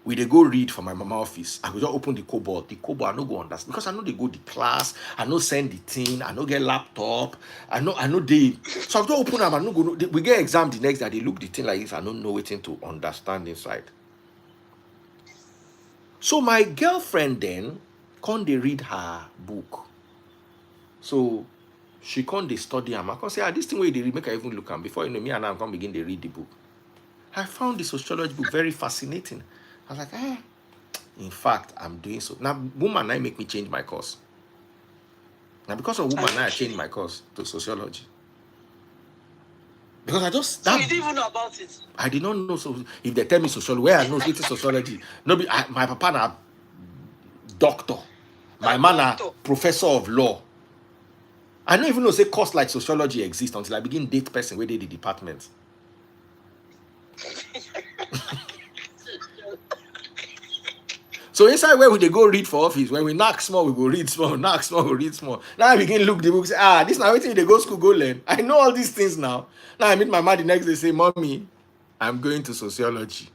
We they go read for my mama office. I will just open the cobalt. The cobalt I no go understand because I know they go the class. I know send the thing. I know get laptop. I know they. So I just open them. I no go. We get exam the next day. They look the thing like this. I don't know waiting to understand inside. So my girlfriend then can't they read her book. So she can't they study them. I can say this thing where they read make I even look at before you know me and I can begin to read the book. I found the sociology book very fascinating. I was like, in fact, I'm doing so. Now, woman, I make me change my course. Now, because of woman, I changed my course to sociology. Because I just... So you didn't even know about it? I did not know. So if they tell me sociology, where I know it is sociology. My papa na doctor. My man na professor of law. I don't even know say course like sociology exists until I begin date person where they the department. So inside where we they go read for office, when we knock small, we go read small, knock small, we read small. Now I begin look the book, say, this now waiting they go school, go learn. I know all these things now. Now I meet my mom the next day, say, Mommy, I'm going to sociology.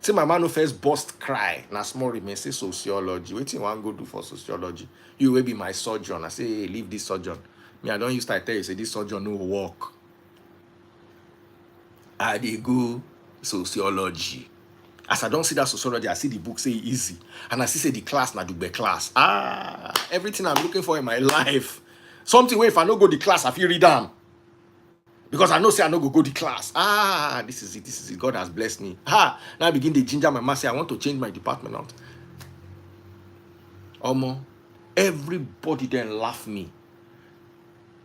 See my man who first burst cry. Now small remain say sociology. What you want to go do for sociology? You will be my surgeon. I say, hey, leave this surgeon. Me, I don't use to tell you, say this surgeon no work. I dey go sociology. As I don't see that sociology, I see the book say easy. And I see say the class na the class. Everything I'm looking for in my life. Something where if I don't go the class, I feel read them. Because I know say I no go the class. This is it. God has blessed me. Now I begin to ginger my mind, say I want to change my department out. Everybody then laugh me.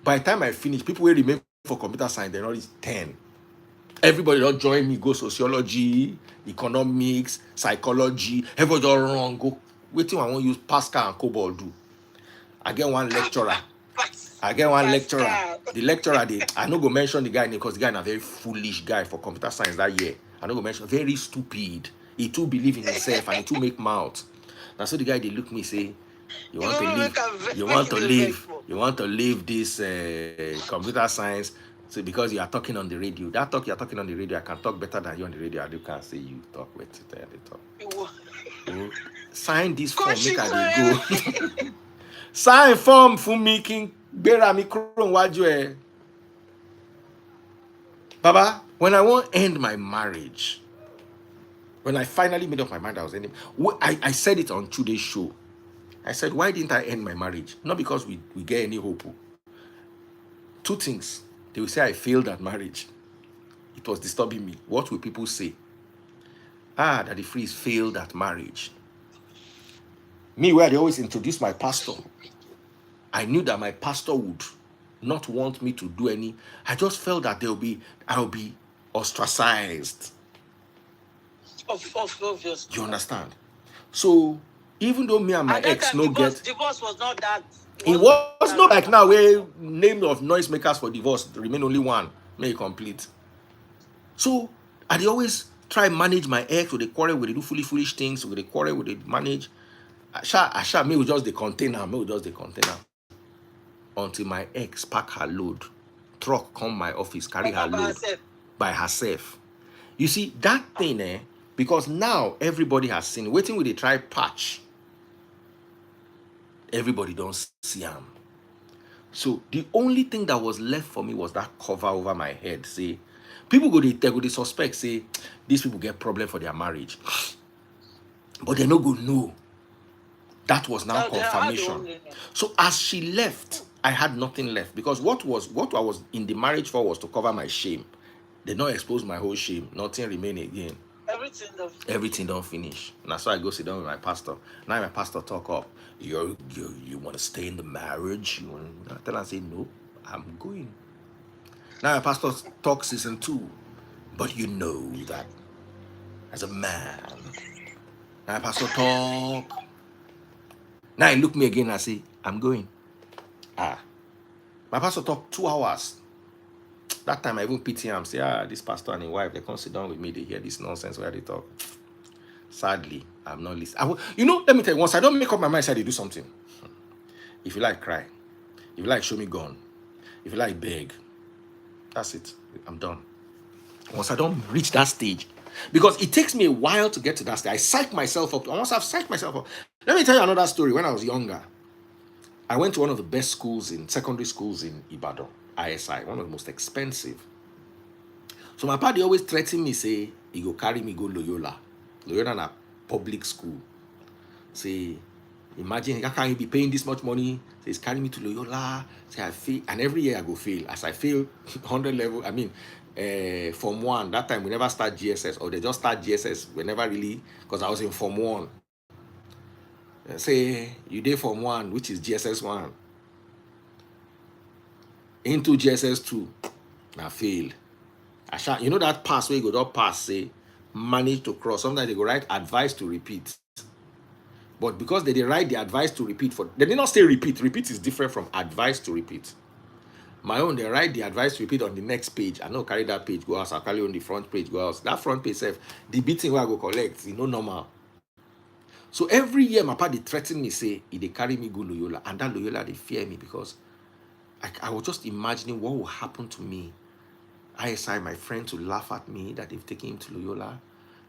By the time I finish, people will remain for computer science, they're already 10. Everybody don't join me, go sociology, economics, psychology. Everybody don't run, go. Waiting, I want to use Pascal and COBOL do. I get one lecturer. The lecturer, I no go mention the guy name because the guy is a very foolish guy for computer science that year. I no go mention, very stupid. He too believe in himself and he too make mouth. Now so the guy they look me say, you want to leave this computer science. So because you are talking on the radio, that talk you are talking on the radio, I can talk better than you on the radio. I can say you talk with it. Sign this form, make I go. Sign form for making better me crown waju. Baba, when I want to end my marriage, when I finally made up my mind I was ending, I said it on today's show. I said, why didn't I end my marriage? Not because we get any hope. Two things. They will say I failed at marriage. It was disturbing me. What will people say? Daddy Freeze failed at marriage. Me, where they always introduce my pastor, I knew that my pastor would not want me to do any. I just felt that I'll be ostracized. Obviously. You understand? So even though me and my ex no get divorce was not that. It was not like now where name of noisemakers for divorce remain only one, may complete. So I always try manage my ex with the quarrel, with the do foolish things, with the quarrel, with the manage. Asha me will just the container, until my ex pack her load, truck come my office, carry her load by herself. You see that thing, because now everybody has seen. Waiting with the try patch. Everybody don't see him. So the only thing that was left for me was that cover over my head. Say, people go they suspect, say, these people get problem for their marriage. But they no go know. That was now confirmation. So as she left, I had nothing left. Because what I was in the marriage for was to cover my shame. They don't expose my whole shame. Nothing remain again. Everything don't finish. And that's why I go sit down with my pastor. Now my pastor talk up. You want to stay in the marriage? I tell him, say, no, I'm going. Now my pastor talk season 2. But you know that as a man. Now my pastor talk. Now he look me again and I say, I'm going. My pastor talk 2 hours. That time I even pity him, say, this pastor and his wife, they come sit down with me, they hear this nonsense where they talk. Sadly, I'm not listening. Let me tell you, once I don't make up my mind, say they do something. If you like, cry. If you like, show me gun. If you like, beg. That's it. I'm done. Once I don't reach that stage, because it takes me a while to get to that stage. I psych myself up. Once I've psyched myself up. Let me tell you another story. When I was younger, I went to one of the best schools secondary schools in Ibadan. ISI, one of the most expensive. So my daddy always threatened me, say, he go carry me go Loyola. Loyola na public school. Say, imagine, how can he be paying this much money? Say, he's carrying me to Loyola. Say, I fail. And every year I go fail. As I fail 100 level, Form 1, that time we never start GSS, or they just start GSS. We never really, because I was in Form 1. Say, you did Form 1, which is GSS 1. Into GSS 2, I fail. You know that pass where you go don't pass, say, manage to cross. Sometimes they go write advice to repeat. But because they write the advice to repeat, they did not say repeat. Repeat is different from advice to repeat. My own, they write the advice to repeat on the next page. I know carry that page, go out. I'll carry on the front page, go out. That front page, the beating where I go collect, normal. So every year, my party threatened me, say, if they carry me go Loyola. And that Loyola, they fear me because I was just imagining what will happen to me. ISI, my friends will laugh at me that they've taken him to Loyola.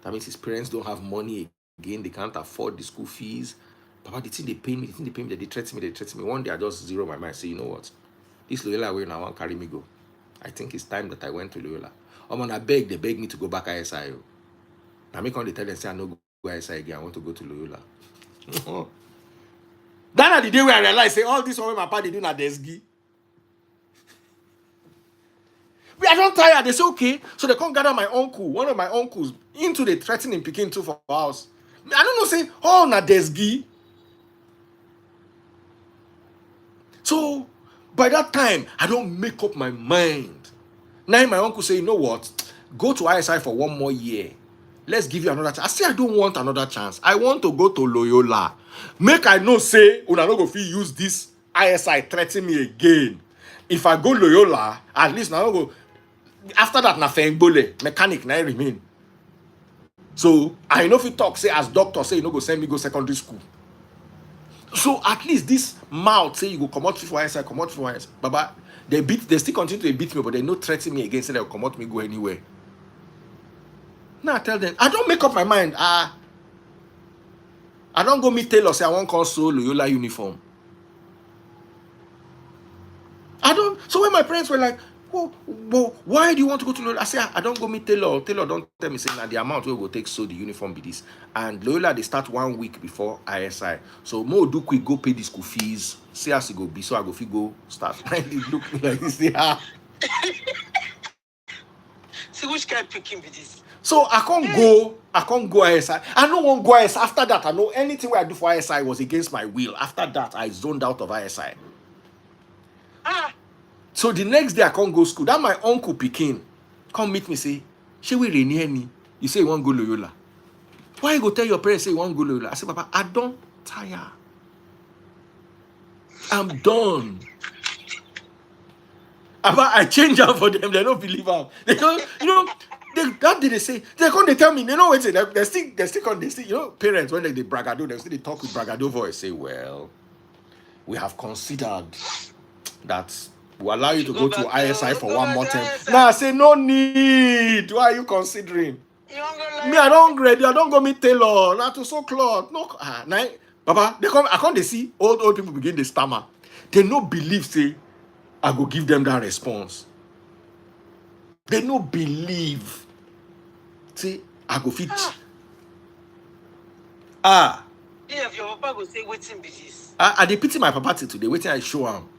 That means his parents don't have money again. They can't afford the school fees. Papa, the thing they pay me, they threaten me. One day I just zero my mind, say, you know what? This Loyola way now won't carry me go. I think it's time that I went to Loyola. They beg me to go back ISI. I make on the tell them, say, I no go ISI again. I want to go to Loyola. That the day where I realized, say, all this one my party do not desgi. I don't tire. They say, okay. So they come gather my uncle, one of my uncles, into the threatening picking too for house. I don't know, say, oh, na desgi. So by that time, I don't make up my mind. Now my uncle say, you know what? Go to ISI for 1 more year. Let's give you another chance. I say I don't want another chance. I want to go to Loyola. Make I know say, una no go fit use this ISI threaten me again. If I go Loyola, at least now go. After that, na Fengbole, mechanic na I remain. So I know if you talk, say as doctor, say you no go send me go secondary school. So at least this mouth say you go come out for ISI, come out for ISI. Baba, they still continue to beat me, but they no threaten me again, say they'll come out me go anywhere. Now I tell them, I don't make up my mind. I don't go meet Taylor, say I want console Loyola uniform. I don't. So when my parents were like, well, why do you want to go to Loyola? I say, I don't go meet Taylor. Taylor don't tell me, say, now the amount we go take so the uniform be this. And Loyola, they start 1 week before ISI. So more do quick go pay the school fees. Say as it go be, so I go fit go start. It look like this. See which kind of picking be this? So I can't go ISI. I don't want to go ISI. After that, I know anything I do for ISI was against my will. After that, I zoned out of ISI. So the next day I can't go school. That my uncle Pekin come meet me, say, she will renew me. You say you want to go Loyola. Why you go tell your parents say you want to go Loyola? I say, Papa, I don't tire. I'm done. I change out for them. They don't believe them. They don't, that day they say, they come, they tell me, they know what they still, parents, when they bragado, they talk with bragado voice, say, well, we have considered that we allow you to go to ISI for 1 more time. Now I say, no need. Why are you considering? Me, I don't ready. I don't go meet Taylor. Not to so cloth. No, Papa, they come. I can't. They see old people begin to stammer. They no believe. Say, I go give them that response. They no believe. Say, I go fit. Yeah, if your papa go say, waiting be this. I dey pity my papa till today. Waiting I show him.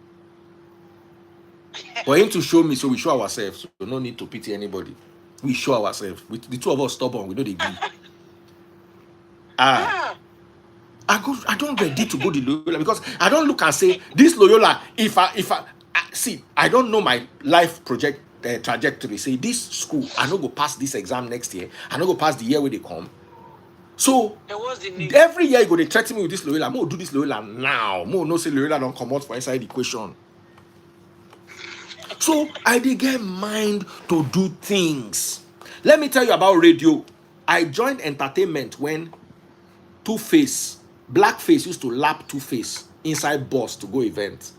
For him to show me, so we show ourselves. So no need to pity anybody. We show ourselves. The two of us stubborn. We know they give. I don't ready to go to Loyola because I don't look and say this Loyola. If I see, I don't know my life project trajectory. Say this school, I no go pass this exam next year. I no go pass the year where they come. So every year you go they threaten me with this Loyola. Mo do this Loyola now. Mo no say Loyola don't come out for inside the equation. So I did get mind to do things. Let me tell you about radio. I joined entertainment when Two-Face, Blackface used to lap Two-Face inside bus to go event.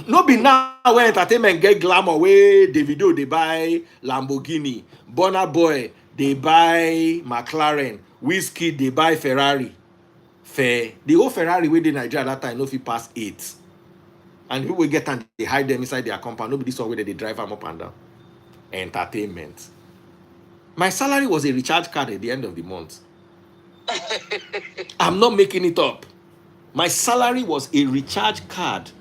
No be now when entertainment get glamour where Davido they buy Lamborghini, Burna Boy they buy McLaren, Whiskey they buy Ferrari. The whole Ferrari where they Nigeria that time no fit pass 8. And people get and they hide them inside their compound. Nobody saw where they drive them up and down. Entertainment. My salary was a recharge card at the end of the month. I'm not making it up. My salary was a recharge card.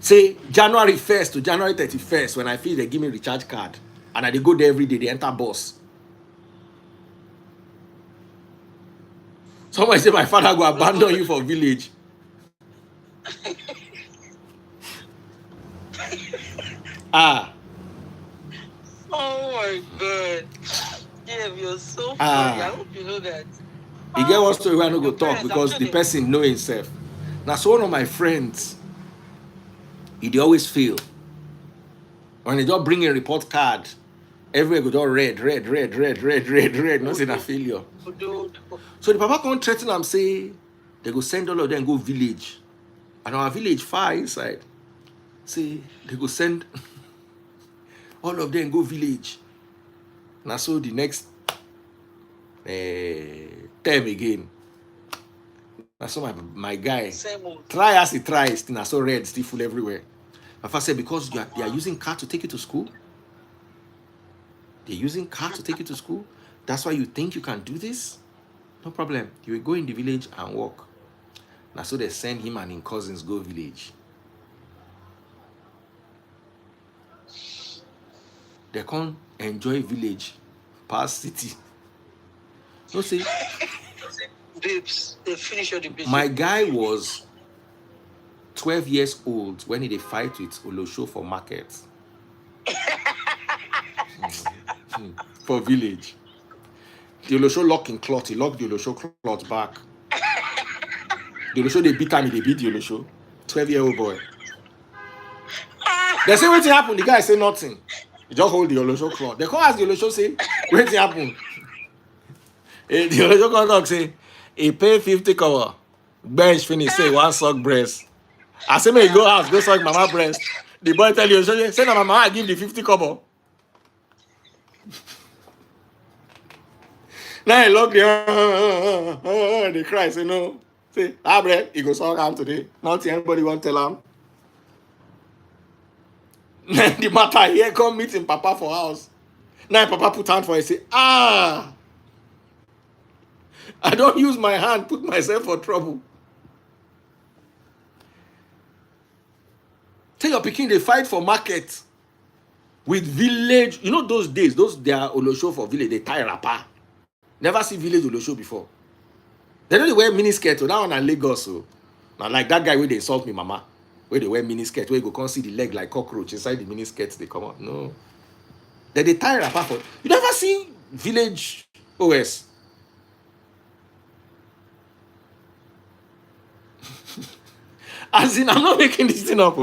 Say January 1st to January 31st, when I feel they give me recharge card. And I they go there every day, they enter bus. Somebody say my father go abandon you for village. Oh my God. Yeah, you're so funny. I hope you know that. You get one story where I no go talk because the person know himself. Now, so one of my friends, he always fail. When they just bring a report card, everywhere go just red. No say na failure. So the papa come threaten them, say they go send all of them go village. And our village far inside. Say they go send all of them go village. Now so the next term again. Now so my guy try as he tries, now so red still full everywhere. My father said because they are using car to take you to school. They're using car to take you to school. That's why you think you can do this? No problem. You will go in the village and walk. Now so they send him and his cousins go village. they can't enjoy village past city. No say. Babes, they finish all the business. My guy was 12 years old when he fight with Olosho for market. For village. The Olosho lock in cloth. He locked the Olosho cloth back. The Olosho, they beat him, they beat the Olosho. 12-year-old boy. They say, what happened? The guy say nothing. He just hold the Olosho cloth. They come ask the Olosho, say, what happened? The Olosho come talk, say, he pay 50 cover. Bench finish, say, one suck breast. I say, may go house, go suck mama breast. The boy tell you, say, no, mama, I give the 50 cover. Now he look the they cry, say, no. Say, bread, he go suck him today. Nothing anybody want to tell him. Then the matter here, come meet him, Papa for house. Now Papa put hand for it, say, I don't use my hand, put myself for trouble. Tell your pikin they fight for market with village. You know those days, they are Olosho for village, they tie wrapper. Never see village Olosho before. They don't wear mini skirt, so that one in Lagos. So. Now, like that guy where they insult me, mama, where they wear mini skirt, where you go come see the leg like cockroach inside the mini skirt, they come out. No. Then they tie wrapper for. You never see village OS. As in, I'm not making this thing up.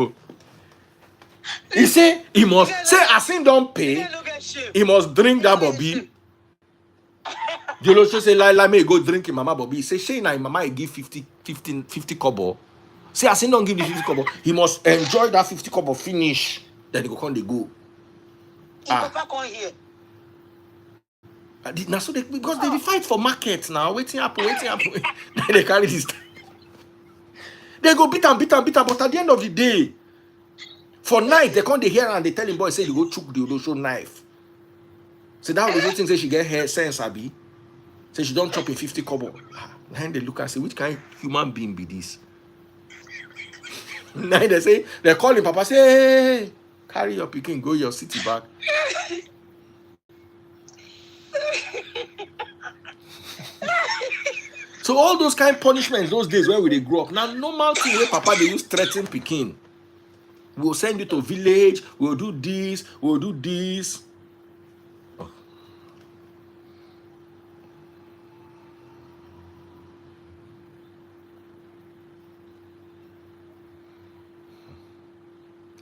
He say he must say as in don't pay. He must drink that Bobby. The Olosho say Laila may go drink him mama Bobby. He say she na mama he give 50 kobo. Say as in don't give the 50 kobo. He must enjoy that 50 kobo finish. Then he go come they go. Papa come here. Now so because they fight for market now. Waiting happen. Then they carry this. They go beat him. But at the end of the day, for night, they come they hear and they tell him, boy, say you go chook the Olosho knife. So that was the thing, say she get hair sense, Abi. Say she don't chop a 50 kobo. Then they look and say, which kind of human being be this? Now they say, they call him, Papa, say, hey, carry your pikin, go your city back. So all those kind of punishments, those days where we they grow up, now normal thing where Papa they use threaten pikin. We'll send you to village, we'll do this. Oh.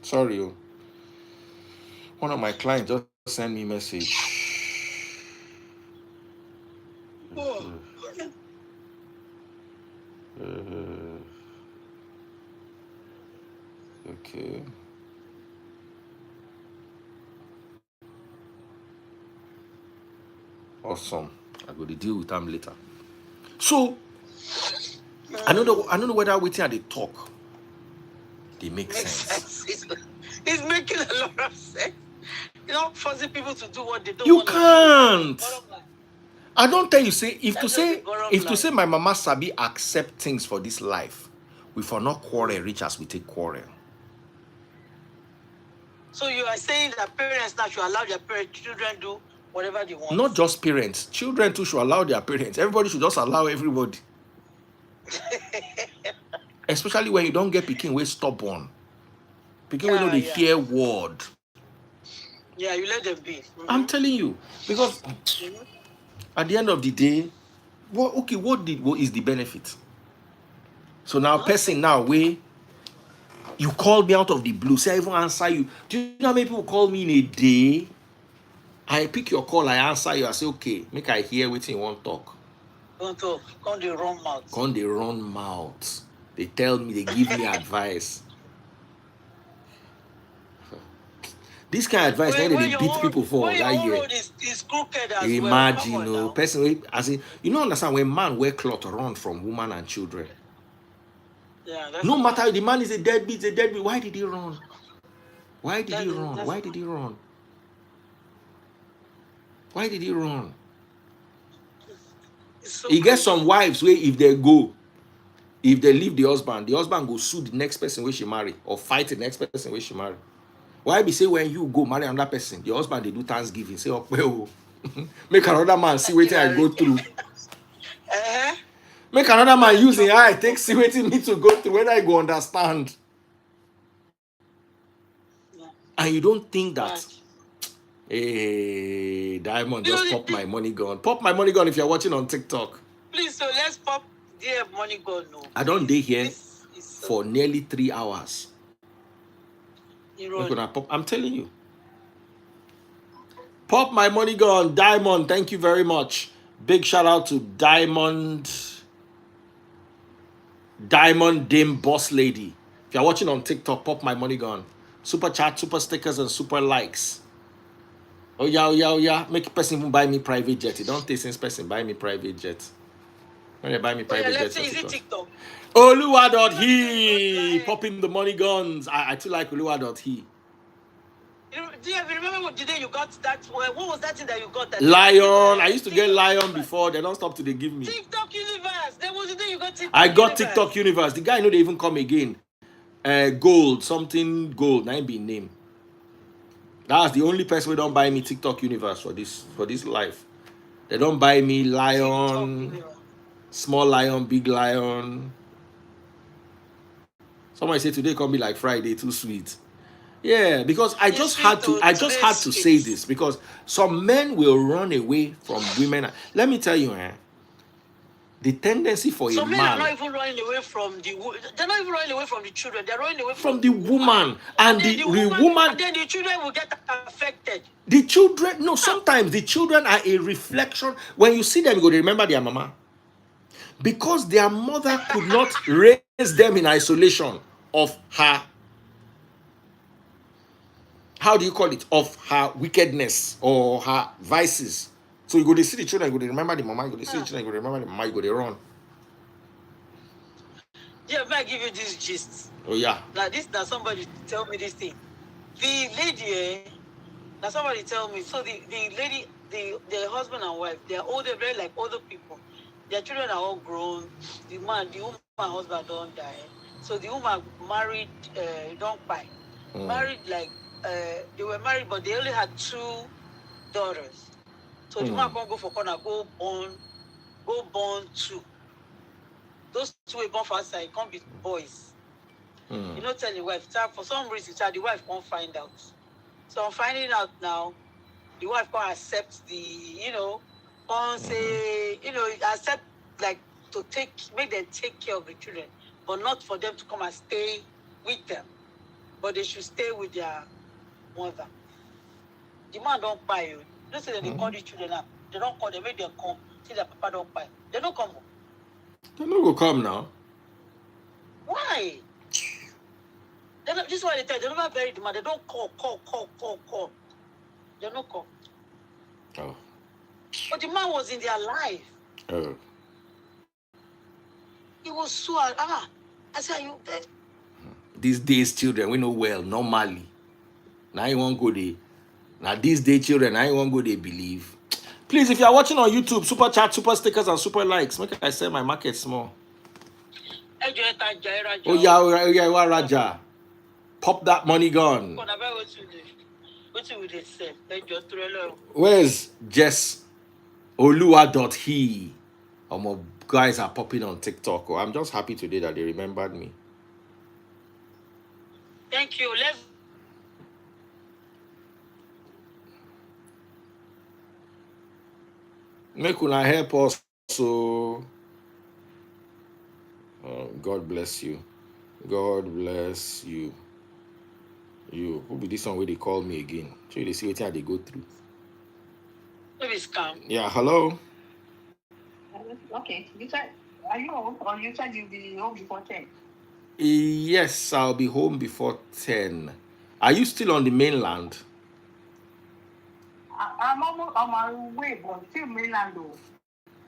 Sorry. One of my clients just sent me a message. Oh. Okay. Awesome. I go to deal with them later. So I don't know whether waiting at the talk they make sense. It's making a lot of sense. You know, forcing people to do what they don't You want can't. to do. I don't tell you say if That's to say my mama sabi accept things for this life, we for not quarrel rich as we take quarrel. So you are saying that parents now should allow their children do whatever they want? Not just parents, children too should allow their parents. Everybody should just allow everybody. Especially when you don't get pikin wey stubborn. Pikin wey no dey hear word. Yeah, you let them be. Mm-hmm. I'm telling you, because at the end of the day, what is the benefit? So now person now where you call me out of the blue, say I even answer you. Do you know how many people call me in a day? I pick your call, I answer you, I say, okay, make I hear what you want to talk. Don't talk, come they run mouth. Come they run mouth. They tell me, they give me advice. This kind of advice, then they beat people for that year. Is crooked as Imagine, well. no person, as in, you don't understand when man wear cloth run from woman and children. Yeah, No matter the man is a deadbeat. Why did he run? Why did he run? So he gets some wives where if they leave the husband go sue the next person where she marry or fight the next person where she marry. Why be say when you go marry another person, your husband they do Thanksgiving, say, oh, well, make another man see what I go through. Uh-huh. Make another man using eye take see what me to go through, whether I go understand. Yeah. And you don't think that, Right. hey, Diamond, You know, just pop my money gun. Pop my money gun if you're watching on TikTok. please, so let's pop the money gun. No, I don't day here this is so for nearly 3 hours. ironic. I'm telling you. Pop my money gun, Diamond. Thank you very much. Big shout out to Diamond Dim Boss Lady. If you're watching on TikTok, pop my money gun. Super chat, super stickers, and super likes. Oh yeah, oh yeah, oh yeah. Make a person even buy me private jet. You don't take since person buy me private jet. When they buy me Oh yeah, private let's jet. say, is it TikTok? Oluwa.he popping the money guns. I too like Oluwa.he. Do you remember the day you got that? What was that thing that you got? That Lion. I used to get TikTok Lion Universe. before. They don't stop till they give me. TikTok Universe. There was the day you got TikTok I got Universe. TikTok Universe. The guy know they even come again. Gold, something gold. Nine be name. That's the only person who don't buy me TikTok Universe for this life. They don't buy me Lion, small Lion, big Lion. Somebody say today can be like Friday, too sweet. Yeah, because I just had to say this because some men will run away from women. Let me tell you, the tendency for some a men man are not even running away from they're not even running away from the children. They're running away from the woman, and the woman, and then the children will get affected. the children. No, sometimes the children are a reflection. When you see them, you go to remember their mama because their mother could not raise them in isolation of her. How do you call it? Of her wickedness or her vices. So you go to see the children, you go to remember the mama, you go to see the children, you go to remember the mama, you go to run. Yeah, if I give you this gist. Oh yeah. Now somebody tell me this thing. The lady, now somebody tell me, so the lady, the husband and wife, they're older, very like older people. Their children are all grown. The woman, husband don't die. So the woman married, don't buy. Married like, they were married, but they only had 2 daughters. So the woman can't go for corner, go born 2. Those 2 were born for outside, can't be boys. You know, tell the wife, for some reason, the wife can't find out. So I'm finding out now, the wife can't accept can't say, accept, like, make them take care of the children, but not for them to come and stay with them. But they should stay with their mother. The man don't buy you. You know, say they call the children up. They don't call them, make them come. See their papa don't buy. They don't come. They no go come now. Why? This is why they tell you, they never bury the man. They don't call. They don't call. Oh. But the man was in their life. Oh. He was so I said, you there? These days children, we know well, normally. Now you won't go there. Now these days children, now you won't go they believe. Please, if you are watching on YouTube, super chat, super stickers, and super likes, make I sell my market small. Oh yeah, Raja. Pop that money gun. Where's Jess Oluwa.he? My guys are popping on TikTok. Oh, I'm just happy today that they remembered me. Thank you. Make una help us. So, God bless you. God bless you. You. Who be this one where they call me again? So they see what they go through. Maybe scam. Yeah, hello. Okay. You said, are you home, or you said you'll be home before 10? Yes, I'll be home before 10. Are you still on the mainland? I'm almost on my way, but still mainland though.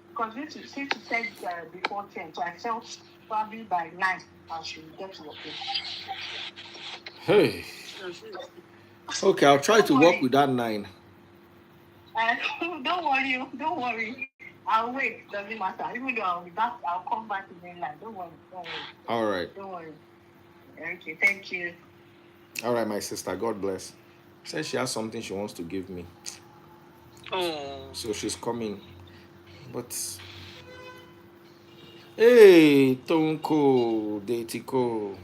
Because since you said before 10, so I felt probably by 9 I should get to work. Hey. Okay, I'll try to work with that 9. Don't worry. I'll wait. Doesn't matter. Even though I'll be back, I'll come back to mainland. Don't worry. All right. Don't worry. Okay, thank you. All right, my sister. God bless. Says she has something she wants to give me, Oh. so she's coming. But hey, Tonko, Detiko.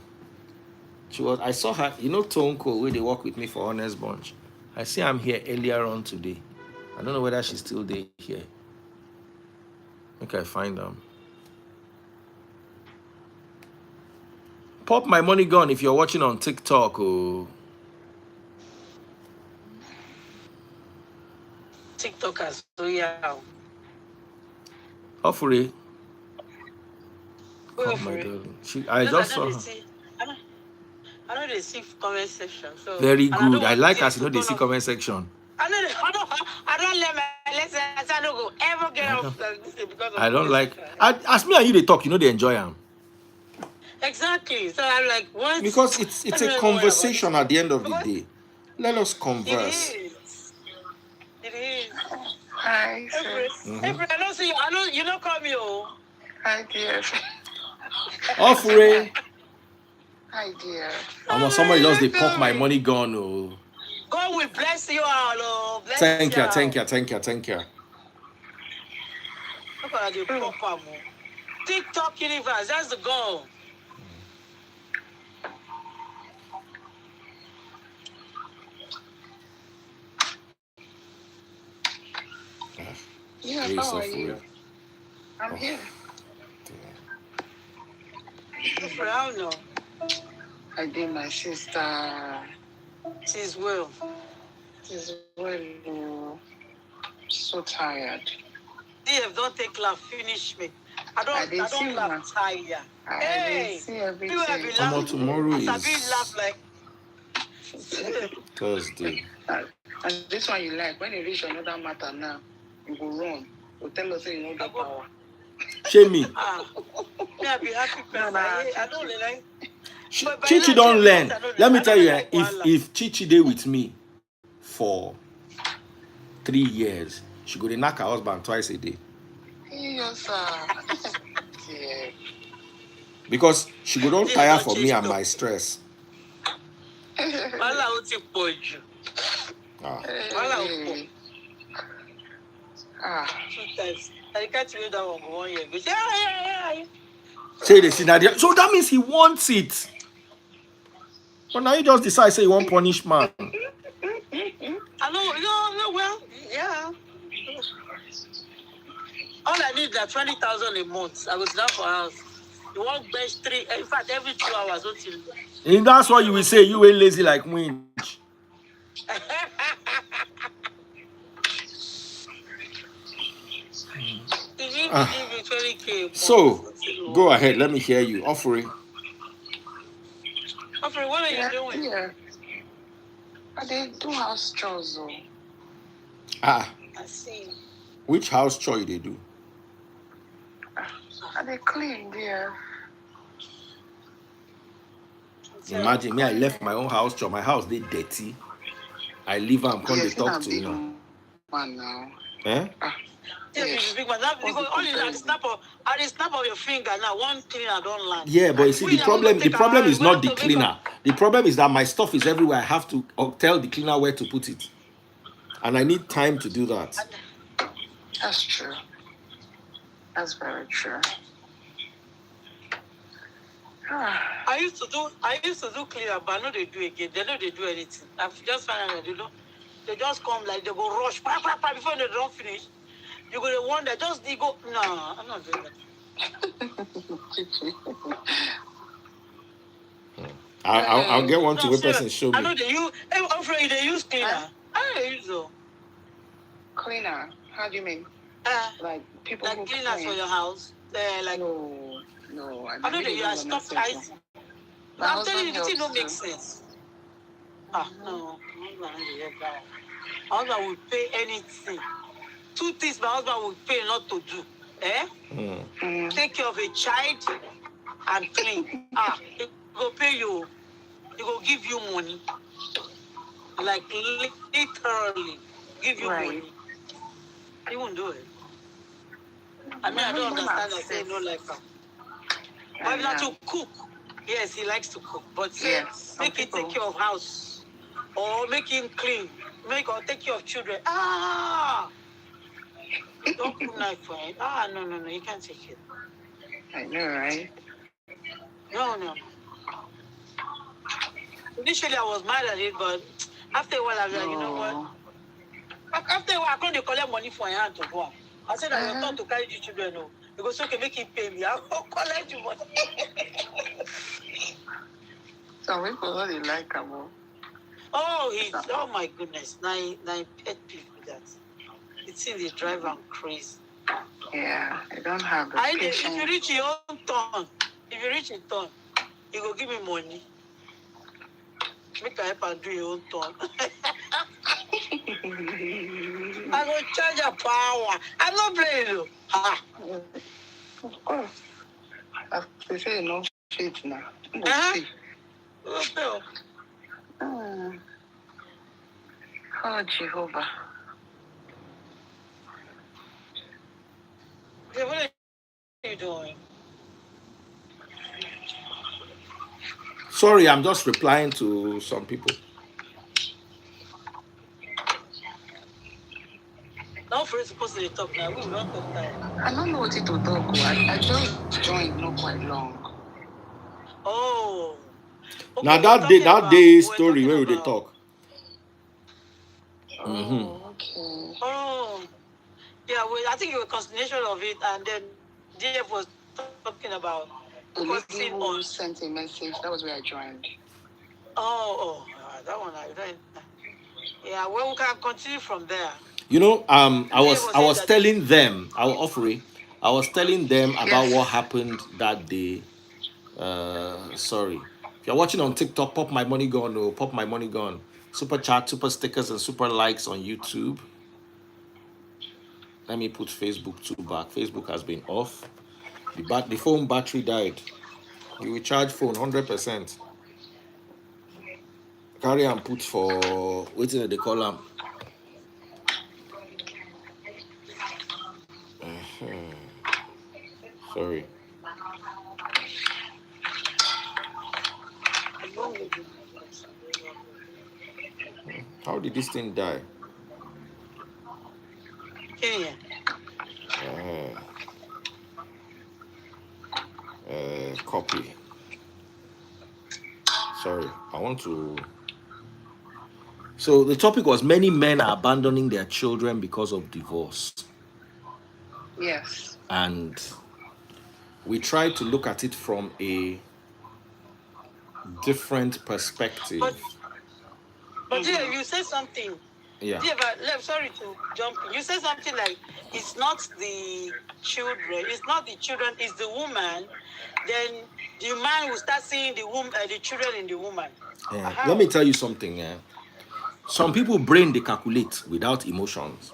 She was. I saw her. You know Tonko, where they work with me for Honest Bunch. I see I'm here earlier on today. I don't know whether she's still there here. Okay, I find them. Pop my money gun if you're watching on TikTok. Oh, TikTokers. So yeah. hopefully, Go come for my it. darling. I Because I just know saw they her. see. I know they see comment section. So Very and I good. don't I want like things as you to know they turn see off. comment section. I don't let my lessons. I don't go ever get I off don't. this thing because of I don't comment like. section. As me and you they talk, you know they enjoy them Exactly. So I'm like, because once it's let me a not even worry about this conversation at one. the end of the Because day. Let us it converse. is. It is. Hi, Every, sis. Mm-hmm. every, I don't see you. I know you don't call me. Oh. Hi, dear. Offray. Hi, dear. Somebody just they You don't pop call my me. money gun. Oh, God will bless you all. Oh, bless thank you you, thank all. you, thank you, thank you. Look at the Oh, pop up. TikTok universe. That's the goal. yeah, Grace how are of you? real. I'm Oh, here. I don't know. I did my sister. She's well. She's well. Oh, so tired. DF don't take laugh, finish me. I I didn't don't see laugh one. tire. I didn't Hey, see people have everything. been Omo, laughing. tomorrow As I've been laugh is like Thursday. And this one you like, when you reach another matter now, you go run. You tell us you know I the go, power. Shame me. me I be happy No, person. no, I don't really like but by Chichi now don't share because learn. Let me I tell don't you, like wahala. if Chichi dey with me for 3 years, she go to knock her husband twice a day Yes, sir. Yeah. because she go don't DF tire don't for me change and talk. my stress. Wahala ó ti pọ̀ jù. Ah. Wahala ó pọ̀. Ah. 2 times. I can't wait that one for 1 year. Go say, yeah. Say they see Nadia. So that means he wants it. But now you just decide say you want punish man. I know, no, well, yeah. All I need is 20,000 a month. I was down for house. You want bench 3, in fact, every 2 hours. What you And that's what you will say. You ain't lazy like winch. If you Ah. give me 20K a month, So what go ahead. Let me hear you. Offering. Alfred, what are you doing? Yeah. I did do house chores though. Ah. I see. Which house chore they do? I did clean, dear. Imagine me, I left my own house chore. My house they dirty. I leave and come they talk to big you. man now. Eh? Yes. Big man. Because only like snap of your finger now. One cleaner don't land. Yeah, but you see, the problem is not the We cleaner. The problem is that my stuff is everywhere. I have to tell the cleaner where to put it, and I need time to do that. That's true. That's very true. I used to do cleaner, but I know they do again. They know they do anything. I've just found out they don't. They just come like they go rush, before they don't finish. You go to wonder, just they go. No, I'm not doing that. I'll get one to where person show me. I know they use. Hey, I'm afraid they use cleaner. I don't use though. Cleaner? How do you mean? Like people like who cleaners clean. For your house. Like no. I know that you are stop ice. I'm telling you, the thing don't make sense. No, my husband will pay anything. 2 things my husband will pay not to do. Take care of a child and clean. He will pay you. He will give you money. Like literally give you money. He won't do it. I mean, I don't understand. I say no like that. But not to cook. Yes, he likes to cook, but say Yes, some make him take people. care of house or make him clean, make or take care of children. Ah, don't put knife for him. Ah, no, you can't take it. I know, right? No. Initially, I was mad at it, but after a while, I was like, you know what? Oh. After a while, I couldn't collect money for your hand to go. I said, I Uh-huh. thought to carry the children. No, because okay, make him pay me. I'll collect you money. Some people really like them. Oh my goodness, nine pet peeve with that. It's in the drive am crazy. Yeah, I don't have the If patience. you reach your own turn, you go give me money. Make I help and do your own turn. I go charge a power. I'm not playing though. Ah. Of course. As they say, no faith now. Uh-huh. See. Okay. Oh, Jehovah. Okay, what are you doing? Sorry, I'm just replying to some people. Now for supposed to talk now. We don't talk time. I don't know what it will talk. I just joined not quite long. Oh. Okay, Now we're that day, talking that about- day we're story, talking where will they about- talk? Oh, okay. Oh. Yeah, I think it was a continuation of it, and then DF was talking about The lady focusing who on. sent a message, that was where I joined. That one I don't. Yeah, well, we can continue from there. You know, I was saying that- telling them, I was telling them about Yes. what happened that day. Sorry. If you're watching on TikTok, pop my money gun, or pop my money gun. Super chat, super stickers, and super likes on YouTube. Let me put Facebook 2 back. Facebook has been off. The phone battery died. You will charge phone 100%. Carry and put for waiting at the column. Sorry. How did this thing die? Yeah. Copy. Sorry, I want to. So the topic was many men are abandoning their children because of divorce. Yes. And we try to look at it from a different perspective. But yeah, you said something. Yeah. Yeah, but sorry to jump in. You said something like it's not the children, it's the woman. Then the man will start seeing the children in the woman. Let me tell you something. Some people brain they calculate without emotions.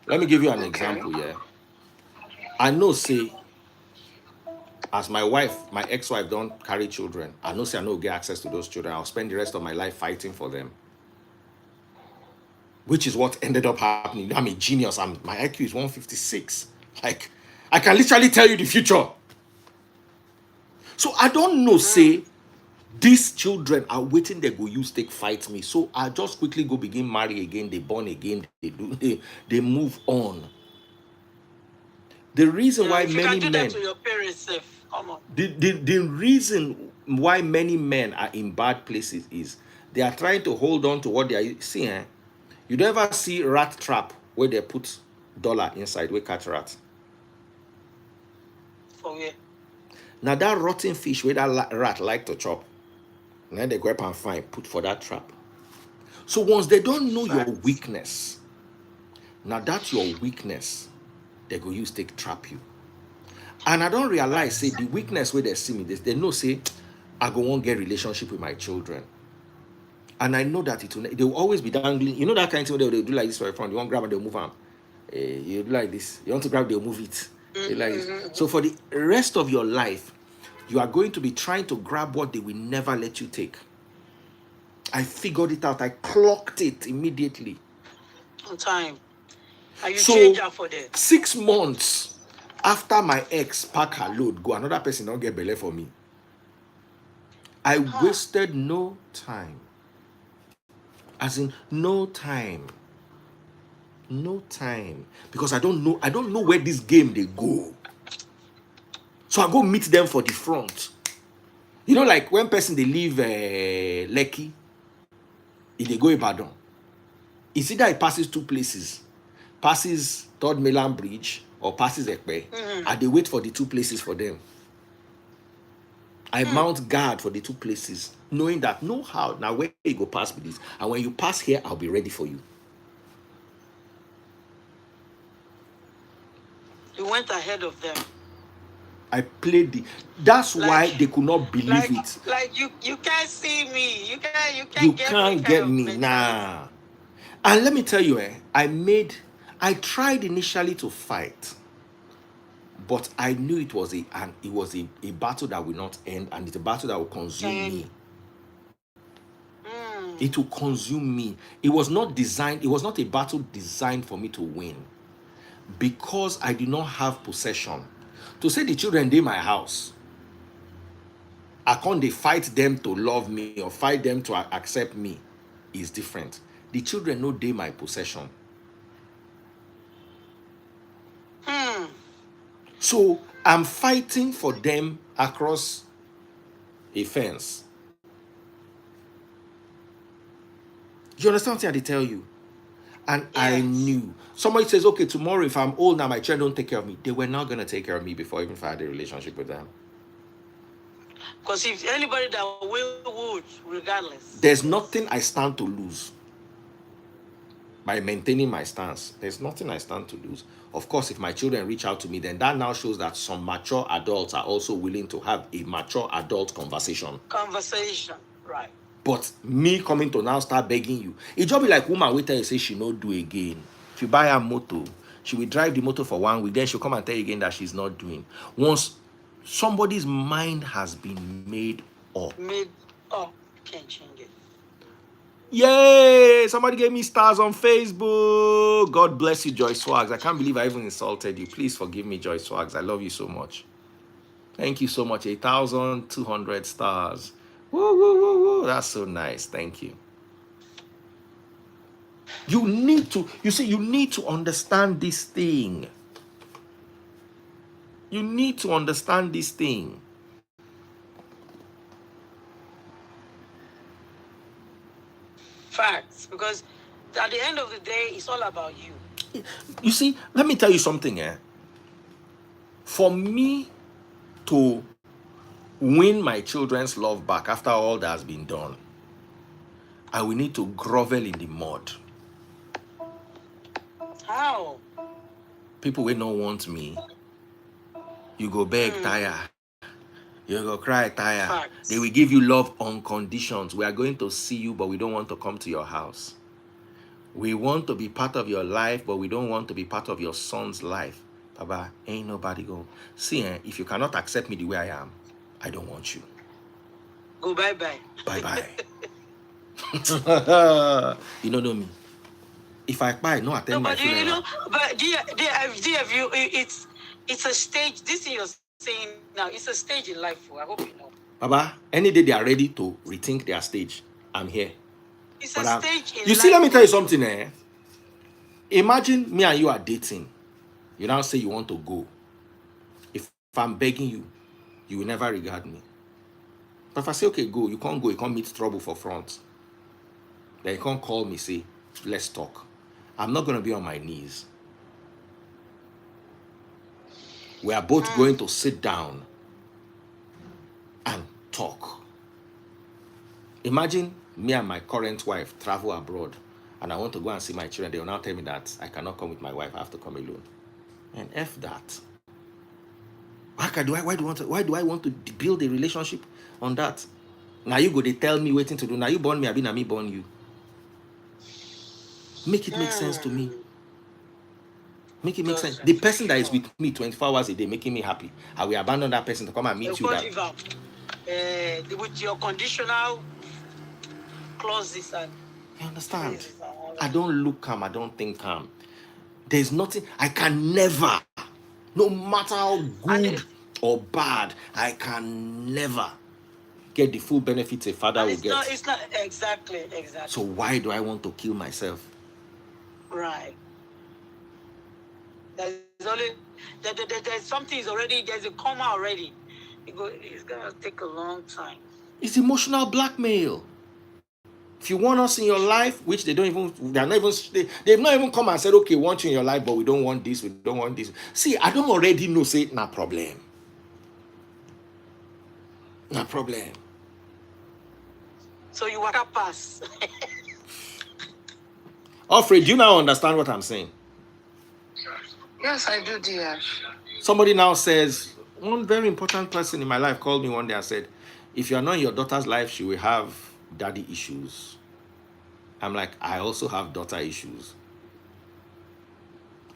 Let me give you an example. Yeah, I know. Say, as my ex-wife don't carry children. I know. Say, I know get access to those children. I'll spend the rest of my life fighting for them. Which is what ended up happening. I'm a genius. My IQ is 156. Like, I can literally tell you the future. So I don't know, say, these children are waiting, they go use take fight me. So I just quickly go begin marry again, they born again, they move on. The reason why if you many can do men that to your parents, come on. the reason why many men are in bad places is they are trying to hold on to what they are seeing. You don't ever see rat trap where they put dollar inside, where catch rat. For where? Now that rotten fish where that rat like to chop, now they go up and find, put for that trap. So once they don't know your weakness, now that's your weakness, they go use take trap you. And I don't realize, say, the weakness where they see me, they know, say, I go won't get relationship with my children. And I know that they will always be dangling. You know that kind of thing where they do like this for a front. You want to grab and they'll move on. You do like this. You want to grab, they'll move it. They like this. So for the rest of your life, you are going to be trying to grab what they will never let you take. I figured it out. I clocked it immediately. On time. And you So, change her for them. 6 months after my ex pack her load, go another person don't get belay for me. I wasted no time. As in, no time. No time. Because I don't know where this game they go. So I go meet them for the front. You know, like when person they leave Lekki, if they go Ibadan, it's either it passes two places. Passes Third Mainland Bridge or passes Ekpe. And they wait for the two places for them. I mount guard for the two places, knowing that no how now where you go pass with this, and when you pass here, I'll be ready for you. You went ahead of them. I played the. That's why they could not believe it. Like you can't see me. You can't You get can't me. get me, nah. And let me tell you, I tried initially to fight, but I knew it was a battle that will not end, and it's a battle that will consume me. It will consume me. It was not a battle designed for me to win, because I did not have possession. To say the children dey my house, I can't they fight them to love me or fight them to accept me is different. The children know they my possession. So I'm fighting for them across a fence. You understand what I tell you? And yes. I knew. Somebody says, okay, tomorrow if I'm old now, my children don't take care of me. They were not going to take care of me before even if I had a relationship with them. Because if anybody that would, regardless. There's nothing I stand to lose by maintaining my stance. There's nothing I stand to lose. Of course, if my children reach out to me, then that now shows that some mature adults are also willing to have a mature adult conversation. Conversation, right. But me coming to now start begging you, it just be like woman wait till you say she no do again. If you buy her motor, she will drive the motor for 1 week, then she'll come and tell you again that she's not doing. Once somebody's mind has been made up. Can't change it. Yay! Somebody gave me stars on Facebook. God bless you, Joy Swags. I can't believe I even insulted you. Please forgive me, Joy Swags. I love you so much. Thank you so much. 8,200 stars. Woo, woo, woo, woo. That's so nice. Thank you. You need to understand this thing. You need to understand this thing. Facts. Because at the end of the day, it's all about you. You see, let me tell you something. For me to win my children's love back after all that has been done, I will need to grovel in the mud. How? People will not want me. You go beg, tire. You go cry, tire. Facts. They will give you love on conditions. We are going to see you, but we don't want to come to your house. We want to be part of your life, but we don't want to be part of your son's life. Baba, ain't nobody go. See, if you cannot accept me the way I am, I don't want you. Go bye-bye. Bye-bye. You don't know me. If I buy, no attend my funeral. You know, but it's a stage. This thing you're saying now, it's a stage in life. I hope you know. Baba, any day they are ready to rethink their stage, I'm here. It's a stage in life. You see, let me tell you something. Imagine me and you are dating. You now say you want to go. If I'm begging you, you will never regard me. But if I say, okay, go, you can't go, you can't meet trouble for front. Then you can't call me, say, let's talk. I'm not going to be on my knees. We are both going to sit down and talk. Imagine me and my current wife travel abroad and I want to go and see my children. They will now tell me that I cannot come with my wife. I have to come alone. And F that. Why do I want to build a relationship on that? Now you go, they tell me waiting to do. Now you born me, I been me born you. Make it make sense to me. Make it make sense. The person that is with me 24 hours a day making me happy, I will abandon that person to come and meet you. With your conditional clauses and you understand? I don't look calm, I don't think calm. There's nothing, I can never, no matter how good or bad, I can never get the full benefits a father And will it's get. not. It's not exactly. So why do I want to kill myself? Right. There's only there's something is already, there's a comma already. It's gonna take a long time. It's emotional blackmail. If you want us in your life, which they've not even come and said, okay, we want you in your life, but we don't want this, we don't want this. See, I don't already know, say, no problem. No problem. So you want to pass. Alfred, do you now understand what I'm saying? Yes, I do, dear. Somebody now says, one very important person in my life called me one day and said, if you are not in your daughter's life, she will have daddy issues. I'm like, I also have daughter issues.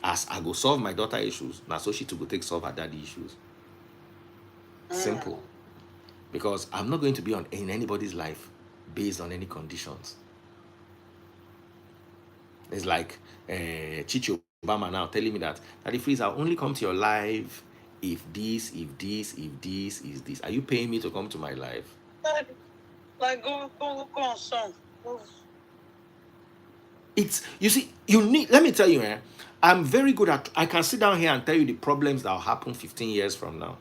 As I go solve my daughter issues, now so she to go take solve her daddy issues. Simple. Because I'm not going to be in anybody's life based on any conditions. It's like Chichi Obama now telling me that Daddy Freeze, I'll only come to your life if this, if this, if this, is this. Are you paying me to come to my life? Like go on song. It's, you see, you need, let me tell you, I'm very good at, I can sit down here and tell you the problems that will happen 15 years from now.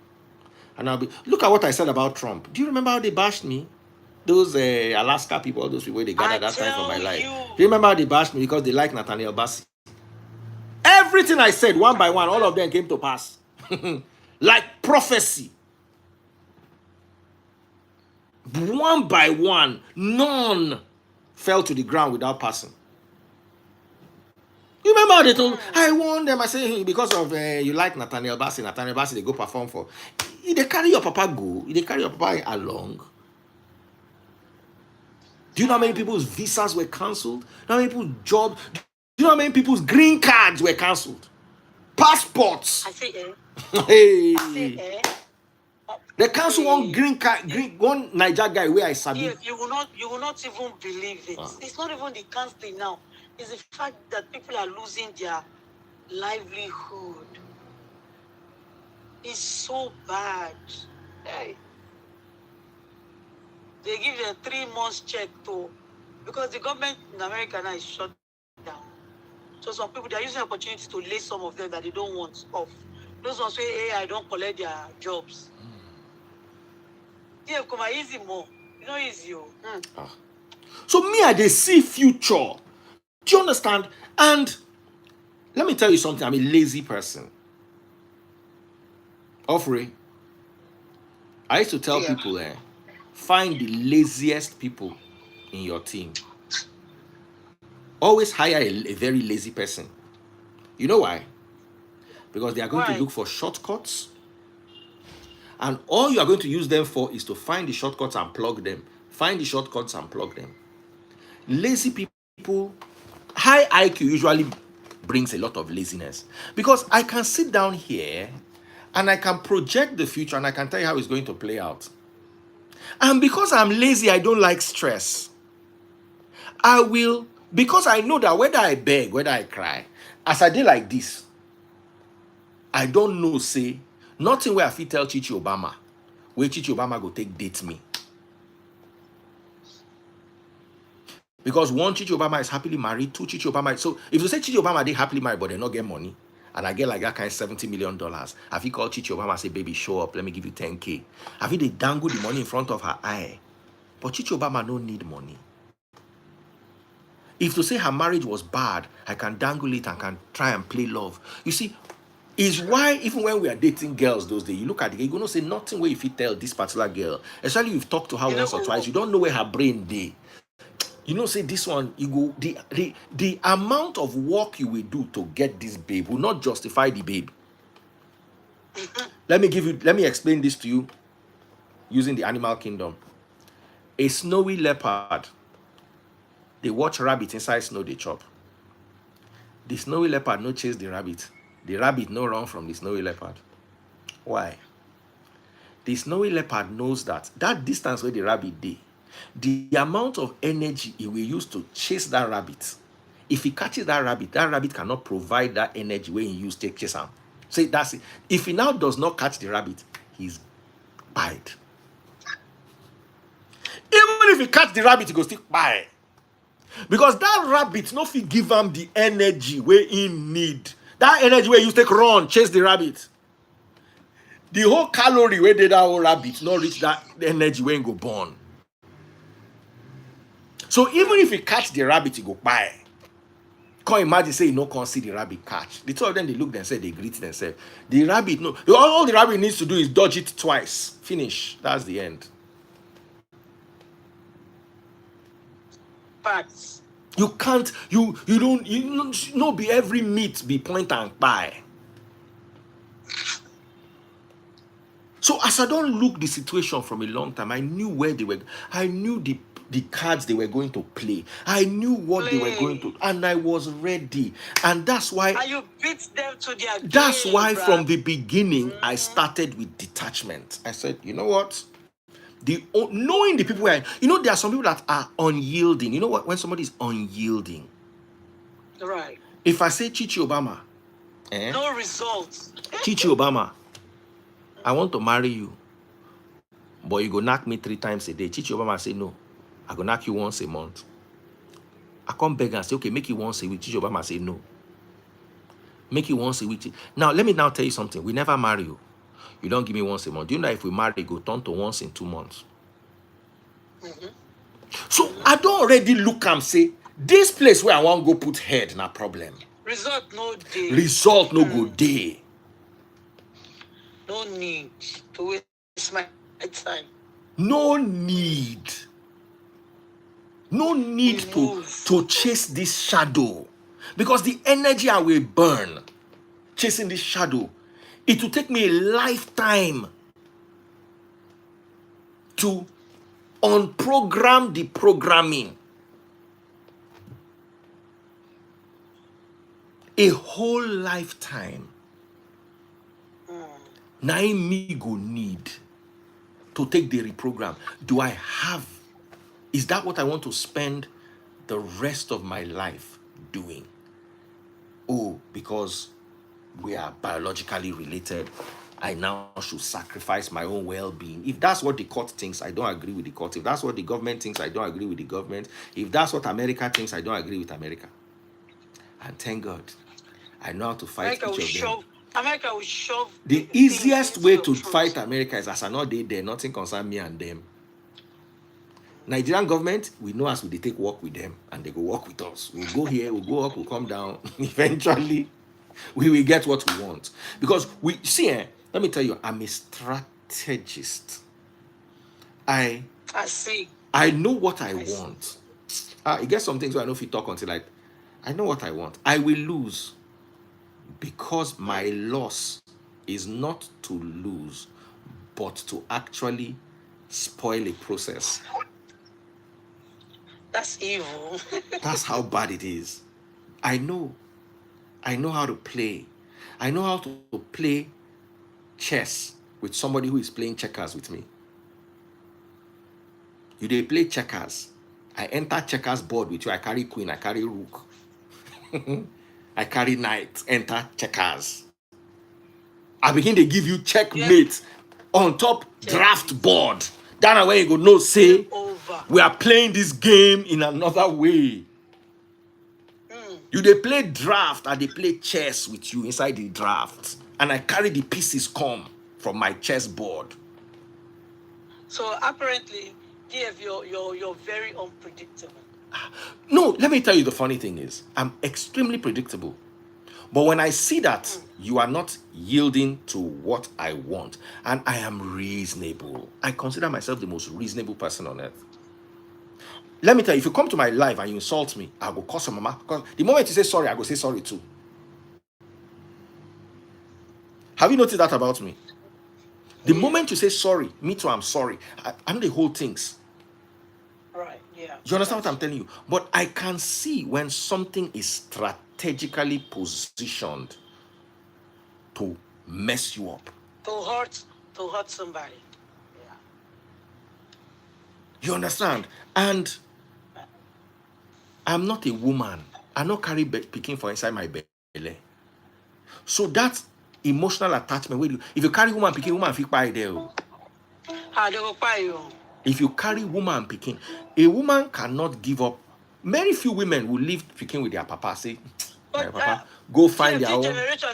And I'll be, look at what I said about Trump. Do you remember how they bashed me? Those Alaska people, all those people, they gathered that time for my life. Do you remember how they bashed me because they like Nathaniel Bassey? Everything I said, one by one, all of them came to pass. Like prophecy. One by one, none fell to the ground without passing. You remember how they told, I warned them, I said, hey, because of you like Nathaniel Bassey, they go perform for. They carry your papa go, they carry your papa along. Do you know how many people's visas were cancelled? Do you know how many people's jobs? Do you know how many people's green cards were cancelled? Passports. I say Hey. I say They cancelled one green card, one Niger guy where I sabi. Yes, you will not even believe it. It's not even the canceling now. It's the fact that people are losing their livelihood. It's so bad. Hey. They give them 3 months check too, because the government in America now is shut down. So some people, they are using the opportunity to lay some of them that they don't want off. Those ones say, hey, I don't collect their jobs. Yeah, come on, easy more. You know, easy. So me, I dey see future. Do you understand? And let me tell you something. I'm a lazy person. Offrey, I used to tell people, find the laziest people in your team. Always hire a very lazy person. You know why? Because they are going to look for shortcuts. And all you are going to use them for is to find the shortcuts and plug them. Find the shortcuts and plug them. Lazy people, high IQ usually brings a lot of laziness. Because I can sit down here and I can project the future and I can tell you how it's going to play out. And because I'm lazy, I don't like stress. I will, because I know that whether I beg, whether I cry, as I did like this, I don't know, say, nothing where I fit tell Chichi Obama, where Chichi Obama go take date me. Because 1, Chichi Obama is happily married. 2, Chichi Obama. So if you say Chichi Obama, they happily married, but they not get money, and I get like that kind of $70 million, have you called Chichi Obama and say, baby, show up, let me give you 10K. Have you they dangle the money in front of her eye? But Chichi Obama don't need money. If to say her marriage was bad, I can dangle it and can try and play love. You see, is why even when we are dating girls those days, you look at the girl, you're going to say nothing where if you tell this particular girl, especially if you've talked to her once or twice, you don't know where her brain dey. You know, say this one, you go, the amount of work you will do to get this babe will not justify the babe. Let me explain this to you using the animal kingdom. A snowy leopard, they watch rabbit inside snow, they chop. The snowy leopard no chase the rabbit. The rabbit no run from the snowy leopard. Why? The snowy leopard knows that distance where the rabbit dey, the amount of energy he will use to chase that rabbit, if he catches that rabbit cannot provide that energy when he use to chase him. So that's it. If he now does not catch the rabbit, he's bite. Even if he catch the rabbit, he go still buy. Because that rabbit no fit give him the energy where he need. That energy where you take run, chase the rabbit. The whole calorie where did that whole rabbit not reach that energy where he go born. So even if he catch the rabbit, he go buy. Can't imagine say you no can't see the rabbit catch. The two of them they look themselves, they greet themselves. The rabbit, no, all the rabbit needs to do is dodge it twice. Finish. That's the end. Facts. You can't, you don't no be every meat be point and buy. So as I don't look the situation from a long time, I knew where they were. I knew the cards they were going to play. I knew what they were going to, and I was ready. And that's why. And you beat them to their game. That's why bruh. from the beginning I started with detachment. I said, you know what? Knowing the people where there are some people that are unyielding. You know what? When somebody is unyielding, Right. if I say Chichi Obama, No results. Chichi Obama, I want to marry you, but you go knock me 3 times a day. Chichi Obama say no. I go knock you once a month. I come beg and say, okay, make it once a week. Chichi Obama say no. Make it once a week. Now, let me now tell you something. We never marry you. You don't give me once a month. Do you know if we marry, it go turn to once in 2 months? So I don't already look and say, this place where I want to go put head, no problem. Result no day. Result no go day. No need to waste my time. No need. No need to chase this shadow. Because the energy I will burn chasing this shadow, it will take me a lifetime to unprogram the programming. A whole lifetime. Now me go need to take the reprogram. Do I have? Is that what I want to spend the rest of my life doing? Oh, because we are biologically related, I now should sacrifice my own well-being. If that's what the court thinks, I don't agree with the court. If that's what the government thinks, I don't agree with the government. If that's what America thinks, I don't agree with America. And thank God, I know how to fight each of them. America will shove. The easiest way to fight America is as I know they there, nothing concern me and them. Nigerian government, we know as we take work with them and they go work with us. We'll go here, we'll go up, we'll come down. Eventually, we will get what we want. Because we see, let me tell you, I'm a strategist. I see. I know what I want. It gets some things where I know if you talk until I know what I want. I will lose because my loss is not to lose, but to actually spoil a process. That's evil. That's how bad it is. I know how to play. I know how to play chess with somebody who is playing checkers with me. They play checkers. I enter checkers board with you. I carry queen, I carry rook. I carry knight, enter checkers. I begin to give you checkmate on top draft board. That's where you go no say we are playing this game in another way. They play draft and they play chess with you inside the draft. And I carry the pieces come from my chess board. So apparently, DF, you're very unpredictable. No, let me tell you the funny thing is, I'm extremely predictable. But when I see that you are not yielding to what I want, and I am reasonable, I consider myself the most reasonable person on earth. Let me tell you, if you come to my life and you insult me, I will curse your mama. Because the moment you say sorry, I will say sorry too. Have you noticed that about me? The moment you say sorry, me too, I'm sorry. I know the whole things. Right, yeah. You understand what I'm telling you? But I can see when something is strategically positioned to mess you up. To hurt somebody. Yeah. You understand? And I'm not a woman. I don't carry picking for inside my belly. So that emotional attachment, if you carry woman picking, woman feel by there. How they go buy you? If you carry woman and pikin, a woman cannot give up. Very few women will leave pikin with their papa. Say, my But papa, go find their this own. generation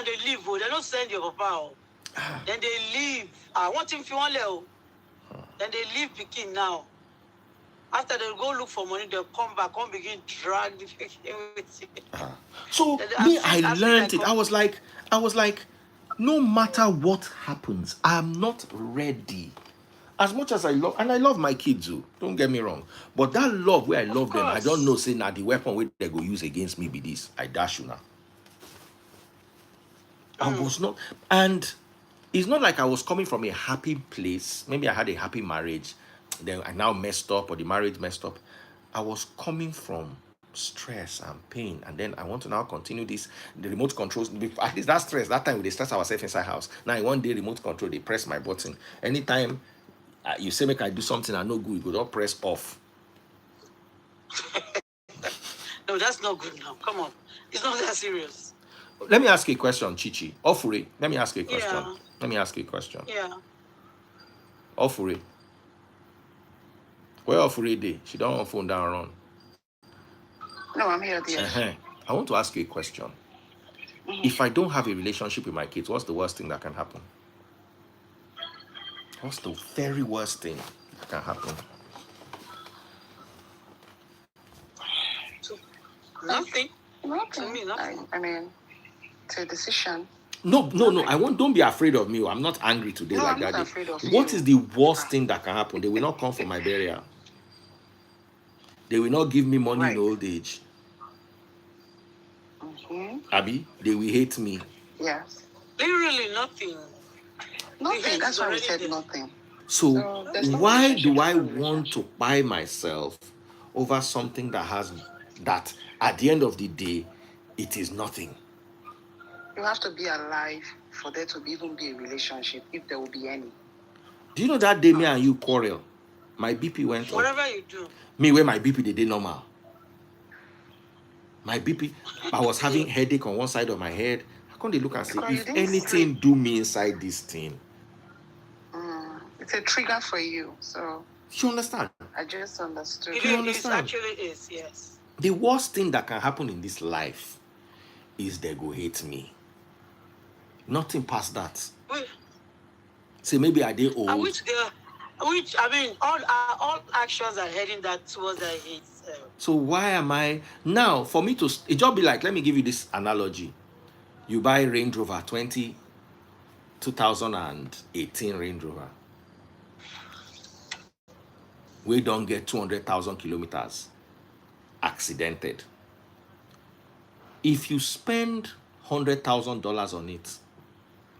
they leave. Oh, they don't send your papa. Oh. Then they leave. I want him if you want Leo. Then they leave Peking now. After they go look for money, they'll come back, come begin drag the Peking with you. So me, I learned it. I was like, no matter what happens, I'm not ready. As much as I love my kids too, don't get me wrong. But that love where I love them, I don't know, say now the weapon where they go use against me be this. I dash you now. I was not, and it's not like I was coming from a happy place. Maybe I had a happy marriage, then I now messed up, or the marriage messed up. I was coming from stress and pain, and then I want to now continue this. The remote controls, at least that stress, that time we stress ourselves inside house. Now one day remote control, they press my button. Anytime you say make I do something I no good, you go don't press off. No, that's not good now. Come on. It's not that serious. Let me ask you a question, Chichi. Ofuri, let me ask you a question. Yeah. Let me ask you a question. Yeah. Ofuri. Where Ofuri dey? She don't want phone down run. No, I'm here, dear. I want to ask you a question. If I don't have a relationship with my kids, what's the worst thing that can happen? What's the very worst thing that can happen? Nothing. Nothing. To me, nothing. I mean, it's a decision. No. Don't be afraid of me. I'm not angry today like I'm that. not afraid of What you. is the worst thing that can happen? They will not come for my burial. They will not give me money in old age. Abby, they will hate me. Yes. Literally nothing. Nothing. That's why we said there. nothing. So there's no why do relationship I from want to buy myself over something that at the end of the day, it is nothing? You have to be alive for there to even be a relationship, if there will be any. Do you know that day me and you quarrel? My BP went up. Whatever you do. Me, where my BP, they did normal. My BP, I was having headache on one side of my head. How come they look and say, Because you if didn't anything sleep. do me inside this thing? It's a trigger for you. So You understand? I just understood. You understand? It actually is, yes. The worst thing that can happen in this life is they go hate me. Nothing past that. Say maybe I did old. All actions are heading that towards that hate. So why am I now? For me to it just be like, let me give you this analogy. You buy Range Rover 2018 Range Rover. We don't get 200,000 kilometers accidented. If you spend $100,000 on it,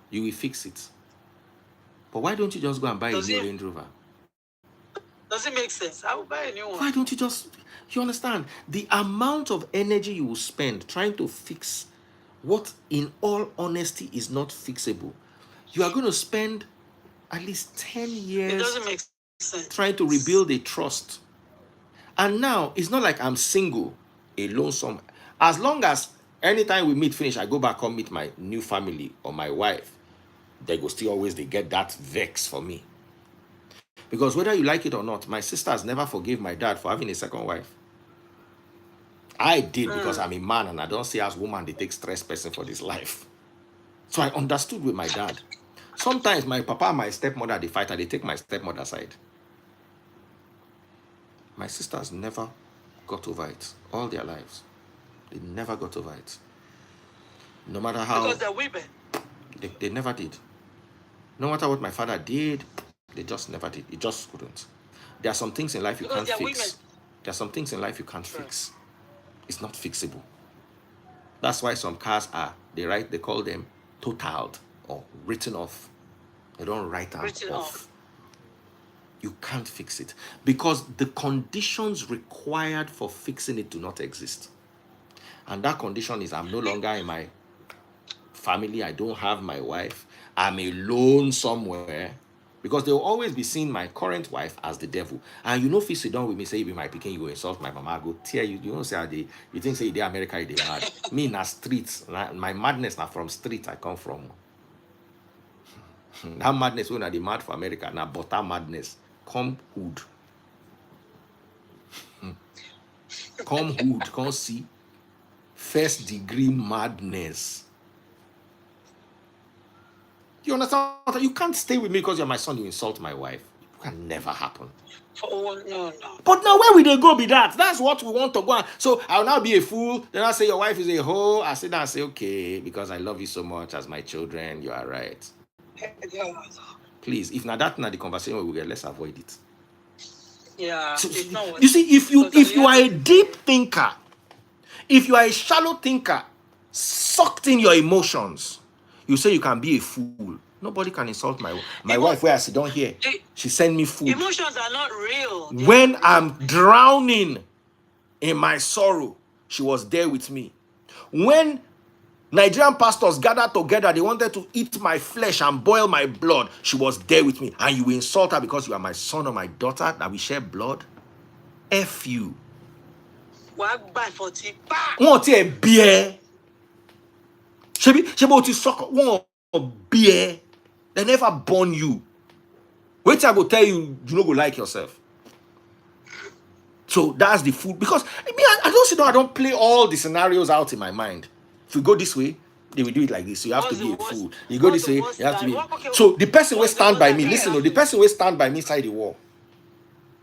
you will fix it. But why don't you just go and buy a new Range Rover? Does it make sense? I will buy a new one. Why don't you just, you understand? The amount of energy you will spend trying to fix what in all honesty is not fixable. You are going to spend at least 10 years It doesn't make sense. trying to rebuild a trust. And now, it's not like I'm single, a lonesome. As long as anytime we meet finish, I go back and meet my new family or my wife, they go still always, they get that vex for me. Because whether you like it or not, my sisters never forgave my dad for having a second wife. I did because I'm a man and I don't see as woman they take stress person for this life. So I understood with my dad. Sometimes my papa and my stepmother, they fight and they take my stepmother side. My sisters never got over it all their lives. They never got over it. No matter how... Because they're women. They never did. No matter what my father did, they just never did. It just couldn't. There are some things in life you can't fix. Women. There are some things in life you can't fix. It's not fixable. That's why some cars they call them totaled or written off. They don't write them off. You can't fix it because the conditions required for fixing it do not exist. And that condition is I'm no longer in my family. I don't have my wife. I'm alone somewhere. Because they will always be seeing my current wife as the devil. And you know, if you sit down with me, say you be my pikin, you go insult my mama, I go tear you. You don't say you think say they America, they mad. Me na streets. My madness na from street I come from. That madness when I the mad for America, na butter madness. Come hood. Come hood. Come see. First degree madness. You understand? You can't stay with me because you're my son. You insult my wife. It can never happen. Oh, no. But now where will they go be that? That's what we want to go on. So I'll now be a fool. Then I'll say your wife is a hoe. I sit down and say, okay, because I love you so much as my children. You are right. Please, if not that, not the conversation we will get, let's avoid it. Yeah. So, It's not you see, if you are a deep thinker, if you are a shallow thinker, sucked in your emotions, you say you can be a fool. Nobody can insult my wife where I sit down here. She send me food. Emotions are not real. When I'm drowning in my sorrow, she was there with me. When Nigerian pastors gathered together, they wanted to eat my flesh and boil my blood, she was there with me. And you insult her because you are my son or my daughter, that we share blood? F you. What bad for tea? Want a beer? Shebi oti suck. Want a beer? They never born you. Wait till I go tell you, you no go like yourself. So that's the food. Because I don't sit down, I don't play all the scenarios out in my mind. If we go this way, they will do it like this. So you have to be a fool. You go this way, you have to be. So the person will stand by me. Listen, the person will stand by me inside the wall.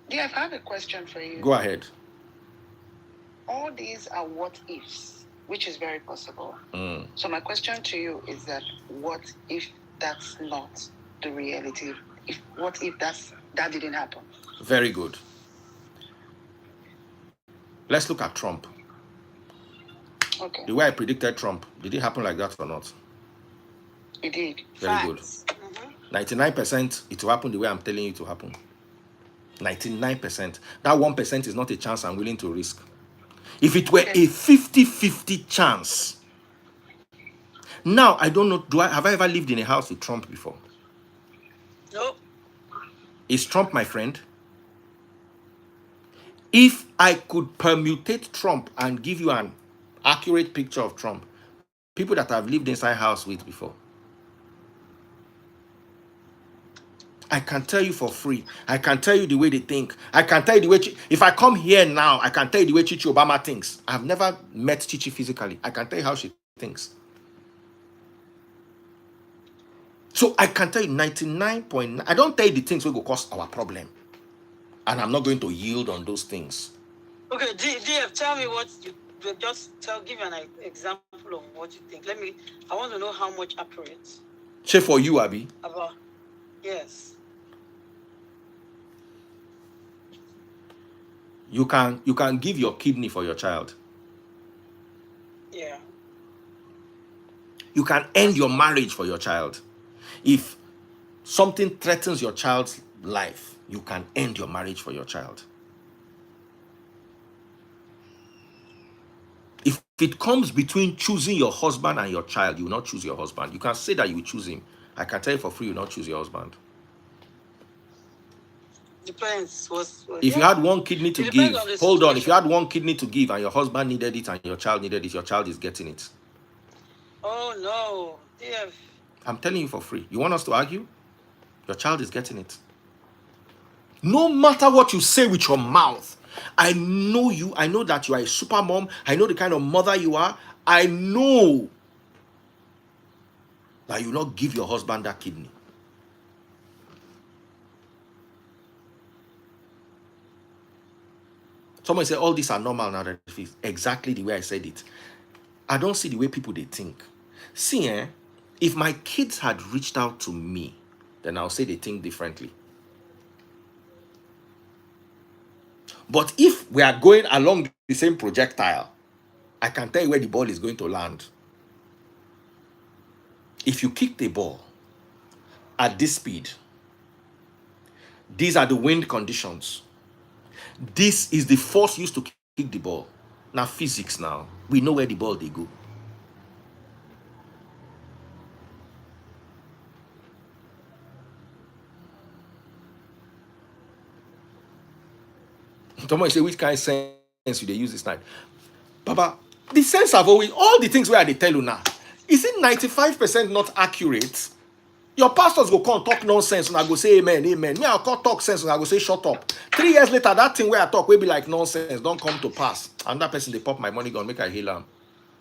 Yeah, I have a question for you. Go ahead. All these are what ifs, which is very possible. Mm. So my question to you is that what if that's not the reality? What if that didn't happen? Very good. Let's look at Trump. Okay. The way I predicted Trump, did it happen like that or not? It did. Very good. 99% it will happen the way I'm telling you to happen. 99%. That 1% is not a chance I'm willing to risk. If it were a 50-50 chance. Now, I don't know, have I ever lived in a house with Trump before? No. Is Trump my friend? If I could permutate Trump and give you an accurate picture of Trump, people that I've lived inside house with before, I can tell you for free. I can tell you the way they think. I can tell you the way, if I come here now, I can tell you the way Chichi Obama thinks. I've never met Chichi physically. I can tell you how she thinks. So I can tell you 99.9. I don't tell you the things will go cause our problem. And I'm not going to yield on those things. Okay, DF, tell me what you give me an example of what you think. I want to know how much accurate. Say for you, Abby. About, yes. You can give your kidney for your child. Yeah. You can end your marriage for your child. If something threatens your child's life, you can end your marriage for your child. If it comes between choosing your husband and your child, you will not choose your husband. You can say that you will choose him. I can tell you for free, you will not choose your husband. Depends. If you had one kidney to give, hold on. If you had one kidney to give and your husband needed it and your child needed it, your child is getting it. Oh no, DF. I'm telling you for free. You want us to argue? Your child is getting it. No matter what you say with your mouth, I know you. I know that you are a super mom. I know the kind of mother you are. I know that you will not give your husband that kidney. Someone said all these are normal now. That it's exactly the way I said it. I don't see the way people they think. See, if my kids had reached out to me, then I'll say they think differently. But if we are going along the same projectile, I can tell you where the ball is going to land. If you kick the ball at this speed, these are the wind conditions. This is the force used to kick the ball. Now physics now. We know where the ball they go. Someone say, which kind of sense do they use this time? Papa, the sense of always, all the things where they tell you now, is it 95% not accurate? Your pastors go come talk nonsense and I go say amen, amen. Me, I'll call talk sense and I go say shut up. 3 years later, that thing where I talk will be like nonsense. Don't come to pass. And that person, they pop my money, gonna make I heal them.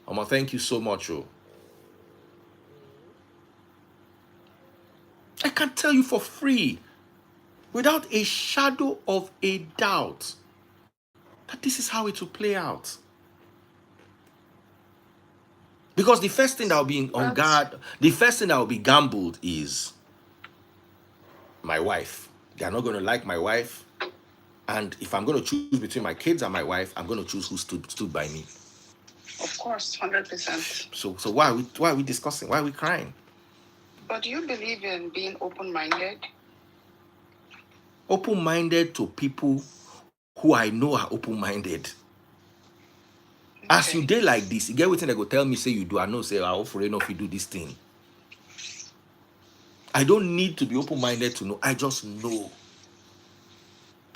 I'm gonna thank you so much, oh. I can tell you for free, without a shadow of a doubt, that this is how it will play out. Because the first thing that will be on guard, the first thing that will be gambled is my wife. They are not going to like my wife. And if I'm going to choose between my kids and my wife, I'm going to choose who stood by me. Of course, 100%. So why are we discussing? Why are we crying? But do you believe in being open-minded? Open-minded to people who I know are open-minded. Okay. As you day like this, you get everything they go tell me, say you do. I know, say, I hopefully know if you do this thing. I don't need to be open-minded to know. I just know.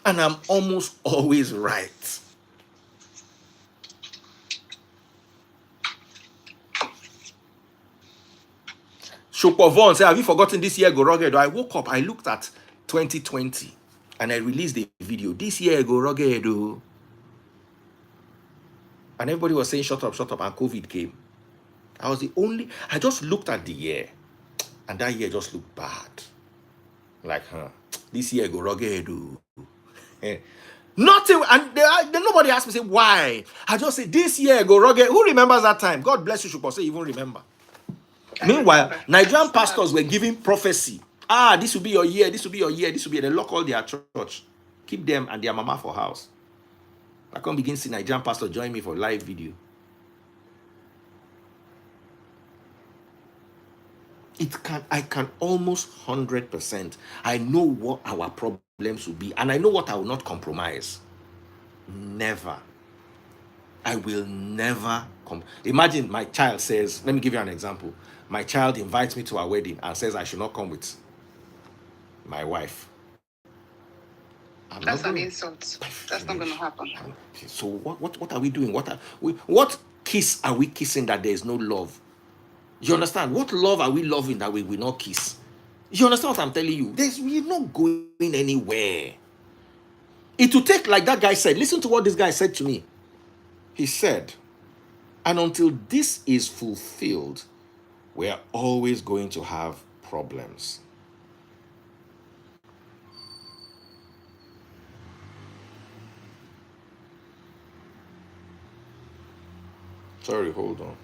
And I'm almost always right. Shopovon said, have you forgotten this year go rugged? I woke up, I looked at 2020 and I released the video. This year go rugged. And everybody was saying, shut up, and COVID came. I just looked at the year and that year just looked bad. Like, this year go rugged. Nothing, and nobody asked me, say, why? I just say, this year go rugged. Who remembers that time? God bless you, Shupo, say, even remember. Meanwhile, Nigerian pastors were giving prophecy. This will be your year, this will be your year, this will be. They lock all their church. Keep them and their mama for house. I can't begin to see Nigerian pastor join me for live video. I can almost 100%. I know what our problems will be, and I know what I will not compromise. Never. I will never imagine my child says, let me give you an example. My child invites me to a wedding and says I should not come with my wife. That's an insult. That's not going to happen. So what are we doing? What kiss are we kissing that there is no love? You understand? What love are we loving that we will not kiss? You understand what I'm telling you? We're not going anywhere. It will take, like that guy said. Listen to what this guy said to me. He said, and until this is fulfilled, we are always going to have problems. Sorry, hold on.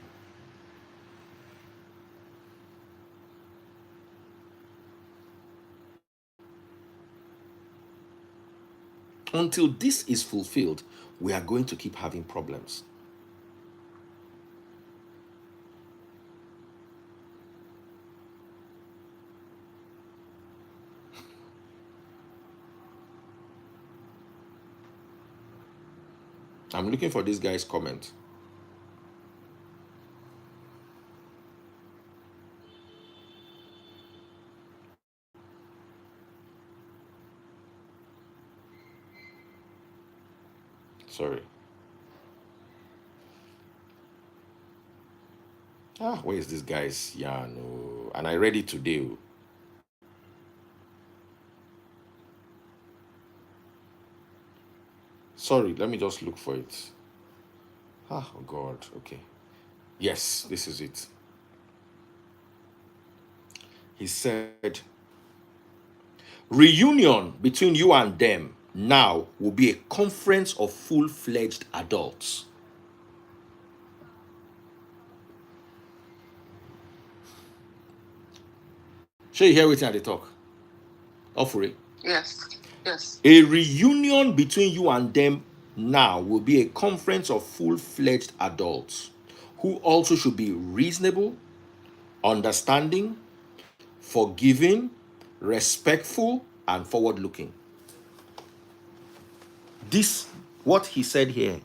Until this is fulfilled, we are going to keep having problems. I'm looking for this guy's comment. Sorry. Where is this guy's yarn? Oh, and I read it today. Sorry, let me just look for it. Oh God, okay. Yes, this is it. He said, reunion between you and them now will be a conference of full-fledged adults. Shall you hear everything at the talk? Offer it. Yes. A reunion between you and them now will be a conference of full-fledged adults who also should be reasonable, understanding, forgiving, respectful, and forward-looking. This, what he said here.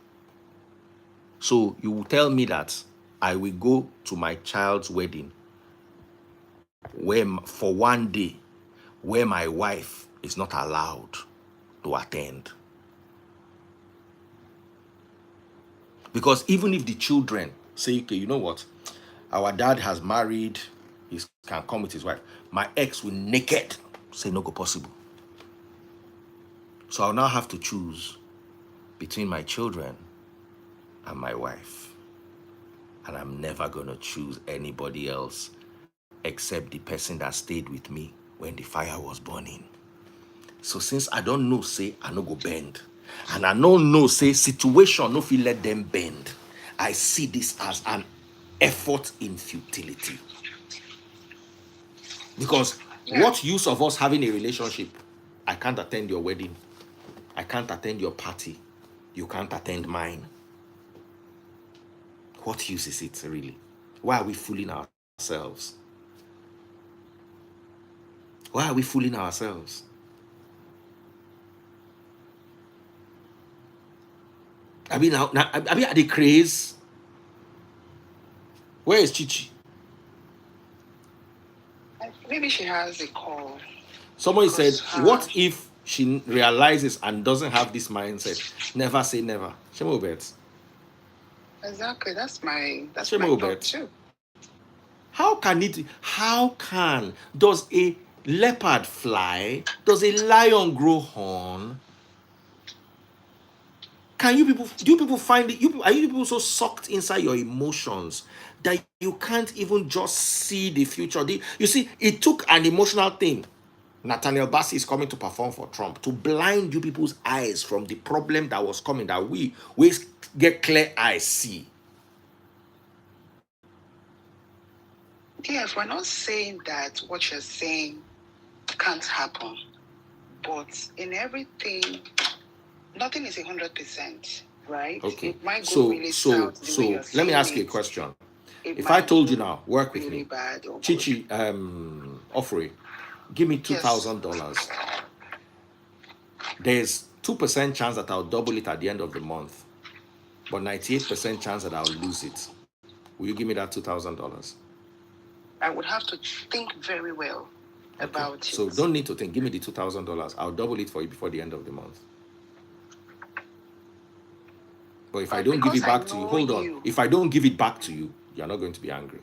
So you will tell me that I will go to my child's wedding for one day where my wife is not allowed to attend. Because even if the children say, okay, you know what? Our dad has married he can come with his wife. My ex will naked say no go possible. So I'll now have to choose between my children and my wife. And I'm never going to choose anybody else except the person that stayed with me when the fire was burning. So since I don't know, say, I no go bend. And I don't know, say, situation, no feel let them bend. I see this as an effort in futility. Because what use of us having a relationship? I can't attend your wedding. I can't attend your party. You can't attend mine. What use is it, really? Why are we fooling ourselves? Why are we fooling ourselves? I mean, now, I mean, are they craze? Where is Chichi? Maybe she has a call. Somebody said, Because her- what if she realizes and doesn't have this mindset? Never say never. Shemo bet. Exactly. That's my Shemo thought bet. too. How can, does a leopard fly? Does a lion grow horn? Can you people, do you people find it, are you people so sucked inside your emotions that you can't even just see the future? You see, it took an emotional thing. Nathaniel Bassey is coming to perform for Trump to blind you people's eyes from the problem that was coming, that we get clear eyes see. Yes, we're not saying that what you're saying can't happen, but in everything, nothing is 100%, right? Okay. It might go So really south the way you're let me saying ask you a it. question. It If I might told you go now, work with really me. bad or good. Chichi, Offrey, give me Yes. $2,000. There's 2% chance that I'll double it at the end of the month, but 98% chance that I'll lose it. Will you give me that $2,000? I would have to think very well about it. So don't need to think. Give me the $2,000. I'll double it for you before the end of the month. But if I don't give it back to you, hold on. If I don't give it back to you, you're not going to be angry.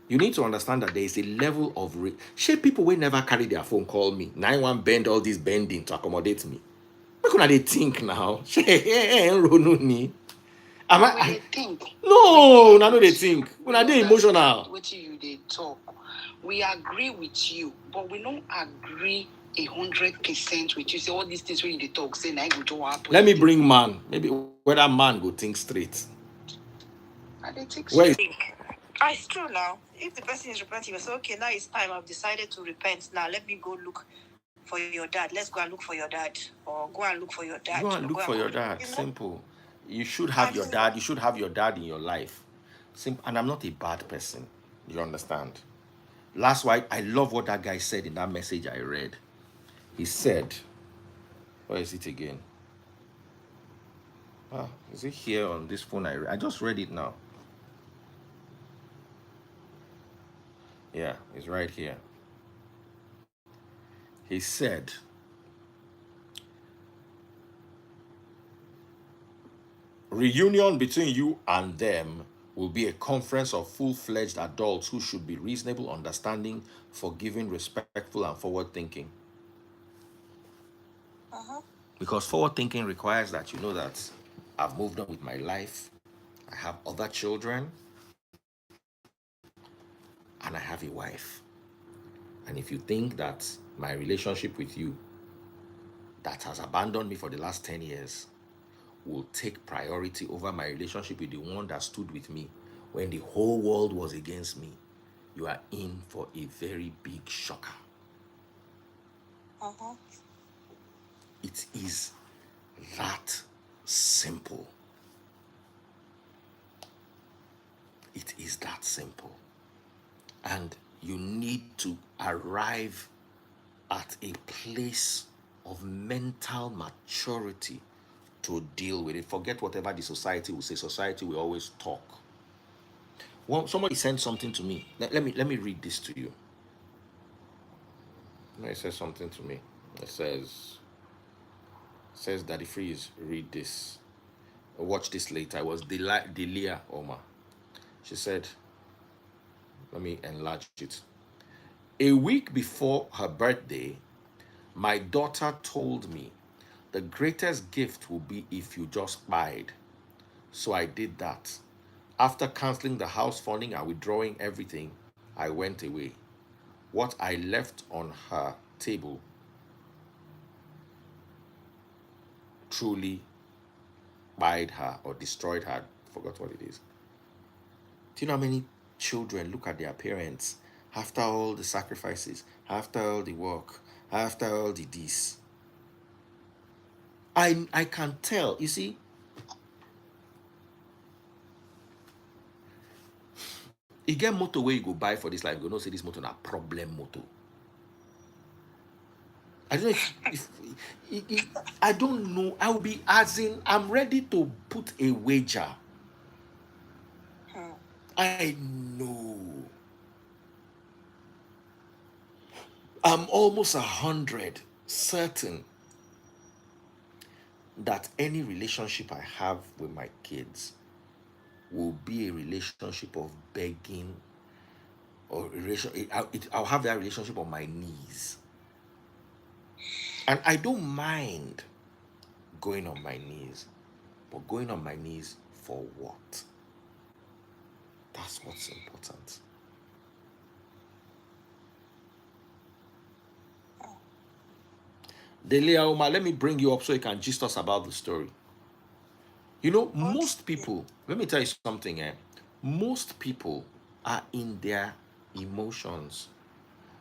You need to understand that there is a level of people will never carry their phone call me. 91 bend all this bending to accommodate me. What can they think now? Am I think? No, no, they think. When are they emotional? What they talk. We agree with you, but we don't agree 100% with you. Say all these things when they talk, say now go to happen. Let me bring man. Maybe whether man go think straight. I don't think Where so. is It's true now. If the person is repenting, you say, okay, now it's time. I've decided to repent. Now let me go look for your dad. Let's go and look for your dad. Or go and look for your dad. Go and look for your dad. Simple. You should have your dad. You should have your dad in your life. Simple. And I'm not a bad person. You understand? Last why I love what that guy said in that message I read. He said, where is it again? Is it here on this phone? I just read it now. Yeah, it's right here. He said, reunion between you and them will be a conference of full-fledged adults who should be reasonable, understanding, forgiving, respectful, and forward-thinking. Because forward-thinking requires that you know that I've moved on with my life, I have other children, and I have a wife. And if you think that my relationship with you that has abandoned me for the last 10 years will take priority over my relationship with the one that stood with me when the whole world was against me, you are in for a very big shocker. It is that simple. It is that simple. And you need to arrive at a place of mental maturity to deal with it. Forget whatever the society will say. Society will always talk. Well, somebody sent something to me. Let me read this to you. It says something to me. It says Daddy Freeze, read this. Watch this later. It was Delia Omar. She said, Let me enlarge it. A week before her birthday, my daughter told me the greatest gift will be if you just bide. So I did that. After canceling the house funding and withdrawing everything, I went away. What I left on her table truly buyed her or destroyed her. Forgot what it is. Do you know how many children look at their parents after all the sacrifices, after all the work, after all the this? I can tell. You see, you get motor where you go buy for this life, you go no say this motor na problem motor. I don't know if I don't know. I will be asking. I'm ready to put a wager. I know. I'm almost 100 certain that any relationship I have with my kids will be a relationship of begging, or I'll have that relationship on my knees. And I don't mind going on my knees, but going on my knees for what? That's what's important. Delia Oma, let me bring you up so you can gist us about the story. You know, most people, let me tell you something, most people are in their emotions.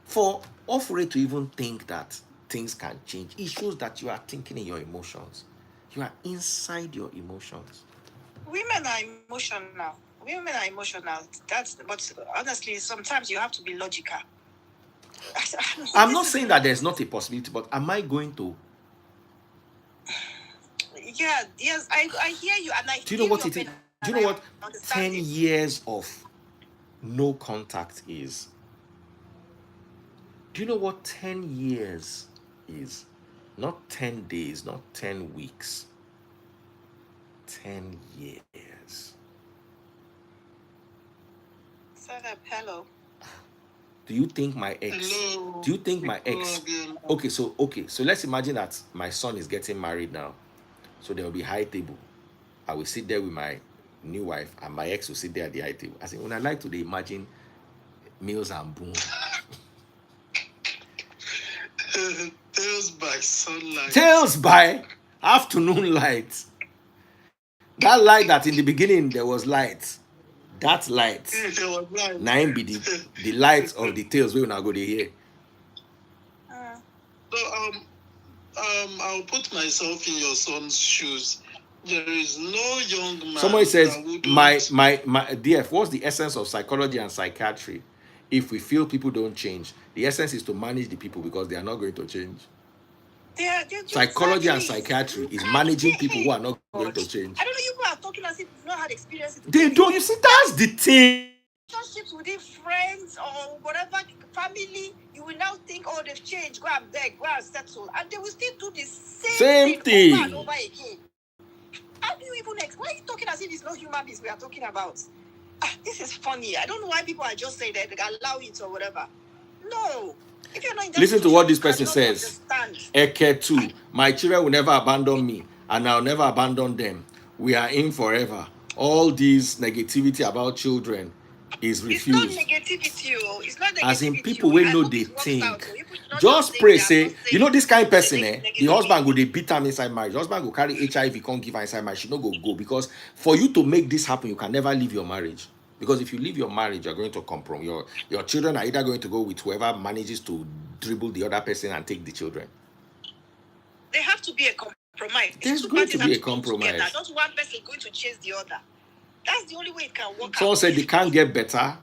For Ofure to even think that things can change, it shows that you are thinking in your emotions. You are inside your emotions. Women are emotional. Women are emotional. But honestly, sometimes you have to be logical. I'm not saying that there's not a possibility, but am I going to? Yeah, yes, I hear you, and I. Do you know what it is? Do you know what 10 years of no contact is? Do you know what 10 years is? Not 10 days, not 10 weeks. 10 years. Hello. Do you think my ex? Hello. Do you think my ex? Okay, so let's imagine that my son is getting married now. So there will be high table. I will sit there with my new wife, and my ex will sit there at the high table. I say, when I like to imagine meals and boom. Tales by sunlight. Tales by afternoon light. That light that in the beginning there was light. That light. There was light. Nine be the light of the tales we will now go to hear. So I'll put myself in your son's shoes. There is no young man. Somebody says, my DF, what's the essence of psychology and psychiatry? If we feel people don't change, the essence is to manage the people because they are not going to change. Psychology and psychiatry is managing people who are not going to change. I don't know, you are talking as if you've not had experience. They don't. You see, that's the thing. Relationships within friends or whatever family, you will now think, oh, they've changed, go and beg, go and settle, and they will still do the same thing over and over again. How do you even why are you talking as if it's not human beings we are talking about? This is funny. I don't know why people are just saying that they allow it or whatever. No. If you're not in that listen to what this person says. Understand. Eke 2, my children will never abandon me, and I'll never abandon them. We are in forever. All this negativity about children is refused. It's not negativity. It's not negativity. As in people will know they think. Just pray, say, you know this kind of person, the husband go they beat him inside marriage. The husband go carry HIV, can't give her inside marriage. She no go because for you to make this happen, you can never leave your marriage. Because if you leave your marriage, you're going to compromise. Your children are either going to go with whoever manages to dribble the other person and take the children. There have to be a compromise. There's going to be a compromise. Not one person going to chase the other. That's the only way it can work. Someone said they can't get better.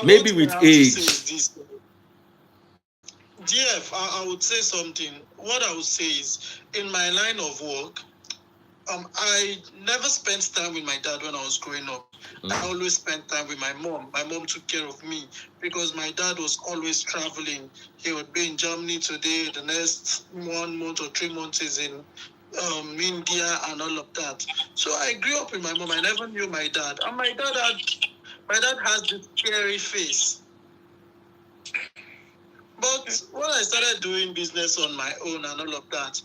Maybe with age. DF, I would say something. What I would say is, in my line of work, I never spent time with my dad when I was growing up. I always spent time with my mom. My mom took care of me because my dad was always traveling. He would be in Germany today. The next 1 month or 3 months is in India and all of that. So I grew up with my mom. I never knew my dad. And my dad has this scary face. But when I started doing business on my own and all of that,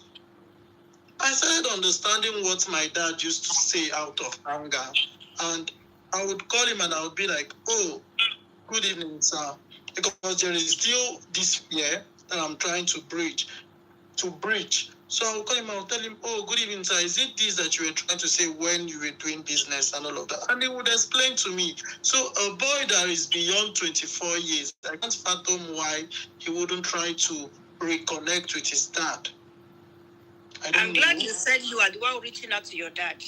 I started understanding what my dad used to say out of anger. And I would call him and I would be like, oh, good evening, sir. Because there is still this fear that I'm trying to breach. So I'll call him, I'll tell him, oh, good evening, sir. Is it this that you were trying to say when you were doing business and all of that? And he would explain to me. So a boy that is beyond 24 years, I can't fathom why he wouldn't try to reconnect with his dad. I'm glad you said you are the one reaching out to your dad.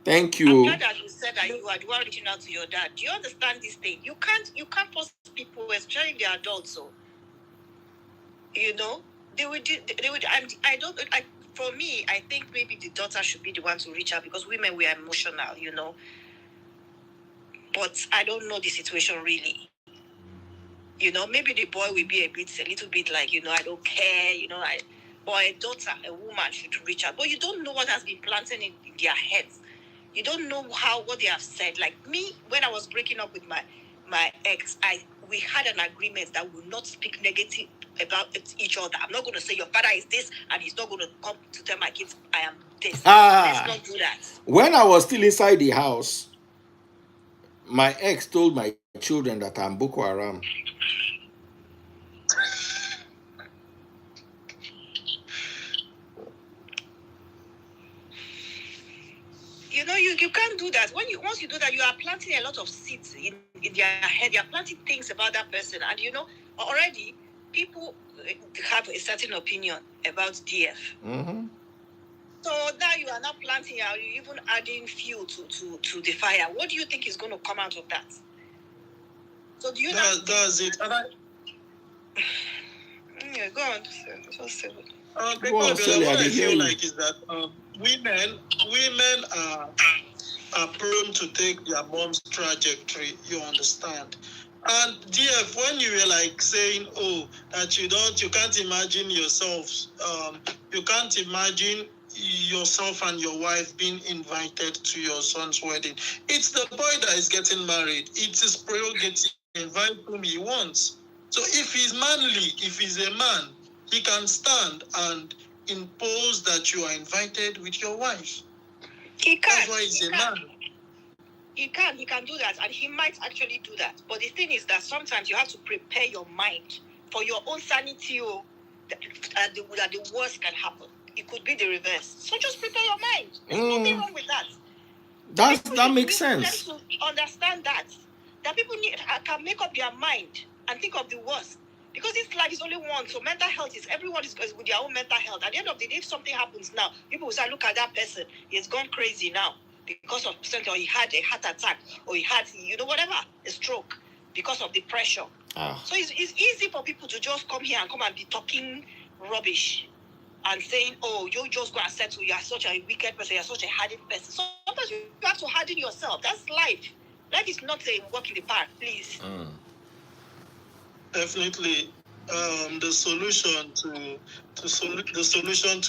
Thank you. I'm glad that you said that you are the one reaching out to your dad. Do you understand this thing? You can't force people, especially the adults. So, you know, they would. And for me, I think maybe the daughter should be the one to reach out because women, we are emotional, you know. But I don't know the situation really. You know, maybe the boy will be a little bit like, you know, I don't care, you know, or a daughter, a woman should reach out. But you don't know what has been planted in their heads. You don't know what they have said. Like me, when I was breaking up with my ex, we had an agreement that we will not speak negative about each other. I'm not going to say your father is this, and he's not going to come to tell my kids I am this. Let's not do that. When I was still inside the house, my ex told my children that I'm Boko Haram. You know, you can't do that. Once you do that, you are planting a lot of seeds in their head. You are planting things about that person, and you know already people have a certain opinion about DF. Mm-hmm. So now you are not planting, you're even adding fuel to the fire. What do you think is going to come out of that? So do you That's it. Yeah, go on. Just say what I feel like is that women are prone to take their mom's trajectory, you understand? And DF, when you were like saying, oh, that you can't imagine yourself, you can't imagine yourself and your wife being invited to your son's wedding. It's the boy that is getting married. It's his prerogative. Invite whom he wants. So if he's manly, if he's a man, he can stand and impose that you are invited with your wife. He can. That's why he's a man. He can do that, and he might actually do that. But the thing is that sometimes you have to prepare your mind for your own sanity, that the worst can happen. It could be the reverse. So just prepare your mind. There's nothing wrong with that. That makes sense. To understand that people can make up their mind and think of the worst. Because this life is only one, so mental health is everyone is with their own mental health. At the end of the day, if something happens now, people will say, look at that person, he's gone crazy now because of something, or he had a heart attack, or he had, whatever, a stroke because of the pressure. So it's easy for people to just come here and be talking rubbish and saying, oh, you just go and settle, you are such a wicked person, you are such a hardened person. So sometimes you have to harden yourself. That's life. Life is not a walk in the park, please. Definitely, the solution to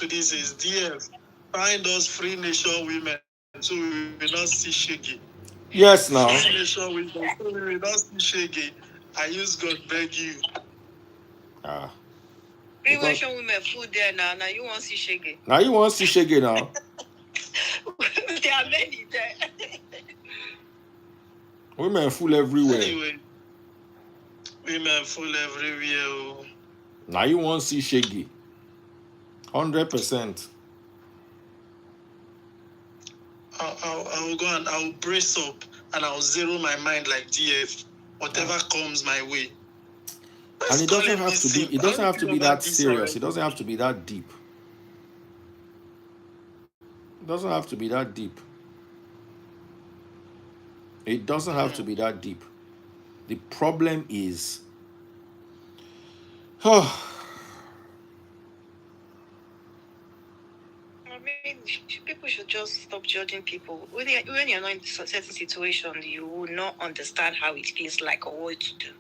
this is DF. Find us free nation women so we will not see shaggy. Yes, now. Free nation women so we will not see shaggy. I use God beg you. Free nation women food there now. Now you want to see shaggy. Now you want to see shaggy now. There are many there. Women full everywhere. Anyway. Women full everywhere. Now you want to see shaggy. 100%. I'll go and I'll brace up and I'll zero my mind like DF. Whatever comes my way. And it doesn't have to be. It doesn't have to be that serious. It doesn't have to be that deep. It doesn't have to be that deep. It doesn't have to be that deep. The problem is, I mean, people should just stop judging people. When you're not in a certain situation, you will not understand how it feels like or what to do.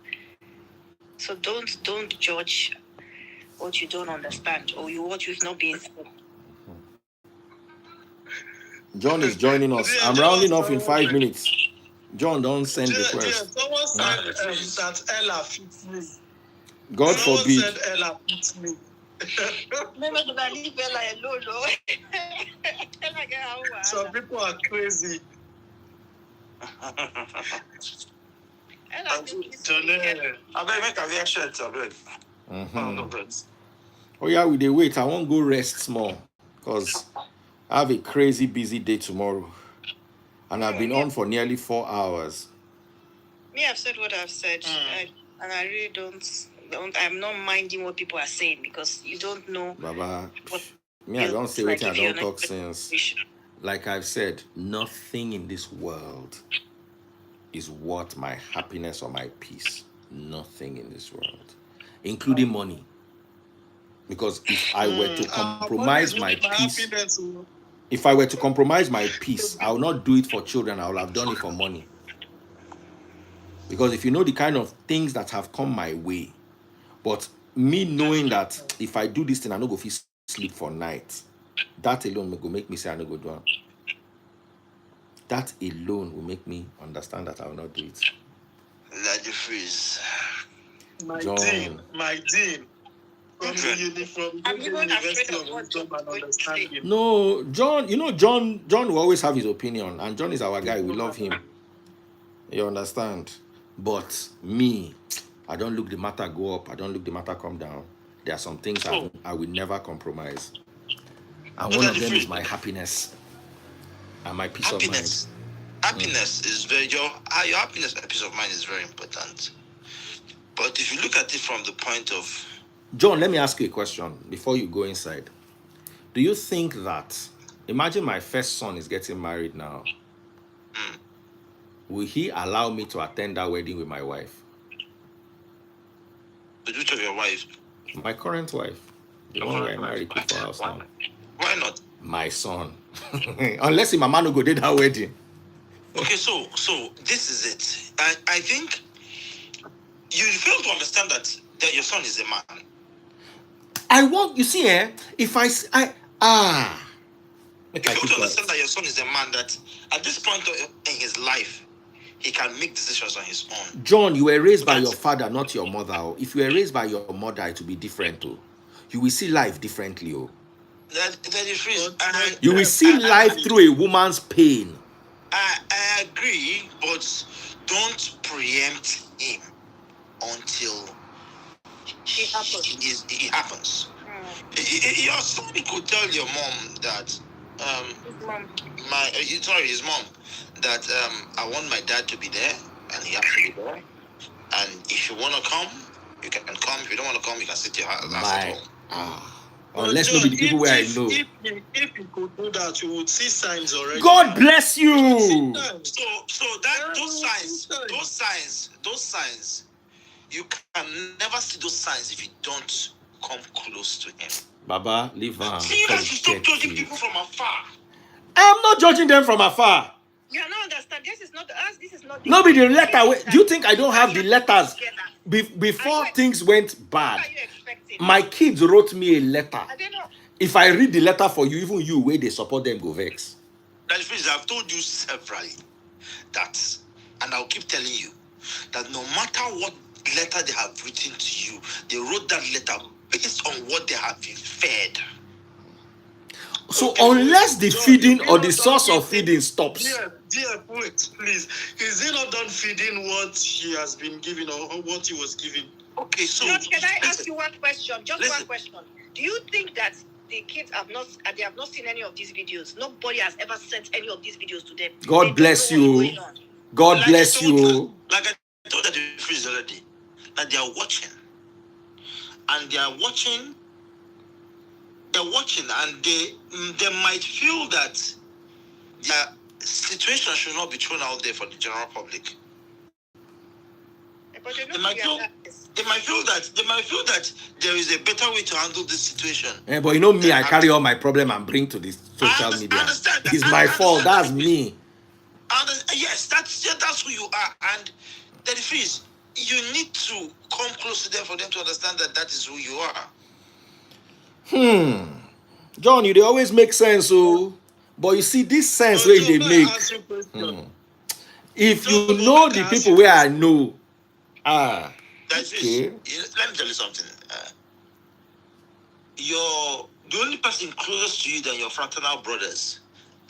So don't judge what you don't understand or what you've not been through. John is joining us. I'm rounding off in 5 minutes. John, don't send Dear, request. someone said that Ella fits me. God Someone forbid. said Ella fits me. Maybe I'm gonna leave Ella alone, no? Ella get her own Some wahala. people are crazy. Ella think this Johnny, weekend. I beg make a wear shirt, I beg. Mhm. Oh yeah, we dey wait. I won't go rest small because I have a crazy busy day tomorrow. And I've been on for nearly 4 hours. Me, I've said what I've said, and I really don't. I'm not minding what people are saying because you don't know. Baba, What me, I don't say like anything. I if you're don't not talk since. situation. Like I've said, nothing in this world is worth my happiness or my peace. Nothing in this world, including money. Because if I were to compromise my peace, if I were to compromise my peace, I will not do it for children. I will have done it for money. Because if you know the kind of things that have come my way, but me knowing that if I do this thing, I no go fit sleep for night, that alone will make me say I no go do it. That alone will make me understand that I will not do it. Lady Freeze. My John. dean. From the uniform, I'm even University afraid of of what Wisdom and you're going to say. Understanding. No, John, you know, John will always have his opinion, and John is our guy. We love him. You understand? But me, I don't look the matter go up. I don't look the matter come down. There are some things I will never compromise. And one of them is my happiness and my peace of mind. Happiness is very your happiness and peace of mind is very important. But if you look at it from the point of John, let me ask you a question before you go inside. Do you think that, imagine my first son is getting married now. Will he allow me to attend that wedding with my wife? with which of your wife? My current wife. The one who I married quick for house now. Why not? My son. Unless him mama no go did that wedding. Okay, so this is it. I think you fail to understand that your son is a man. You see, if I You fail to understand that your son is a man that at this point in his life, he can make decisions on his own. John, you were raised by your father, not your mother. If you were raised by your mother, it will be different, too. You will see life differently, oh. That is you will see life through a woman's pain. I agree, but don't preempt him until It happens. It happens. Your son could tell your mom that his mom that I want my dad to be there and he has to be there. And if you want to come, you can come. If you don't want to come, you can sit your house at home. Unless John, the people where I know. If you could do that, you would see signs already. God bless you. So those signs, you can never see those signs if you don't come close to him. Baba, leave her. You have to stop judging people from afar. I'm not judging them from afar. You don't understand. This is not us. This is not. No, be the letter. Do you think I don't have the letters? Before things went bad, my kids wrote me a letter. I don't know. If I read the letter for you, even you, where they support them, go vex. That is, I've told you severally that, and I'll keep telling you that no matter what letter they have written to you, they wrote that letter based on what they have been fed. So unless the feeding or the source of feeding stops. Dear, wait, please. Is he not done feeding what he has been given or what he was given? Okay, so can I ask you one question? Just one question. Do you think that the kids have not seen any of these videos? Nobody has ever sent any of these videos to them. God bless you. God bless you. Like I told the freeze already, that they are watching. And they are watching. They're watching, and they might feel that their situation should not be thrown out there for the general public. They might feel that there is a better way to handle this situation. Yeah, but you know me, I carry all my problem and bring to this social media. It's my fault. That's me. Yes, that's who you are. And the freeze, you need to come close to them for them to understand that that is who you are. John, you they always make sense, oh. But you see, this sense But where Joe, they may I make. ask you a question? If Joe, you but know may the I ask people you a where I question? know, That's okay. Let me tell you something. The only person closest to you than your fraternal brothers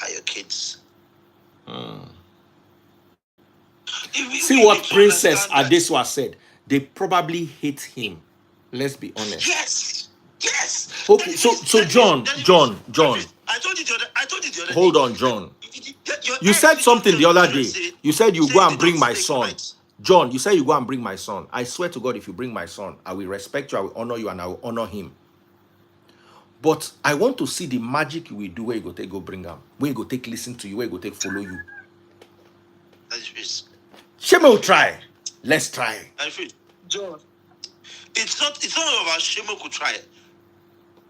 are your kids. See You what need to Princess understand that. Adeswa said. They probably hate him. Let's be honest. Yes. Okay, so John. I told you the other day. Hold on, John. Your You ex said need to something tell the you other children day. say, You said you go they and bring don't my stay son. quiet. John, you said you go and bring my son. I swear to God, if you bring my son, I will respect you, I will honor you, and I will honor him. But I want to see the magic you will do where you go take go bring him, where you go take listen to you, where you go take follow you. That is Shame will try. Let's try. John, it's not about Shemo could try it.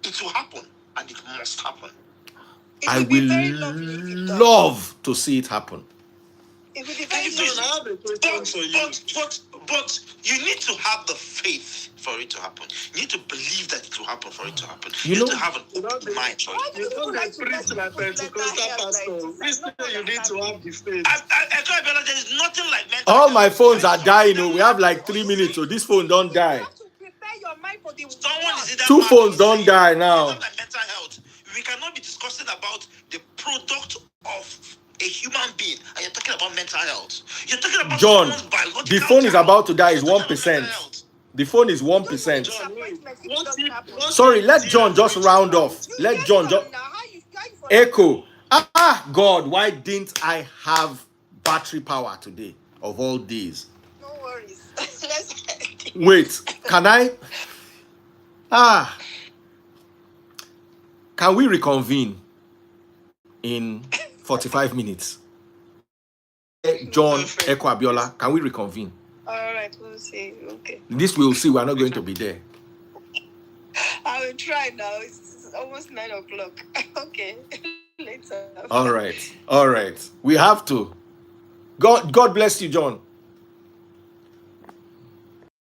It will happen, and it must happen. I be will very lovely if it does. love to see it happen. It will be very John, I lovely. have a question for you. But you need to have the faith for it to happen. You need to believe that it will happen for it to happen. You You know- need to have an open mind for Why it. do You people don't like get to preach let like people put Pentecostal mental health pastor. like This this? I thing don't you need to understand have the faith. There is nothing like mental All health. my phones are dying. Someone We have like 3 minutes, so this phone don't You die. have to prepare your mind for the is either 2 mad phones or don't sane. die It's now. not like mental health. We cannot be discussing about the product of a human being, and you're talking about mental health. You're talking about John, someone's biological the phone is child. about to die. You're Is talking about mental 1%. health. The phone is You don't 1%. know John, wait. appointment if it What doesn't if, happen. what Sorry, if let dear John just reaches round out? off. You Let get John some just now. How you for echo. God, why didn't I have battery power today of all these? No worries. Let's Wait, can I? Can we reconvene in 45 minutes? John, Perfect. Echo Abiola, can we reconvene? all right, we'll see. Okay. This we'll see. We're not going to be there. I will try now. It's almost 9 o'clock. Okay. Later. All right. We have to. God bless you, John.